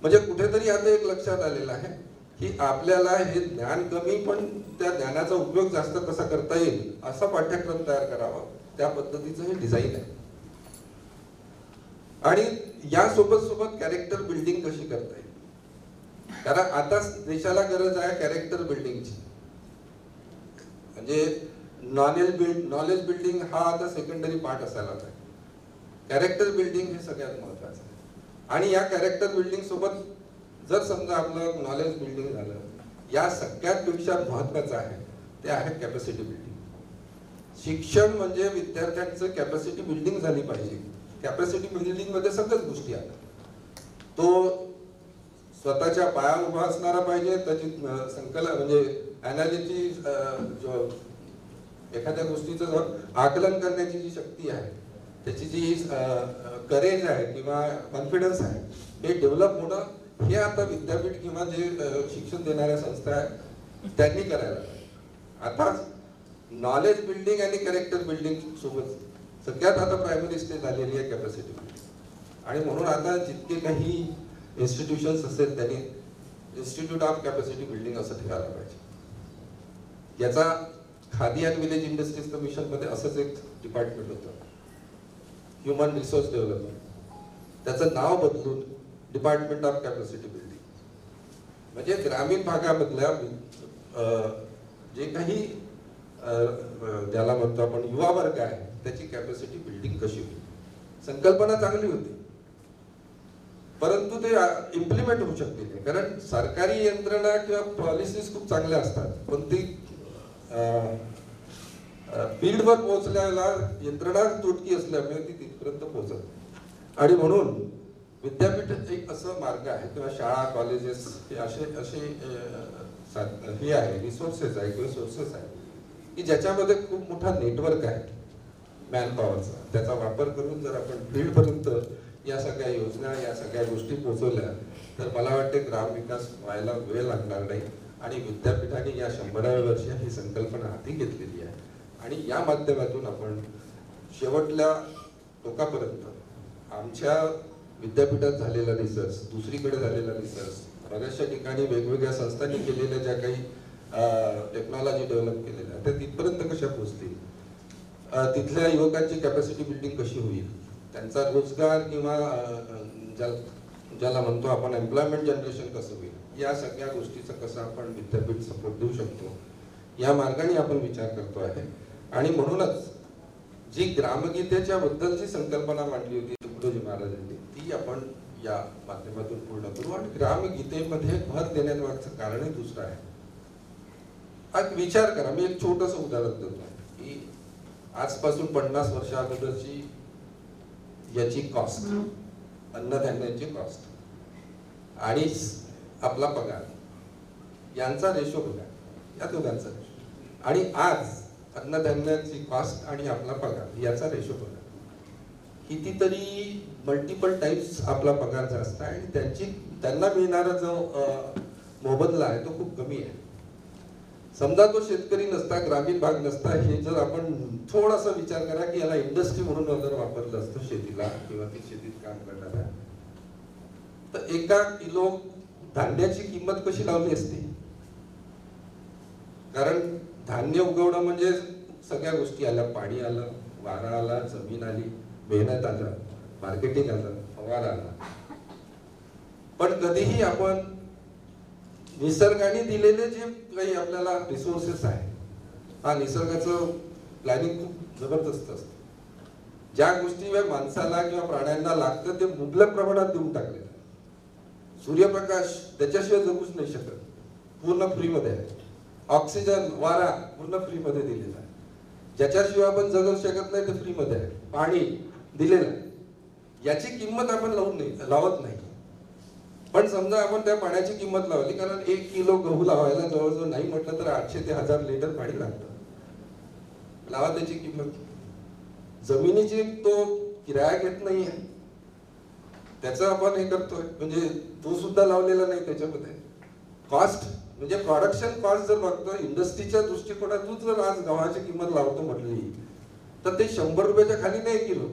म्हणजे कुठेतरी आता एक लक्षात आलेलं आहे की आपल्याला हे ज्ञान कमी पण त्या ज्ञानाचा उपयोग जास्त कसा करता येईल असा पाठ्यक्रम तयार करावा, त्या पद्धतीचं हे डिझाईन आहे. आणि या सोबत कॅरेक्टर बिल्डिंग कशी करता येईल, कारण आता देशाला गरज आहे कॅरेक्टर बिल्डिंगची. म्हणजे नॉलेज बिल्डिंग हा आता सेकंडरी पार्ट असायला पाहिजे, कॅरेक्टर बिल्डिंग हे सगळ्यात महत्वाचं आहे. आणि या कॅरेक्टर बिल्डिंग सोबत जर समजा आपलं नॉलेज बिल्डिंग झालं, या सगळ्यात पेक्षा महत्वाचं आहे ते आहे कॅपॅसिटी बिल्डिंग. शिक्षण म्हणजे विद्यार्थ्यांचं कॅपॅसिटी बिल्डिंग झाली पाहिजे. कॅपॅसिटी बिल्डिंग मध्ये सगळ्याच गोष्टी आहेत. तो स्वतःच्या पायावर उभा असणारा पाहिजे, त्याची संकलन म्हणजे अनालिसिस, एखाद्या गोष्टीचं आकलन करण्याची जी शक्ती आहे, त्याची जी करेज आहे किंवा कॉन्फिडन्स आहे, हे डेव्हलप होणं हे आता विद्यापीठ किंवा जे शिक्षण देणाऱ्या संस्था आहेत त्यांनी करायला पाहिजे. आता नॉलेज बिल्डिंग आणि कॅरेक्टर बिल्डिंग सोबत सगळ्यात आता प्रायमरी स्टेज आलेली आहे कॅपॅसिटी बिल्डिंग. आणि म्हणून आता जितके काही इन्स्टिट्यूशन्स असेल त्यांनी इन्स्टिट्यूट ऑफ कॅपॅसिटी बिल्डिंग असं ठेवायला पाहिजे. याचा khadi and village industries commission मध्ये असंच एक डिपार्टमेंट होतं, ह्युमन रिसोर्स डेव्हलपमेंट. त्याचं नाव बदलून डिपार्टमेंट ऑफ कॅपॅसिटी बिल्डिंग, म्हणजे ग्रामीण भागामधल्या जे काही ज्याला म्हणतो आपण युवा वर्ग आहे त्याची कॅपॅसिटी बिल्डिंग कशी होईल. संकल्पना चांगली होती परंतु ते इम्प्लिमेंट होऊ शकते नाही, कारण सरकारी यंत्रणा किंवा पॉलिसीज खूप चांगल्या असतात पण ती फील्डवर पोहोचल्याला यंत्रणा तुटकी असल्यामुळे ती तिथपर्यंत पोहोचत. आणि म्हणून विद्यापीठ एक असं मार्ग आहे किंवा शाळा कॉलेजेस हे असे हे आहे, रिसोर्सेस आहे किंवा सोर्सेस आहे की ज्याच्यामध्ये खूप मोठा नेटवर्क आहे मॅन पॉवरचा. त्याचा वापर करून जर आपण फील्डपर्यंत या सगळ्या योजना या सगळ्या गोष्टी पोहोचवल्या तर मला वाटते ग्राम विकास व्हायला वेळ लागणार नाही. आणि विद्यापीठाने या 100व्या वर्षी ही संकल्पना हाती घेतलेली आहे आणि या माध्यमातून आपण शेवटल्या टोकापर्यंत आमच्या विद्यापीठात झालेला रिसर्च, दुसरीकडे झालेला रिसर्च, बऱ्याचशा ठिकाणी वेगवेगळ्या संस्थांनी केलेल्या ज्या काही टेक्नॉलॉजी डेव्हलप केलेल्या त्या तिथपर्यंत कशा पोहोचतील, तिथल्या युवकांची कॅपॅसिटी बिल्डिंग कशी होईल, त्यांचा रोजगार किंवा ज्याला म्हणतो आपण एम्प्लॉयमेंट जनरेशन कसं होईल, या सगळ्या गोष्टीचा कसं आपण विद्यापीठ सपोर्ट देऊ शकतो या मार्गाने आपण विचार करतो आहे. आणि म्हणूनच जी ग्रामगीतेच्या बद्दलची संकल्पना मांडली होती तुकडोजी महाराजांनी ती आपण या माध्यमातून पूर्ण करू. आणि ग्रामगीतेमध्ये भर देण्याचं कारणही दुसरं आहे. आज विचार करा, मी एक छोटस उदाहरण देतो की आजपासून 50 वर्षा अगोदरची याची कॉस्ट, अन्नधान्याची कॉस्ट आणि आपला पगार यांचा रेशो बघा, या दोघांचा रेशो. आणि आज अन्नधान्याची कॉस्ट आणि आपला पगार याचा रेशो बघा, कितीतरी मल्टिपल टाइप्स आपला पगार जास्त आहे आणि त्यांना मिळणारा जो मोबदला आहे तो खूप कमी आहे. समजा तो शेतकरी नसता, ग्रामीण भाग नसता, हे जर आपण थोडासा विचार करा की याला इंडस्ट्री म्हणून जर वापरलं असतं शेतीला किंवा ती शेतीत काम करणारा, तर 1 किलो धान्याची किंमत कशी लावली असती. कारण धान्य उगवणं म्हणजे सगळ्या गोष्टी आल्या, पाणी आलं, वारा आला, जमीन आली, मेहनत आलं, मार्केटिंग आलं, फवारा आला. पण कधीही आपण निसर्गाने दिलेले जे काही आपल्याला रिसोर्सेस आहे, हा निसर्गाचं प्लॅनिंग खूप जबरदस्त असतं. ज्या गोष्टी माणसाला किंवा प्राण्यांना लागतं ते मुबलक प्रमाणात देऊन टाकले. सूर्यप्रकाश त्याच्याशिवाय जगूच नाही शकत, पूर्ण फ्रीमध्ये आहे. ऑक्सिजन, वारा पूर्ण फ्रीमध्ये दिलेला आहे. ज्याच्याशिवाय आपण जगू शकत नाही ते फ्रीमध्ये आहे. पाणी दिलेलं आहे, याची किंमत आपण लावत नाही. पण समजा आपण त्या पाण्याची किंमत लावली, कारण 1 किलो गहू लावायला जवळजवळ नाही म्हटलं तर 800 ते 1000 लिटर पाणी लागतं. लावा त्याची किंमत. जमिनीची तो किराया घेत नाहीये, त्याचं आपण हे करतोय, म्हणजे तो सुद्धा लावलेला नाही त्याच्यामध्ये. कॉस्ट म्हणजे प्रोडक्शन कॉस्ट जर बघतो इंडस्ट्रीच्या दृष्टिकोनातून, जर आज गव्हाची किंमत लावतो म्हटली तर ते 100 रुपयाच्या खाली नाही किलो.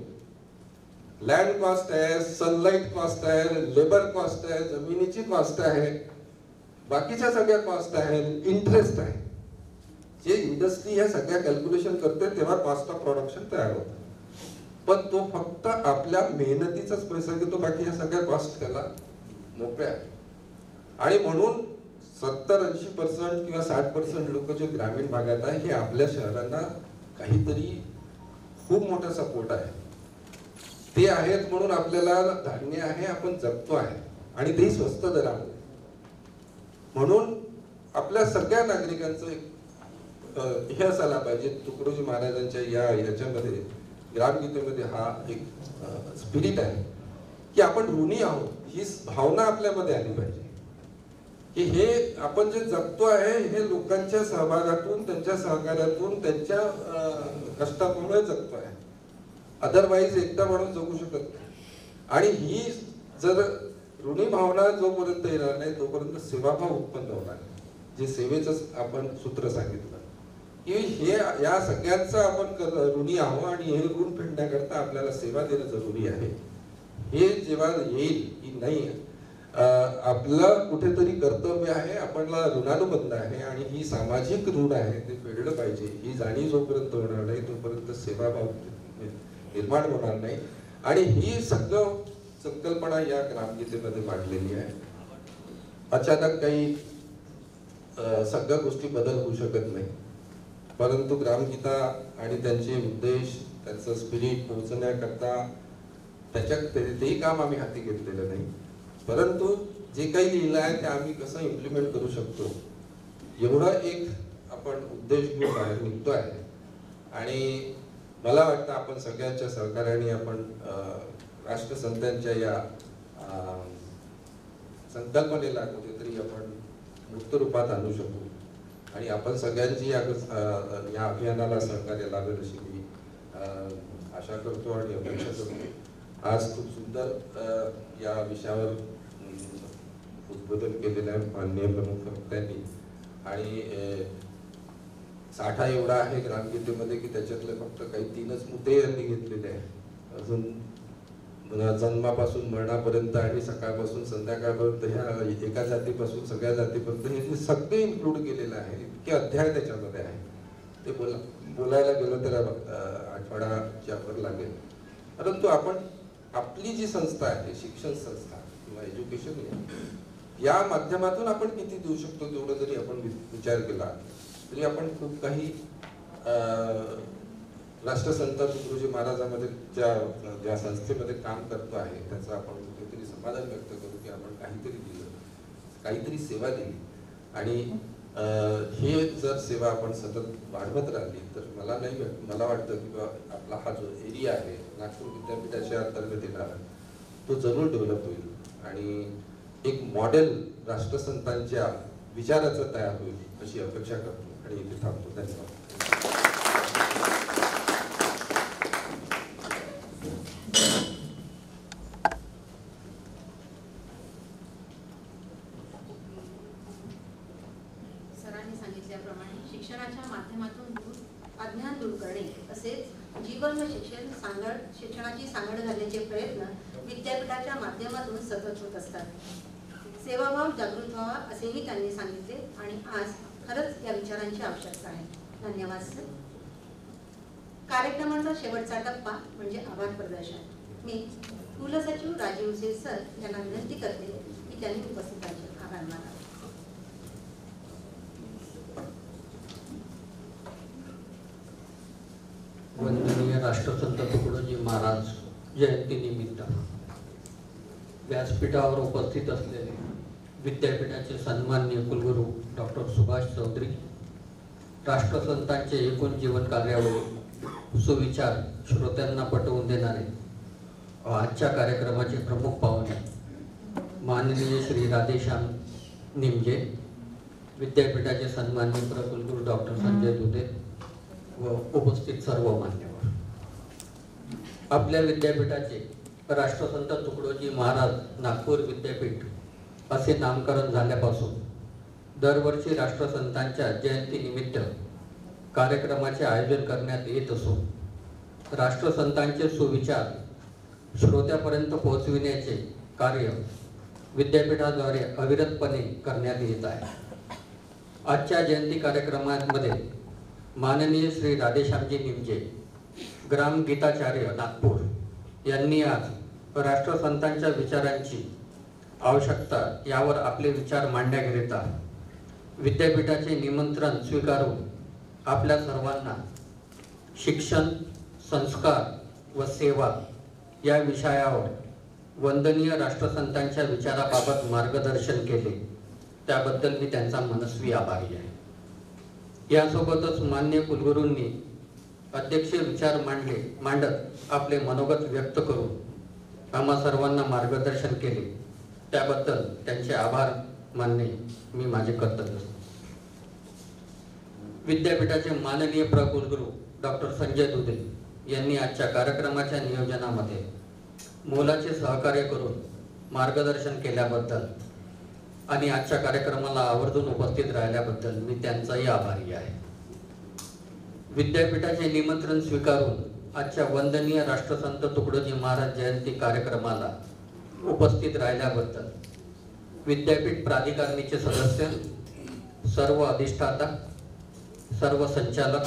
लँड कॉस्ट आहे, सनलाईट कॉस्ट आहे, लेबर कॉस्ट आहे, जमिनीची कॉस्ट आहे, बाकीच्या सगळ्या कॉस्ट आहे, इंटरेस्ट आहे. जे इंडस्ट्री ह्या सगळ्या कॅल्क्युलेशन करते तेव्हा कॉस्ट ऑफ प्रोडक्शन तयार होतं. पण तो फक्त आपल्या मेहनतीचाच पैसा घेतो, बाकी ह्या सगळ्या कॉस्ट त्याला मोकळ्या आहे. आणि म्हणून 70-80% किंवा 60% लोक जे ग्रामीण भागात आहे, हे आपल्या शहरांना काहीतरी खूप मोठा सपोर्ट आहे. ते आहेत म्हणून आपल्याला धान्य आहे, आपण जगतो आहे, आणि तेही स्वस्त दरामध्ये. म्हणून आपल्या सगळ्या नागरिकांचं हे असायला पाहिजे, तुकडोजी महाराजांच्या याच्यामध्ये ग्रामगीतेमध्ये हा एक स्पिरिट आहे की आपण ऋणी आहोत. ही भावना आपल्यामध्ये आली पाहिजे की हे आपण जे जगतो आहे हे लोकांच्या सहभागातून, त्यांच्या सहकार्यातून, त्यांच्या कष्टामुळे जगतो आहे. अदरवाईज एकटा माणूस जगू शकत नाही. आणि ही जर ऋणी भावना जोपर्यंत येणार नाही तोपर्यंत सेवाभाव उत्पन्न होणार नाही. जे सेवेचं आपण सूत्र सांगितलं की हे या सगळ्यांचं आपण ऋणी आहोत आणि हे ऋण फेडण्याकरता आपल्याला सेवा देणं जरुरी आहे. हे जेव्हा येईल की नाही आपलं कुठेतरी कर्तव्य आहे, आपल्याला ऋणानुबंध आहे आणि ही सामाजिक ऋण आहे, ते फेडलं पाहिजे, ही जाणीव जोपर्यंत होणार नाही तोपर्यंत सेवाभाव निर्माण होणार नाही. आणि ही सगळं संकल्पना या ग्रामगीतेमध्ये मांडलेली आहे. अचानक काही सगळ्या गोष्टी बदल होऊ शकत नाही, परंतु ग्रामगीता आणि त्यांचे उद्देश, त्यांचं स्पिरिट पोहोचण्याकरता तेही काम आम्ही हाती घेतलेलं नाही. परंतु जे काही लिहिलं आहे ते आम्ही कसं इम्प्लिमेंट करू शकतो एवढा एक आपण उद्देश घेऊन बाहेर निघतो आहे. आणि मला वाटतं आपण सगळ्यांच्या सहकार्याने आपण राष्ट्रसंतांच्या या संकल्पनेला कुठेतरी आपण मूर्त रूपात आणू शकू आणि आपण सगळ्यांची या अभियानाला सहकार्य लावेल अशी मी आशा करतो आणि अपेक्षा करतो. आज खूप सुंदर या विषयावर उद्बोधन केलेलं आहे माननीय प्रमुख वक्त्यांनी. आणि साठा एवढा आहे ग्रामगीतेमध्ये की त्याच्यातले फक्त काही 3च मुद्दे यांनी घेतलेले आहे. अजून जन्मापासून मरणापर्यंत आणि सकाळपासून संध्याकाळपर्यंत ह्या एका जातीपासून सगळ्या जातीपर्यंत हे सगळे इन्क्लूड केलेलं आहे. इतके अध्याय त्याच्यामध्ये आहे, ते बोलायला गेलं तर आठवड्याच्या वर लागेल. परंतु आपण आपली जी संस्था आहे, शिक्षण संस्था किंवा एज्युकेशन, या माध्यमातून आपण किती देऊ शकतो तेवढं जरी आपण विचार केला तरी आपण खूप काही राष्ट्रसंत तुकडोजी महाराजांमध्ये ज्या संस्थेमध्ये काम करतो आहे त्याचं आपण कुठेतरी समाधान व्यक्त करू की आपण काहीतरी दिलं, काहीतरी सेवा दिली. आणि हे जर सेवा आपण सतत वाढवत राहिली तर मला वाटतं की आपला हा जो एरिया आहे नागपूर विद्यापीठाच्या अंतर्गत येणारा तो जरूर डेव्हलप होईल आणि एक मॉडेल राष्ट्रसंतांच्या विचाराचं तयार होईल अशी अपेक्षा करतो आणि इथे थांबतो. धन्यवाद. सरांनी सांगितल्याप्रमाणे शिक्षणाच्या माध्यमातून अज्ञान दूर करणे तसेच जीवन व शिक्षणाची सांगड घालण्याचे प्रयत्न विद्यापीठाच्या माध्यमातून सतत होत असतात. सेवाभाव जागृत व्हावा असेही त्यांनी सांगितले आणि आज खरंच या विचारांची आवश्यकता आहे. धन्यवाद सर. कार्यक्रमाचा शेवटचा टप्पा म्हणजे आभार प्रदर्शन. मी कुलसचिव राजीव उसे सर यांना विनंती करते की त्यांनी उपस्थितांचे आभार मानावे. वंदनीय राष्ट्रसंत तुकडोजी महाराज जयंती निमित्त व्यासपीठावर उपस्थित असलेले विद्यापीठाचे सन्माननीय कुलगुरू डॉक्टर सुभाष चौधरी, राष्ट्रसंतांचे एकूण जीवन कार्यावळी सुविचार श्रोत्यांना पटवून देणारे आजच्या कार्यक्रमाचे प्रमुख पाहुणे माननीय श्री राधेश्याम निमजे, विद्यापीठाचे सन्माननीय कुलगुरू डॉक्टर संजय दुधे व उपस्थित सर्व मान्यवर, आपल्या विद्यापीठाचे राष्ट्रसंत तुकडोजी महाराज नागपूर विद्यापीठ असे नामकरण झाल्यापासून दरवर्षी राष्ट्रसंतांच्या जयंतीनिमित्त कार्यक्रमाचे आयोजन करण्यात येत असून राष्ट्रसंतांचे सुविचार श्रोत्यापर्यंत पोहोचविण्याचे कार्य विद्यापीठाद्वारे अविरतपणे करण्यात येत आहे. आजच्या जयंती कार्यक्रमामध्ये माननीय श्री राधेश्यामजी निमजे, ग्राम गीताचार्य नागपूर यांनी आज राष्ट्रसंतांच्या विचारांची आवश्यकता यावर आपले विचार मांडण्याकरिता विद्यापीठाचे निमंत्रण स्वीकारून आपल्या सर्वांना शिक्षण, संस्कार व सेवा या विषयावर वंदनीय राष्ट्रसंतांच्या विचाराबाबत मार्गदर्शन केले, त्याबद्दल मी त्यांचा मनस्वी आभारी आहे. यासोबतच मान्य कुलगुरूंनी अध्यक्षीय विचार मांडत आपले मनोगत व्यक्त करून आम्हा सर्वांना मार्गदर्शन केले, त्याबद्दल त्यांचे आभार मानणे मी माझे कर्तव्य. विद्यापीठाचे माननीय कुलगुरू डॉक्टर संजय दुधे यांनी आजच्या कार्यक्रमाच्या नियोजनामध्ये मोलाचे सहकार्य करून मार्गदर्शन केल्याबद्दल आणि आजच्या कार्यक्रमाला आवर्जून उपस्थित राहिल्याबद्दल मी त्यांचाही आभारी आहे. विद्यापीठाचे निमंत्रण स्वीकारून आजच्या वंदनीय राष्ट्रसंत तुकडोजी महाराज जयंती कार्यक्रमाला उपस्थित राहिल्याबद्दल विद्यापीठ प्राधिकारणीचे सदस्य, सर्व अधिष्ठाता, सर्व संचालक,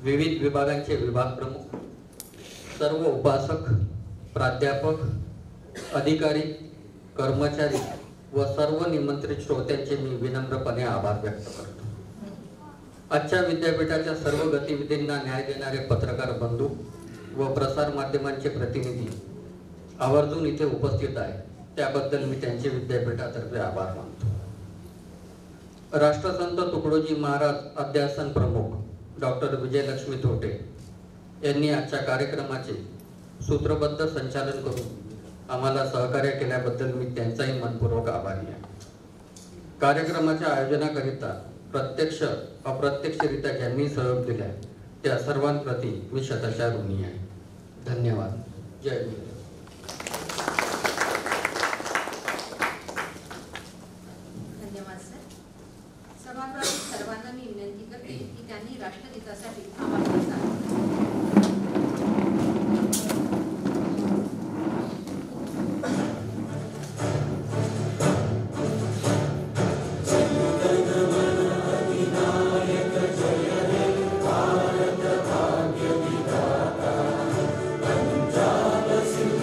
विविध विभागांचे विभाग प्रमुख, सर्व उपासक, प्राध्यापक, अधिकारी, कर्मचारी व सर्व निमंत्रित श्रोत्यांचे मी विनम्रपणे आभार व्यक्त करतो. आजच्या विद्यापीठाच्या सर्व गतिविधींना न्याय देणारे पत्रकार बंधू व प्रसार माध्यमांचे प्रतिनिधी आवर्जून इथे उपस्थित आहेत, त्याबद्दल मी त्यांचे विद्यापीठातर्फे आभार मानतो. राष्ट्रसंत तुकडोजी महाराज अध्यासन प्रमुख डॉक्टर विजयलक्ष्मी थोटे यांनी आजच्या कार्यक्रमाचे सूत्रबद्ध संचालन करून आम्हाला सहकार्य केल्याबद्दल मी त्यांचाही मनपूर्वक आभारी आहे. कार्यक्रमाच्या आयोजनाकरिता प्रत्यक्ष अप्रत्यक्षरित्या ज्यांनी सहयोग दिला त्या सर्वांप्रती मी शतशः ऋणी आहे. धन्यवाद. जय गुरु. धन्यवाद सर. सभागृहातील सर्वांना मी विनंती करते की त्यांनी राष्ट्रगीतासाठी आवाज उचलावा. Siddha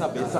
बेसा बेसा